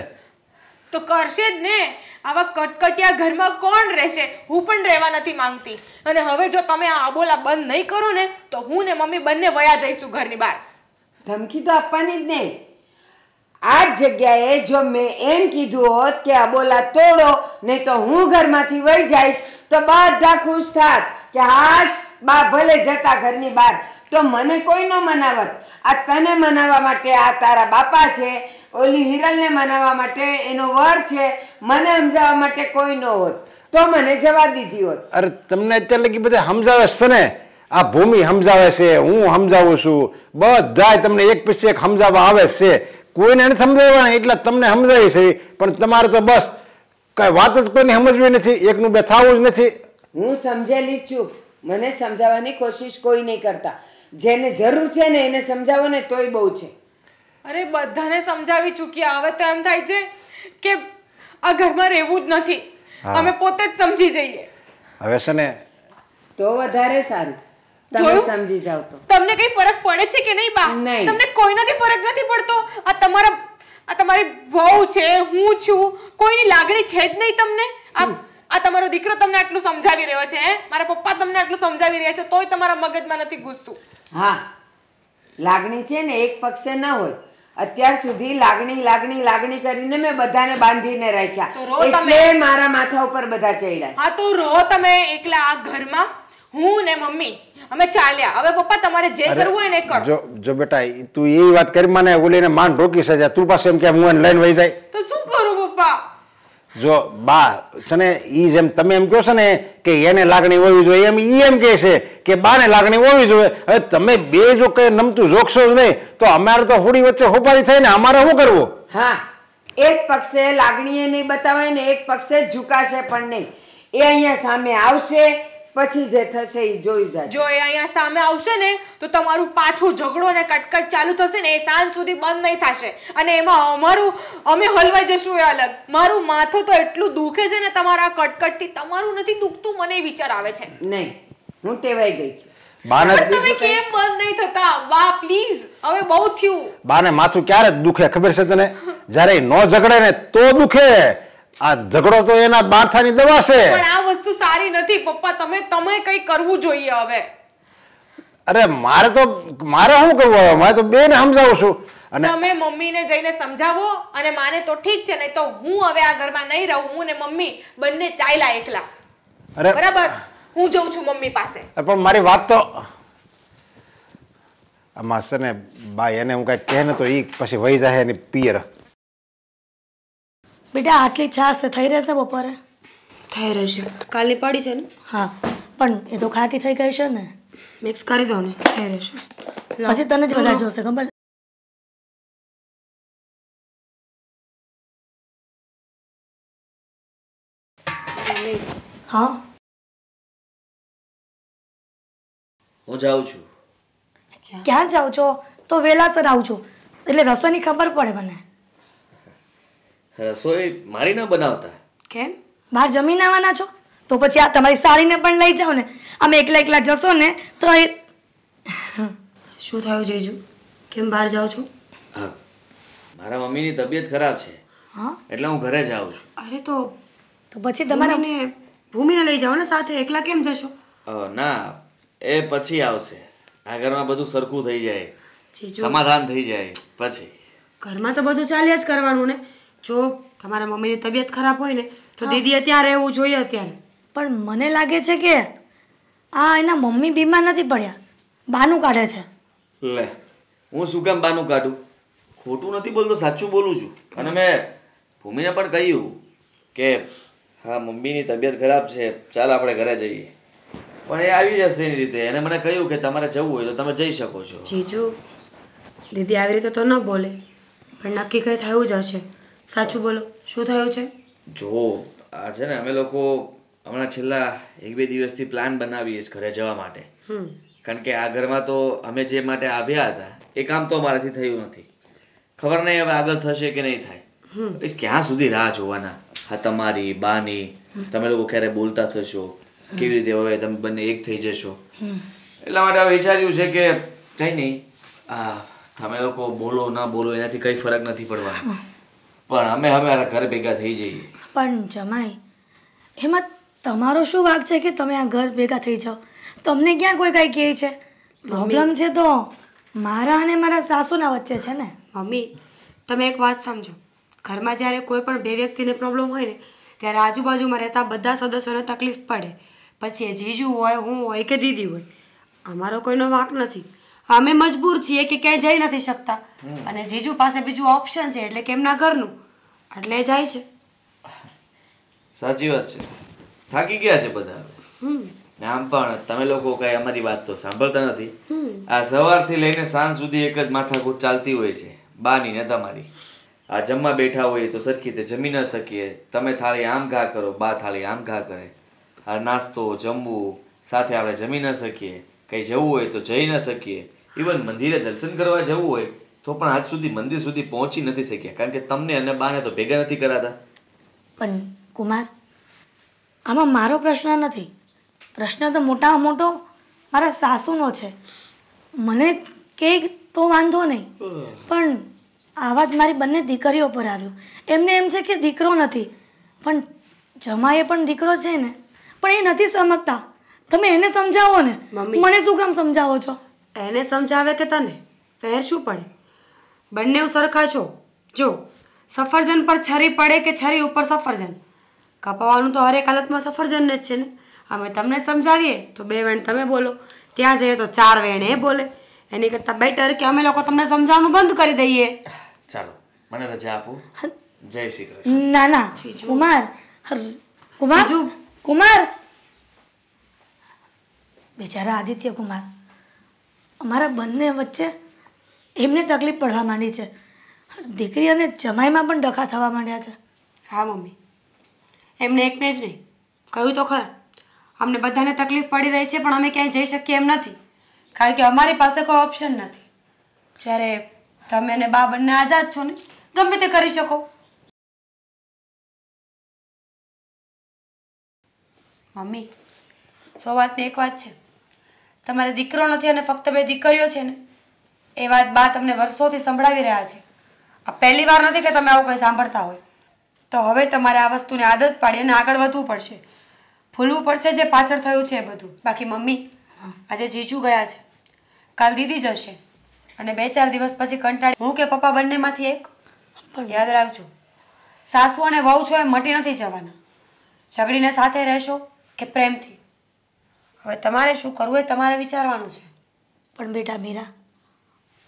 તો કરશે જ ને. આવા કટકટિયા ઘરમાં કોણ રહેશે? હું પણ રહેવા નથી માંગતી. અને હવે જો તમે આ અબોલા બંધ નહીં કરો ને તો હું ને મમ્મી બંને વયા જઈશું ઘરની બહાર. ધમકી તો આપવાની જ નહીં. આ જ જગ્યાએ જો મેં એમ કીધું હોત કે અબોલા તોડો નહીં તો હું ઘરમાંથી વહી જઈશ, તો બધા ખુશ થાત કે હાશ બા ભલે જતા ઘરની બહાર, તો મને કોઈ ન મનાવત. આ તને મનાવવા માટે આ તારા બાપા છે, ઓલી હિરલને મનાવવા માટે એનો વર છે, મને સમજાવવા માટે કોઈ ન હોત તો મને જવા દીધી હોત. અરે તમને અત્યારે લગી બધા સમજાવે છે ને, આ ભૂમિ સમજાવે છે, હું સમજાવું છું, બધા તમને એક પછી એક સમજાવવા આવે છે. કોઈને નથી સમજાવવા એટલે તમને સમજાવી છે, પણ તમારે તો બસ કઈ વાત જ કોઈને સમજવી નથી, એકનું બે થવું જ નથી. હું સમજેલી જ છું, મને સમજાવવાની કોશિશ કોઈ નહીં કરતા. જેને જરૂર છે ને એને સમજાવો ને તોય બહુ છે. અરે બધાને સમજાવી ચૂક્યા, હવે તો એમ થાય છે કે આ ઘરમાં રહેવું જ નથી. અમે પોતે જ સમજી જઈએ. હવે છે ને તો વધારે સારું, તમે સમજી જાવ તો. તમને કઈ ફરક પડે છે કે નહીં બા? નહીં. તમને કોઈનાથી ફરક નથી પડતો? આ તમારી વહુ છે, હું છું, કોઈની લાગણી છે જ નહીં તમને? આ તમારો દીકરો તમને આટલું સમજાવી રહ્યો છે, મારા પપ્પા તમને આટલું સમજાવી રહ્યા છે, તોય તમારા મગજમાં નથી ઘૂસતું. હા, લાગણી છે ને એક પક્ષે ન હોય. અત્યાર સુધી લાગણી લાગણી લાગણી કરીને મેં બધાને બાંધીને રાખ્યા, એટલે મારા માથા ઉપર બધા ચડ્યા. હા તો રહો તમે એકલા આ ઘરમાં. હું ને મમ્મી અમે ચાલ્યા. હવે પપ્પા તમારે જે કરવું હોય ને કરો. જો બેટા તું એ વાત કરી મને ઓલીને માન ઢોકી છે, તું પાસે એમ કે હું એને લઈને વહી જાય તો શું કરું પપ્પા? જો બા છે ને ઈ જેમ તમે એમ કહો છો ને કે એને લાગણી હોવી જોઈએ, એમ ઈ એમ કહે છે કે બાને લાગણી હોવી જોઈએ. હવે તમે બે જો કઈ નમતું જોખશો જ નહીં તો અમારે તો હોડી વચ્ચે હોપારી થાય ને, અમારે શું કરવું? હા, એક પક્ષે લાગણી નહીં બતાવાય ને એક પક્ષે ઝુકાશે પણ નહીં. એ અહીંયા સામે આવશે, પછી જે થશે એ જોઈ જાય. જો એ અહીંયા સામે આવશે ને તો તમારું પાછું ઝઘડો ને કટકટ ચાલુ થશે ને, એ સાંજ સુધી બંધ નહીં થશે. અને એમાં અમે હલવાઈ જશું એ અલગ. મારું માથું તો એટલું દુખે છે ને તમારા કટકટથી. તમારું નથી દુખતું? મને વિચાર આવે છે. નહીં, હું ટેવાઈ ગઈ છું. તમે કેમ બંધ નહીં થતા? બા પ્લીઝ, હવે બહુ થયું. બાને માથું ક્યારે દુખે ખબર છે તને? જ્યારે નો ઝઘડે ને તો દુખે. આ ઝઘડો તો એના બાથાની દવા છે. પણ આ વસ્તુ સારી નથી પપ્પા. તમે કઈ કરવું જોઈએ હવે. અરે મારે શું કરવું હવે? મારે તો બેને સમજાવું છું. અને તમે મમ્મીને જઈને સમજાવો, અને માને તો ઠીક છે, નહીં તો હું હવે આ ઘરમાં નહીં રહું. હું ને મમ્મી બંને ચાલ્યા એકલા. બરાબર? હું જઉં છું મમ્મી પાસે. પણ મારી વાત તો આમાં છે ને બા, એને હું કઈ કહે ને તો એ પછી વહી જાય એની પિયર. બેટા આટલી છાશ થઈ રહેશે બપોરે? થઈ રહેશે. કાલની પડી છે ને? હા, પણ એ તો ખાટી થઈ ગઈ છે ને. મિક્સ કરી દો ને, થઈ રહેશે. પછી તને જ બધા જોશે, ખબર છે? હા, હું જાઉં છું. ક્યાં જાઉં છો? તો વેલાસર આવું છું એટલે રસોઈની ખબર પડે મને. રસોઈ મારી ના બનાવતા. કેમ બહાર જમીને આવવાના છો? તો પછી આ તમારી સાળીને પણ લઈ જાઓ ને. અમે એકલા એકલા જશો ને તો એ શું થયું જીજુ? કેમ બહાર જાઓ છો? હા, મારા મમ્મીની તબિયત ખરાબ છે હા એટલે હું ઘરે જ આવું છું. અરે તો તો પછી તમારા ભૂમિને લઈ જાઓ ને સાથે, એકલા કેમ જશો? ના, એ પછી આવશે. આ ઘરમાં બધું સરખું થઈ જાય, જીજુ સમાધાન થઈ જાય પછી. ઘરમાં તો બધું ચાલ્યા જ કરવાનું ને. જો તમારા મમ્મીની તબિયત ખરાબ હોય ને તો દીદીએ ત્યાં રહેવું જોઈએ અત્યારે. પણ મને લાગે છે કે આ એના મમ્મી બીમાર નથી પડ્યા, બાનું કાઢે છે. લે, હું શું કામ બાનું કાઢું? ખોટું નથી બોલતો, સાચું બોલું છું. અને મેં ભૂમિને પણ કહ્યું કે હા મમ્મીની તબિયત ખરાબ છે, ચાલ આપણે ઘરે જઈએ. પણ એ આવી જશે એની રીતે. એને મને કહ્યું કે તમારે જવું હોય તો તમે જઈ શકો છો. જીજુ દીદી આવી રીતે તો ન બોલે, પણ નક્કી કંઈ થયું જ હશે. સાચું બોલો, શું થયું છે? જો આ છે ને અમે લોકો હમણાં છેલ્લા 1-2 દિવસથી પ્લાન બનાવીએ છીએ ઘરે જવા માટે. કારણ કે આ ઘરમાં તો અમે જે માટે આવ્યા હતા એ કામ તો અમારાથી થયું નથી. ખબર નહીં હવે આગળ થશે કે નહીં થાય. ક્યાં સુધી રાહ જોવાના? હા તમારી બાની, તમે લોકો ક્યારે બોલતા થશો, કેવી રીતે હવે તમે બંને એક થઈ જશો. એટલા માટે હવે વિચાર્યું છે કે કંઈ નહીં, તમે લોકો બોલો ના બોલો એનાથી કંઈ ફરક નથી પડવાનો, પણ અમે અમારા ઘર ભેગા થઈ જઈએ. પણ જમાઈ, એમાં તમારો શું વાંક છે કે તમે આ ઘર ભેગા થઈ જાઓ? તમને ક્યાં કોઈ કાંઈ કહે છે? પ્રોબ્લેમ છે તો મારા અને મારા સાસુના વચ્ચે છે ને. મમ્મી તમે એક વાત સમજો, ઘરમાં જ્યારે કોઈ પણ બે વ્યક્તિને પ્રોબ્લેમ હોય ને ત્યારે આજુબાજુમાં રહેતા બધા સદસ્યોને તકલીફ પડે. પછી એ જીજુ હોય, હું હોય કે દીદી હોય, અમારો કોઈનો વાંક નથી. અમે મજબૂર છીએ કે ક્યાંય જઈ નથી શકતા અને જીજુ પાસે બીજું ઓપ્શન છે એટલે કે એમના ઘરનું, એટલે જાય છે. સાચી વાત છે, થાકી ગયા છે બધા. આમ પણ તમે લોકો કઈ અમારી વાત તો સાંભળતા નથી. આ સવારથી લઈને સાંજ સુધી એક જ માથાકૂટ ચાલતી હોય છે, બાની ને તમારી. આ જમવા બેઠા હોઈએ તો સરખી રીતે જમી ન શકીએ. તમે થાળી આમ ઘા કરો, બા થાળી આમ ઘા કરે. આ નાસ્તો જમવું સાથે આપણે જમી ન શકીએ. કંઈ જવું હોય તો જઈ ન શકીએ. ઇવન મંદિરે દર્શન કરવા જવું હોય તો પણ આજ સુધી મંદિર સુધી પહોંચી નથી શક્યા, કારણ કે તમને અને બાને તો ભેગા નથી કરાતા. પણ કુમાર, આમાં મારો પ્રશ્ન નથી. પ્રશ્ન તો મોટામાં મોટો મારા સાસુનો છે. મને કે તો વાંધો નહીં, પણ આવા જ મારી બંને દીકરીઓ પર આવ્યું. એમને એમ છે કે દીકરો નથી, પણ જમાએ પણ દીકરો છે ને, પણ એ નથી સમજતા. તમે એને સમજાવો ને. મને શું કામ સમજાવો છો? એને સમજાવે કે તને ફેર શું પડે? બંને સરખા છો. જો સફરજન પર છરી પડે કે છરી ઉપર સફરજન, કપાવાનું તો હરેક હાલતમાં સફરજનને જ છે ને. અમે તમને સમજાવીએ તો 2 વેણ તમે બોલો, ત્યાં જઈએ તો 4 વેણ એ બોલે. એની કરતાં બેટર કે અમે લોકો તમને સમજાવવાનું બંધ કરી દઈએ. ચાલો મને રજા આપો. જય શ્રી કૃષ્ણ. ના ના કુમાર, કુમાર, કુમાર, બિચારા આદિત્ય કુમાર, અમારા બંને વચ્ચે એમને તકલીફ પડવા માંડી છે. દીકરી અને જમાઈમાં પણ ડખા થવા માંડ્યા છે. હા મમ્મી, એમને એકને જ નહીં, કહ્યું તો ખરા, અમને બધાને તકલીફ પડી રહી છે પણ અમે ક્યાંય જઈ શકીએ એમ નથી, કારણ કે અમારી પાસે કોઈ ઓપ્શન નથી. જ્યારે તમે અને બા બંને આઝાદ છો ને, ગમે તે કરી શકો. મમ્મી સૌવાતની એક વાત છે, તમારે દીકરો નથી અને ફક્ત 2 દીકરીઓ છે ને, એ વાત બા તમને વર્ષોથી સંભળાવી રહ્યા છે. આ પહેલી વાર નથી કે તમે આવું કંઈ સાંભળતા હોય. તો હવે તમારે આ વસ્તુને આદત પાડી અને આગળ વધવું પડશે. ભૂલવું પડશે જે પાછળ થયું છે એ બધું. બાકી મમ્મી, આજે જીજુ ગયા છે, કાલ દીદી જશે અને 2-4 દિવસ પછી કંટાળી હું કે પપ્પા બંનેમાંથી એક. પણ યાદ રાખજો, સાસુ અને વહુ છો એ મટી નથી જવાના. ઝઘડીને સાથે રહેશો કે પ્રેમથી, હવે તમારે શું કરવું એ તમારે વિચારવાનું છે. પણ બેટા મીરા,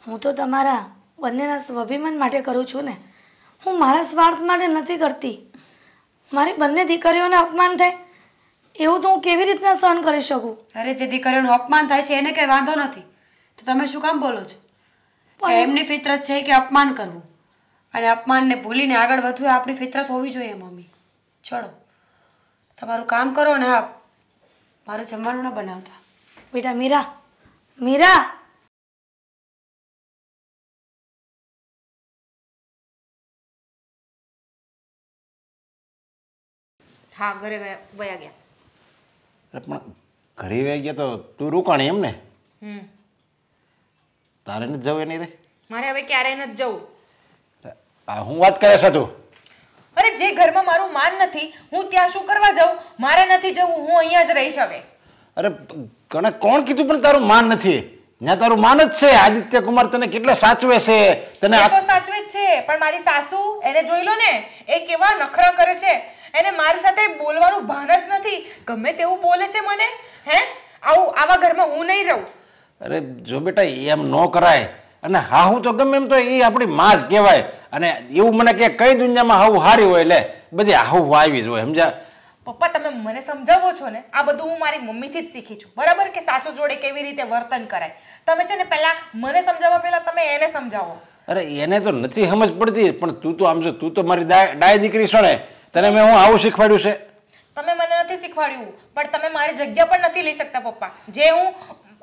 હું તો તમારા બંનેના સ્વાભિમાન માટે કરું છું ને. હું મારા સ્વાર્થ માટે નથી કરતી. મારી બંને દીકરીઓને અપમાન થાય એવું તો હું કેવી રીતના સહન કરી શકું? અરે જે દીકરીઓનું અપમાન થાય છે એને કંઈ વાંધો નથી, તો તમે શું કામ બોલો છો? કે એમની ફિતરત છે કે અપમાન કરવું, અને અપમાનને ભૂલીને આગળ વધવું એ આપણી ફિતરત હોવી જોઈએ. મમ્મી ચલો તમારું કામ કરો ને. હા, મારું જમવાનું ન બનાવતા. બેટા મીરા, મીરા, હા ઘરે વયા ગયા. પણ ઘરે વહી ગયા તો તું રોકાણી એમ ને? તારે નથી જવું એની રે? મારે હવે ક્યારેય નથી જવું. આ હું વાત કરે છે તું? અરે જે ઘરમાં મારું માન નથી હું ત્યાં શું કરવા જાઉં? મારે નથી જવું, હું અહીંયા જ રહીશ હવે. અરે કણે કોણ કીધું પણ તારું માન નથી? ત્યાં તારું માન જ છે. આદિત્ય કુમાર તને કેટલા સાચવે છે. તને એ તો સાચવે જ છે, પણ મારી સાસુ એને જોઈ લો ને, એ કેવા નખરા કરે છે. એને મારી સાથે બોલવાનું ભાન જ નથી. ગમે તેવું બોલે છે મને. હે આવા ઘરમાં હું નહીં રહું. અરે જો બેટા એમ ન કરાય. અને હા હું તો ગમે એમ તો એ આપણી માં જ કહેવાય. અને એવું મને કે કઈ દુનિયામાં હાવું હારી હોય એટલે બધી હાવું આવી જ હોય, સમજ્યા? પપ્પા તમે મને સમજાવો છો ને, આ બધું હું મારી મમ્મીથી જ શીખી છું, બરાબર? કે સાસુ જોડે કેવી રીતે વર્તન કરાય. તમે છે ને પહેલા મને સમજાવવા પહેલા તમે એને સમજાવો. અરે એને તો નથી સમજ પડતી, પણ તું તો આમ જો, તું તો મારી ડાય દીકરી છો ને, તને મેં હું આવું શીખવાડ્યું છે? તમે મને નથી શીખવાડ્યું, પણ તમે મારી જગ્યા પણ નથી લઈ શકતા પપ્પા. જે હું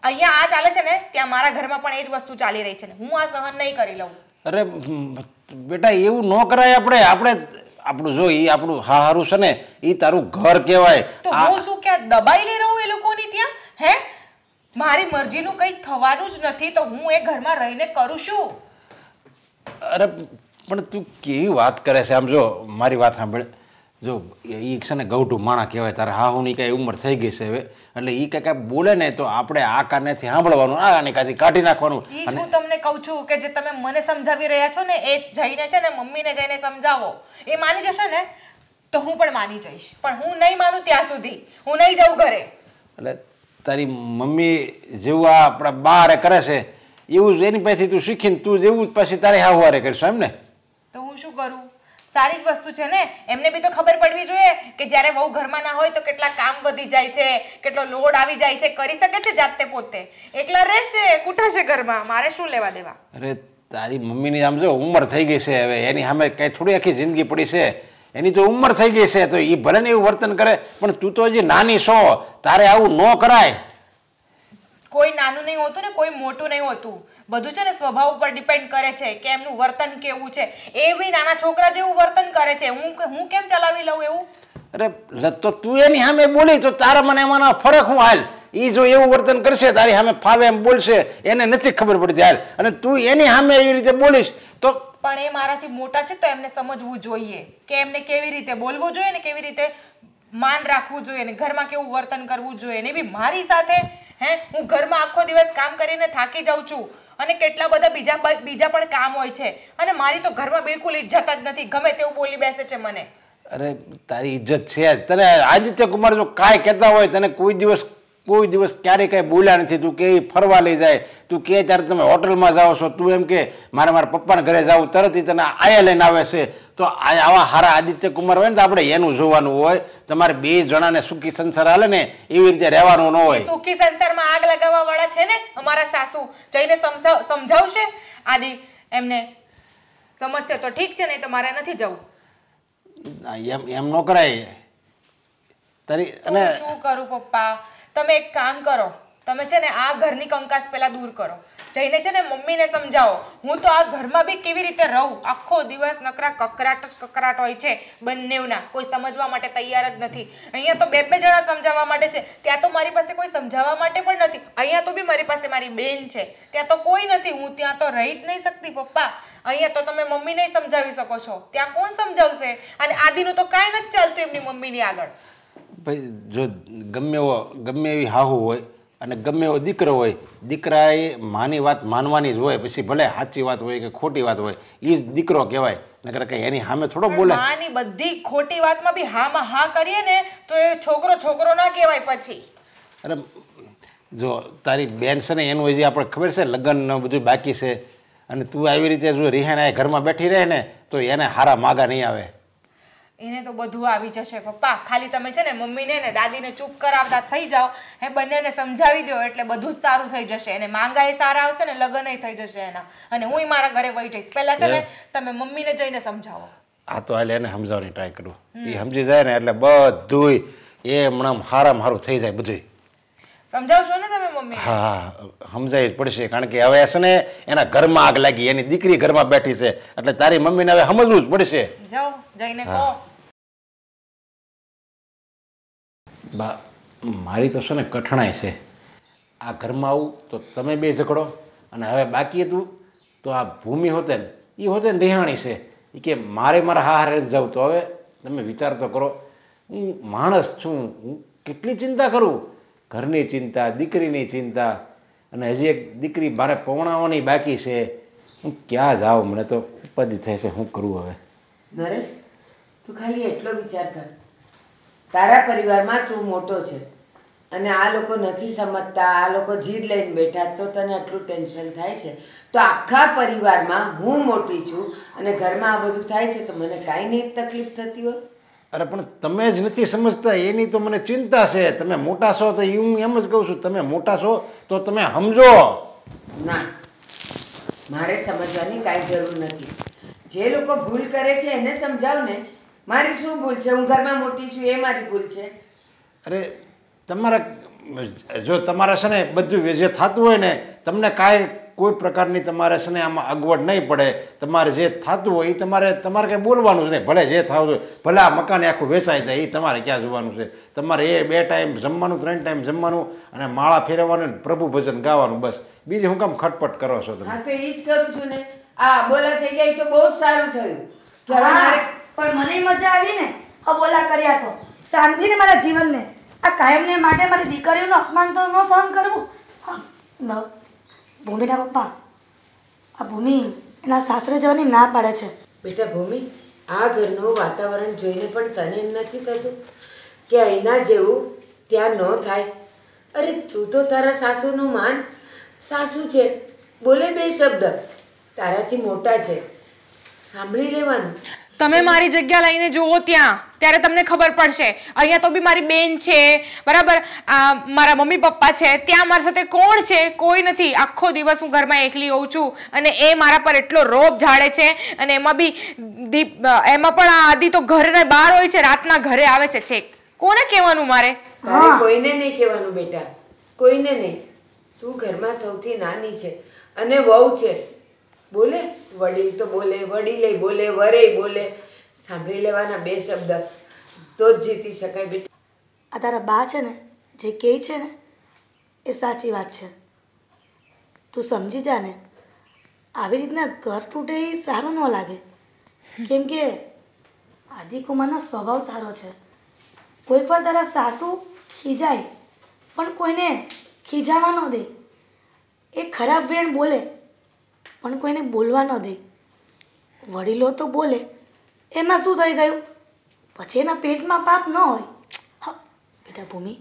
અહીંયા આ ચાલે છે ને ત્યાં મારા ઘરમાં પણ એ જ વસ્તુ ચાલી રહી છે ને હું આ સહન નહીં કરી લઉં. અરે બેટા એવું ન કરાય. આપણે આપણું જો એ આપણું હારું છે ને, એ તારું ઘર કહેવાય. તો હું શું ક્યાં દબાઈને રહું એ લોકોની ત્યાં? હે મારી મરજીનું કંઈ થવાનું જ નથી તો હું એ ઘરમાં રહીને કરું શું? અરે પણ તું કેવી વાત કરે છે? આમ જો મારી વાત સાંભળ. જો એ છે ને ગૌઢું માણા કહેવાય. તારે હાહુની કાંઈ ઉંમર થઈ ગઈ છે હવે, એટલે એ કાંઈ બોલે ને તો આપણે આ કાનેથી સાંભળવાનું, આ કાનેથી કાઢી નાખવાનું. એ જ હું તમને કહું છું કે જે તમે મને સમજાવી રહ્યા છો ને એ જઈને છે ને મમ્મીને જઈને સમજાવો. એ માની જશે ને તો હું પણ માની જઈશ, પણ હું નહીં માનું ત્યાં સુધી હું નહીં જાઉં ઘરે. એટલે તારી મમ્મી જેવું આ આપણા બારે કરે છે એવું જ એની પાસેથી તું શીખીને તું જેવું જ પાછી તારે હાવારે કરશો એમ ને? તો હું શું કરું? સારી જ વસ્તુ છે ને, એમને બી તો ખબર પડવી જોઈએ કે જ્યારે વહુ ઘરમાં ના હોય તો કેટલા કામ વધી જાય છે, કેટલો લોડ આવી જાય છે. કરી શકે છે જાતે પોતે, એકલા રહેશે કુટાશે ઘરમાં, મારે શું લેવા દેવા? અરે તારી મમ્મીની આમ જો ઉંમર થઈ ગઈ છે હવે, એની સામે કઈ થોડી આખી જિંદગી પડી છે. એની તો ઉંમર થઈ ગઈ છે તો એ ભલે ને એવું વર્તન કરે, પણ તું તો હજી નાની છો, તારે આવું ન કરાય. કોઈ નાનું નહીં હોતું ને કોઈ મોટું નહીં હોતું. બધું છે ને સ્વભાવ ઉપર ડિપેન્ડ કરે છે કે એમનું વર્તન કેવું છે. એ બી નાના છોકરા જેવું વર્તન કરે છે. હું કેમ ચલાવી લઉં એવું? અરે તો તું એની સામે બોલી તો તારા મને એમાંનો ફરક હું હાલ? એ જો એવું વર્તન કરશે તારી સામે ફાવે એમ બોલશે, એને નથી ખબર પડતી હાલ, અને તું એની સામે એવી રીતે બોલીશ તો. પણ એ મારાથી મોટા છે તો એમને સમજવું જોઈએ કે એમને કેવી રીતે બોલવું જોઈએ ને કેવી રીતે માન રાખવું જોઈએ ને ઘરમાં કેવું વર્તન કરવું જોઈએ ને. બી મારી સાથે હું ઘરમાં આખો દિવસ કામ કરીને થાકી જાઉં છું અને કેટલા બધા બીજા પણ કામ હોય છે, અને મારી તો ઘરમાં બિલકુલ ઇજ્જત જ નથી. ગમે તેવું બોલી બેસે છે મને. અરે તારી ઇજ્જત છે જ. તને આદિત્ય કુમાર જો કાંઈ કહેતા હોય, તને કોઈ દિવસ ક્યારેય કાંઈ બોલ્યા નથી. તું કે ફરવા લઈ જાય, તું કે ત્યારે તમે હોટલમાં જાઓ છો, તું એમ કે મારા પપ્પાના ઘરે જાઉં, તરત તને આયા લઈને આવે છે. તો આવા હારા આદિત્ય કુમાર હોય ને તો આપણે એનું જોવાનું હોય. તમારે બે જણાને સુખી સંસાર હાલે ને એવી રીતે રહેવાનું ન હોય. સુખી સંસારમાં આગ લગાવવા વાળા છે ને અમારા સાસુ. જઈને સમજાવશે આદિ એમને. સમજશે તો ઠીક છે, નહીં તો મારે નથી જવું. એમ ન કરાય તારી. અને શું કરું પપ્પા? તમે એક કામ કરો, તમે છે ને આ ઘરની કંકાસ પહેલા દૂર કરો. જઈને છે ને મમ્મીને સમજાવો. હું તો આ ઘરમાં બી કેવી રીતે રહું? આખો દિવસ નકરા કકરાટ હોય છે બંનેવના. કોઈ સમજવા માટે તૈયાર જ નથી. અહીંયા તો બે જણા સમજાવવા માટે છે, ત્યાં તો મારી પાસે કોઈ સમજાવવા માટે પણ નથી. અહીંયા તો બી મારી પાસે મારી બેન છે, ત્યાં તો કોઈ નથી. હું ત્યાં તો રહી જ નહીં શકતી પપ્પા. અહીંયા તો તમે મમ્મીને સમજાવી શકો છો, ત્યાં કોણ સમજાવશે? અને આદિનું તો કાંઈ નથી ચાલતું એમની મમ્મીની આગળ. ભાઈ જો ગમે એવી હાહુ હોય અને ગમે એવો દીકરો હોય, દીકરાએ માની વાત માનવાની જ હોય. પછી ભલે સાચી વાત હોય કે ખોટી વાત હોય, એ જ દીકરો કહેવાય. નકર કઈ એની સામે થોડો બોલે. માની બધી ખોટી વાતમાં બી હામાં હા કરીએ ને તો એ છોકરો ના કહેવાય પછી. અરે જો તારી બેન છે ને એનું હજી આપણે ખબર છે લગ્ન બધું બાકી છે, અને તું આવી રીતે જો રિહાના ઘરમાં બેઠી રહે ને તો એને હારા માગા નહીં આવે. એને તો બધું આવી જશે પપ્પા. ખાલી તમે છે ને મમ્મીને ને દાદીને ચૂપ કરાવતા થઈ જાઓ, બંનેને સમજાવી દો એટલે બધું જ સારું થઈ જશે. એને માંગા એ સારા આવશે ને લગ્ન થઈ જશે એના, અને હું મારા ઘરે વહી જઈશ. પહેલા છે ને તમે મમ્મીને જઈને સમજાવો. હા તો હાલ એને સમજાવવાની ટ્રાય કરું. એ સમજી જાય ને એટલે બધું હમણાં હારું થઈ જાય બધું. સમજાવશો ને તમે મમ્મી? હા સમજાવી જ પડશે, કારણ કે હવે છે ને એના ઘરમાં આગ લાગી, એની દીકરી ઘરમાં બેઠી છે, એટલે તારી મમ્મીને હવે સમજવું જ પડશે. જાઓ જઈને કહો. બા મારી તો છે ને કઠણાઈ છે. આ ઘરમાં આવું તો તમે બે ઝઘડો, અને હવે બાકી હતું તો આ ભૂમિ હોતે ને એ હોતે ને રિહાણી છે એ કે મારે મારા હારે જાઉં. તો હવે તમે વિચાર તો કરો, હું માણસ છું, હું કેટલી ચિંતા કરું, ઘરની ચિંતા, દીકરીની ચિંતા, અને હજી એક દીકરી મારે પવણાવવાની બાકી છે. હું ક્યાં જાઉં? મને તો ઉપાધિ થાય છે, શું કરવું હવે? નરેશ, તું ખાલી એટલો વિચાર કર, તારા પરિવારમાં તું મોટો છે અને આ લોકો નથી સમજતા, આ લોકો જીદ લઈને બેઠા, તો તને આટલું ટેન્શન થાય છે. તો આખા પરિવારમાં હું મોટી છું અને ઘરમાં આ બધું થાય છે તો મને કાંઈ નહીં તકલીફ થતી હોય? અરે પણ તમે જ નથી સમજતા, એની તો મને ચિંતા છે. તમે મોટા છો તો હું એમ જ કહું છું, તમે મોટા છો તો તમે સમજો. ના, મારે સમજવાની કાંઈ જરૂર નથી. જે લોકો ભૂલ કરે છે એને સમજાવ ને. મારી શું ભૂલ છે? હું ઘરમાં મોટી છું, એ મારી ભૂલ છે? અરે તમારે જો તમારે છે ને બધું જે થતું હોય ને, તમને કાંઈ કોઈ પ્રકારની તમારે છે ને આમાં અગવડ નહીં પડે. તમારે જે થતું હોય એ તમારે કંઈ બોલવાનું જ નહીં. ભલે જે થવું હોય, ભલે આ મકાન આખું વેચાઈ જાય, એ તમારે ક્યાં જોવાનું છે. તમારે એ 2 ટાઈમ જમવાનું, 3 ટાઈમ જમવાનું અને માળા ફેરવવાનું, પ્રભુ ભજન ગાવાનું, બસ. બીજું હું કામ ખટપટ કરો છો તમે? હા તો એ જ કરું છું ને. આ બોલા થઈ ગયા તો બહુ જ સારું થયું. કે હવે મારે પણ મને મજા આવી ને બોલા કર્યા તો. શાંતિને મારા જીવનને આ કાયમને માટે મારી દીકરીઓનું અપમાન તો ન સહન કરવું. હા ન ભૂમિના પપ્પા, આ ભૂમિ એના સાસરે જવાની ના પાડે છે. બેટા ભૂમિ, આ ઘરનું વાતાવરણ જોઈને પણ તને એમ નથી થતું કે અહીંના જેવું ત્યાં ન થાય? અરે તું તો તારા સાસુનું માન. સાસુ છે, બોલે 2 શબ્દ, તારાથી મોટા છે, સાંભળી લેવાનું. તમે મારી જગ્યા લઈને જુઓ ત્યાં, ત્યારે તમને ખબર પડશે. અહીંયા તો બી મારી બેન છે, બરાબર, મારા મમ્મી પપ્પા છે, ત્યાં મારા સાથે કોણ છે? કોઈ નથી. આખો દિવસ હું ઘરમાં એકલી હોઉં છું અને એ મારા પર એટલો રોબ ઝાડે છે. અને એમાં પણ આ આદિ તો ઘરે બહાર હોય છે, રાતના ઘરે આવે છે. છેક કોને કહેવાનું મારે? તારે કોઈને નહીં કહેવાનું બેટા, કોઈને નહીં. તું ઘરમાં સૌથી નાની છે અને વહુ છે. બોલે વડીલ તો બોલે, વડીલે બોલે, વરે બોલે, સાંભળી લેવાના 2 શબ્દ, તો જ જીતી શકાય બેટા. આ તારા બા છે ને જે કહે છે ને એ સાચી વાત છે. તું સમજી જા ને. આવી રીતના ઘર તૂટે એ સારું ન લાગે. કેમ કે આદિકુમારનો સ્વભાવ સારો છે. કોઈ પણ તારા સાસુ ખીજાય પણ કોઈને ખીજાવા ન દે. એ ખરાબ વેણ બોલે પણ કોઈને બોલવા ન દે. વડીલો તો બોલે, એમાં શું થઈ ગયું? પછી એના પેટમાં પાપ ન હોય. હા બેટા ભૂમિ,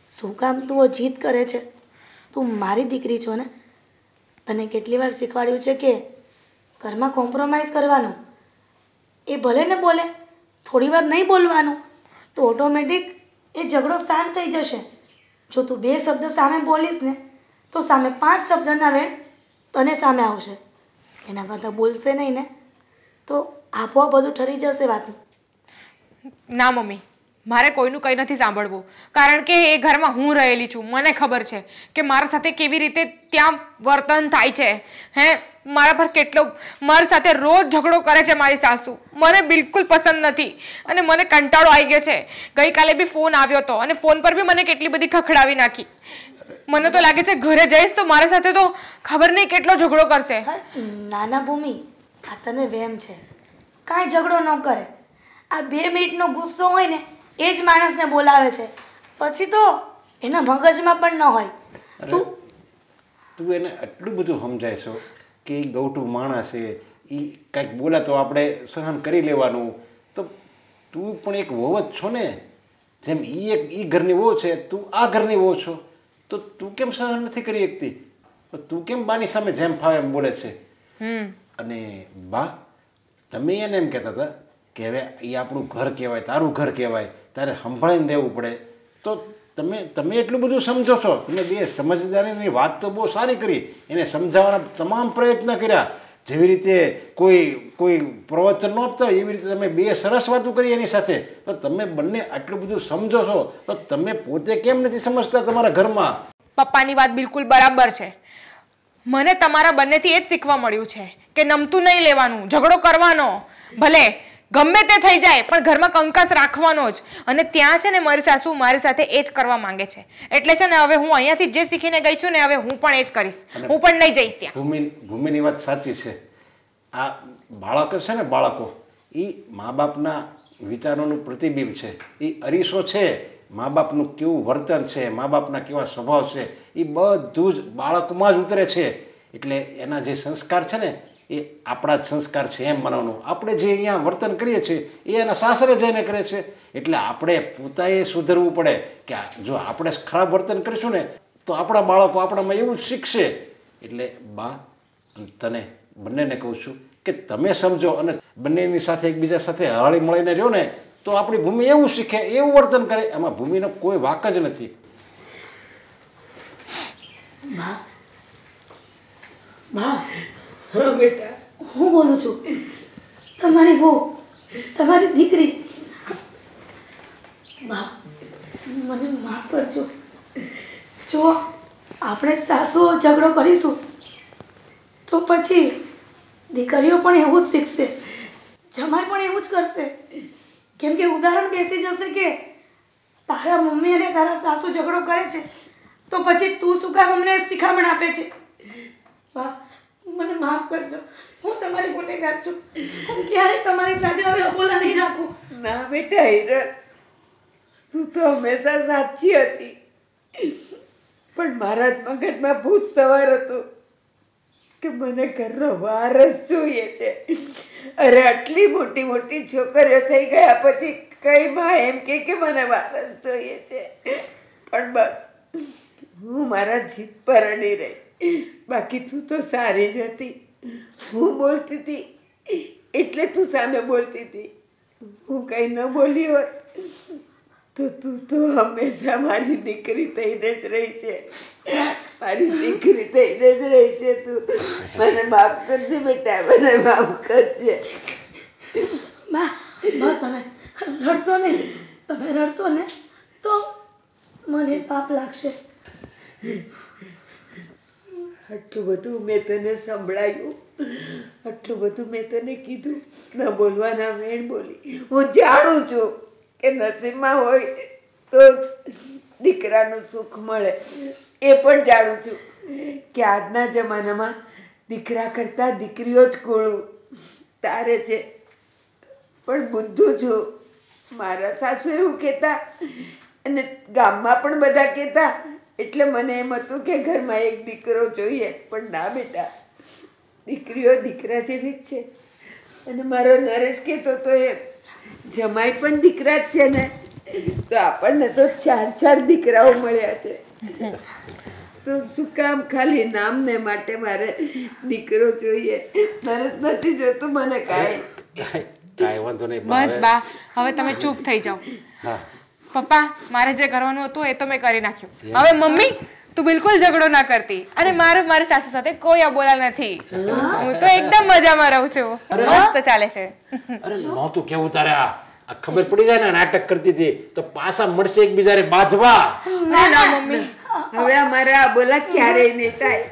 શું કામ તું જીદ કરે છે? તું મારી દીકરી છો ને. તને કેટલી વાર શીખવાડ્યું છે કે ઘરમાં કોમ્પ્રોમાઇઝ કરવાનું. એ ભલે ને બોલે, થોડી વાર નહીં બોલવાનું તો ઓટોમેટિક એ ઝઘડો શાંત થઈ જશે. જો તું 2 શબ્દ સામે બોલીશ ને તો સામે 5 શબ્દના વેણ તને સામે આવશે. એના કરતાં બોલશે નહીં ને તો આપોઆપ બધું ઠરી જશે વાતનું. ના મમ્મી, મારે કોઈનું કંઈ નથી સાંભળવું. કારણ કે એ ઘરમાં હું રહેલી છું, મને ખબર છે કે મારા સાથે કેવી રીતે ત્યાં વર્તન થાય છે. મારા પર કેટલો, મારી સાથે રોજ ઝઘડો કરે છે મારી સાસુ. મને બિલકુલ પસંદ નથી અને મને કંટાળો આવી ગયો છે. ગઈકાલે બી ફોન આવ્યો હતો અને ફોન પર બી મને કેટલી બધી ખખડાવી નાખી. મને તો લાગે છે ઘરે જઈશ તો મારા સાથે તો ખબર નહીં કેટલો ઝઘડો કરશે. નાના ભૂમિ, આ તને વહેમ છે. કાંઈ ઝઘડો ન કરે. આ 2 મિનિટનો ગુસ્સો હોય ને એ જ માણસને બોલાવે છે. પછી તો એના મગજમાં પણ ન હોય. તું એને આટલું બધું સમજાય છો કે એ ગૌઠું માણસ છે, એ કાંઈક બોલે તો આપણે સહન કરી લેવાનું. તો તું પણ એક વહુ જ છો ને. જેમ એ ઘરની વહુ છે, તું આ ઘરની વહુ છો. તો તું કેમ સહન નથી કરી શકતી? તું કેમ બાની સામે જેમ ફાવે એમ બોલે છે? અને બા, તમે એને એમ કહેતા હતા કે હવે એ આપણું ઘર કહેવાય, તારું ઘર કહેવાય, તારે સંભાળીને રહેવું પડે. તો તમે એટલું બધું સમજો છો. તમે 2 સમજદારીની વાત તો બહુ સારી કરી, એને સમજાવવાના તમામ પ્રયત્ન કર્યા. જેવી રીતે કોઈ પ્રવચન ન આપતા હોય એવી રીતે તમે 2 સરસ વાતો કરી એની સાથે. તો તમે બંને આટલું બધું સમજો છો તો તમે પોતે કેમ નથી સમજતા તમારા ઘરમાં? પપ્પાની વાત બિલકુલ બરાબર છે. મને તમારા બંનેથી એ જ શીખવા મળ્યું છે કે નમતું નહીં લેવાનું, ઝઘડો કરવાનો. ભલે ગમે તે થઈ જાય પણ ઘરમાં કંકાસ રાખવાનો જ. અને ત્યાં છે ને મારી સાસુ મારી સાથે એ જ કરવા માંગે છે. એટલે છે ને હવે હું અહીંયાથી જે શીખીને ગઈ છું ને હવે હું પણ એ જ કરીશ. હું પણ નહીં જઈશ ત્યાં. ભૂમિની વાત સાચી છે. આ બાળકો છે ને, બાળકો એ મા બાપના વિચારોનું પ્રતિબિંબ છે. એ અરીસો છે. મા બાપનું કેવું વર્તન છે, મા બાપના કેવા સ્વભાવ છે, એ બધું જ બાળકમાં જ ઉતરે છે. એટલે એના જે સંસ્કાર છે ને એ આપણા જ સંસ્કાર છે એમ માનવાનું. આપણે જે અહીંયા વર્તન કરીએ છીએ એ એના સાસરે જઈને કરે છે. એટલે આપણે પોતાએ સુધરવું પડે કે જો આપણે ખરાબ વર્તન કરીશું ને તો આપણા બાળકો આપણામાં એવું જ શીખશે. એટલે બા તને બંનેને કહું છું કે તમે સમજો અને બંનેની સાથે એકબીજા સાથે હળી મળીને રહ્યો ને તો આપણી ભૂમિ એવું શીખે, એવું વર્તન કરે. એમાં ભૂમિનો કોઈ વાક જ નથી. હા બેટા, હું બોલું છું. તમારી બહુ, તમારી દીકરી. બા, મને માફ કરજો. જો આપણે સાસુઓ ઝઘડો કરીશું તો પછી દીકરીઓ પણ એવું જ શીખશે, જમાઈ પણ એવું જ કરશે. કેમ કે ઉદાહરણ બેસી જશે કે તારા મમ્મી અને તારા સાસુ ઝઘડો કરે છે તો પછી તું શું કામ અમને શિખામણ આપે છે. બા, મને માફ કરજો. હું તમારી ગુનેગાર છું. હું ક્યારેય તમારી સાથે હવે અબોલા નહીં રાખું. ના બેટા હિરલ, તું તો હંમેશા સાચી હતી. પણ મારા જ મગજમાં ભૂત સવાર હતું કે મને ઘરનો વારસ જોઈએ છે. અરે આટલી મોટી મોટી છોકરીઓ થઈ ગયા પછી કઈ માં એમ કે મને વારસ જોઈએ છે. પણ બસ હું મારા જીત પર અડી રહી. બાકી તું તો સારી જ હતી. હું બોલતી હતી એટલે તું સામે બોલતી હતી. હું કઈ ન બોલી હોત તો તું તો હંમેશા મારી દીકરી થઈને જ રહી છે. મારી દીકરી થઈને જ રહી છે તું. મને માફ કરજે બેટા, મને માફ કરજે. બા, બસ હવે રડશો નહીં. તમે રડશો ને તો મને પાપ લાગશે. આટલું બધું મેં તને સંભળાયું, આટલું બધું મેં તને કીધું, ન બોલવાના મેળ બોલી. હું જાણું છું કે નસીબમાં હોય તો જ દીકરાનું સુખ મળે. એ પણ જાણું છું કે આજના જમાનામાં દીકરા કરતાં દીકરીઓ જ કોળું તારે છે. પણ બુદ્ધું છું. મારા સાસુ એવું કહેતા અને ગામમાં પણ બધા કહેતા. એટલે મને એમ હતું કે ઘરમાં એક દીકરો જોઈએ. પણ ના બેટા, દીકરીઓ દીકરા જેવી જ છે. અને મારો નરેશ કહેતો તો એ જમાઈ પણ દીકરા જ છે ને, તો આપણને તો 4 દીકરાઓ મળ્યા છે. તો શું કામ ખાલી નામને માટે મારે દીકરો જોઈએ? નરેશ નથી જોતો મને કાંઈ. કાંઈ વાંધો નહીં. બસ બા, હવે તમે ચૂપ થઈ જાઓ. હા પપ્પા, મારે જે કરવાનું હતું એ તો મેં કરી નાખ્યું. હવે મમ્મી, તું બિલકુલ ઝઘડો ના કરતી. અને મારી સાસુ સાથે કોઈ અબોલા નથી. હું તો એકદમ મજામાં રહું છું. મસ્ત ચાલે છે. અરે નહોતું કેવું તારે. આ ખબર પડી જાય ને નાટક કરતી હતી તો પાછા મળશે એકબીજાને બાંધવા. ના ના મમ્મી, હવે અમારે આ બોલા ક્યારેય નહીં થાય.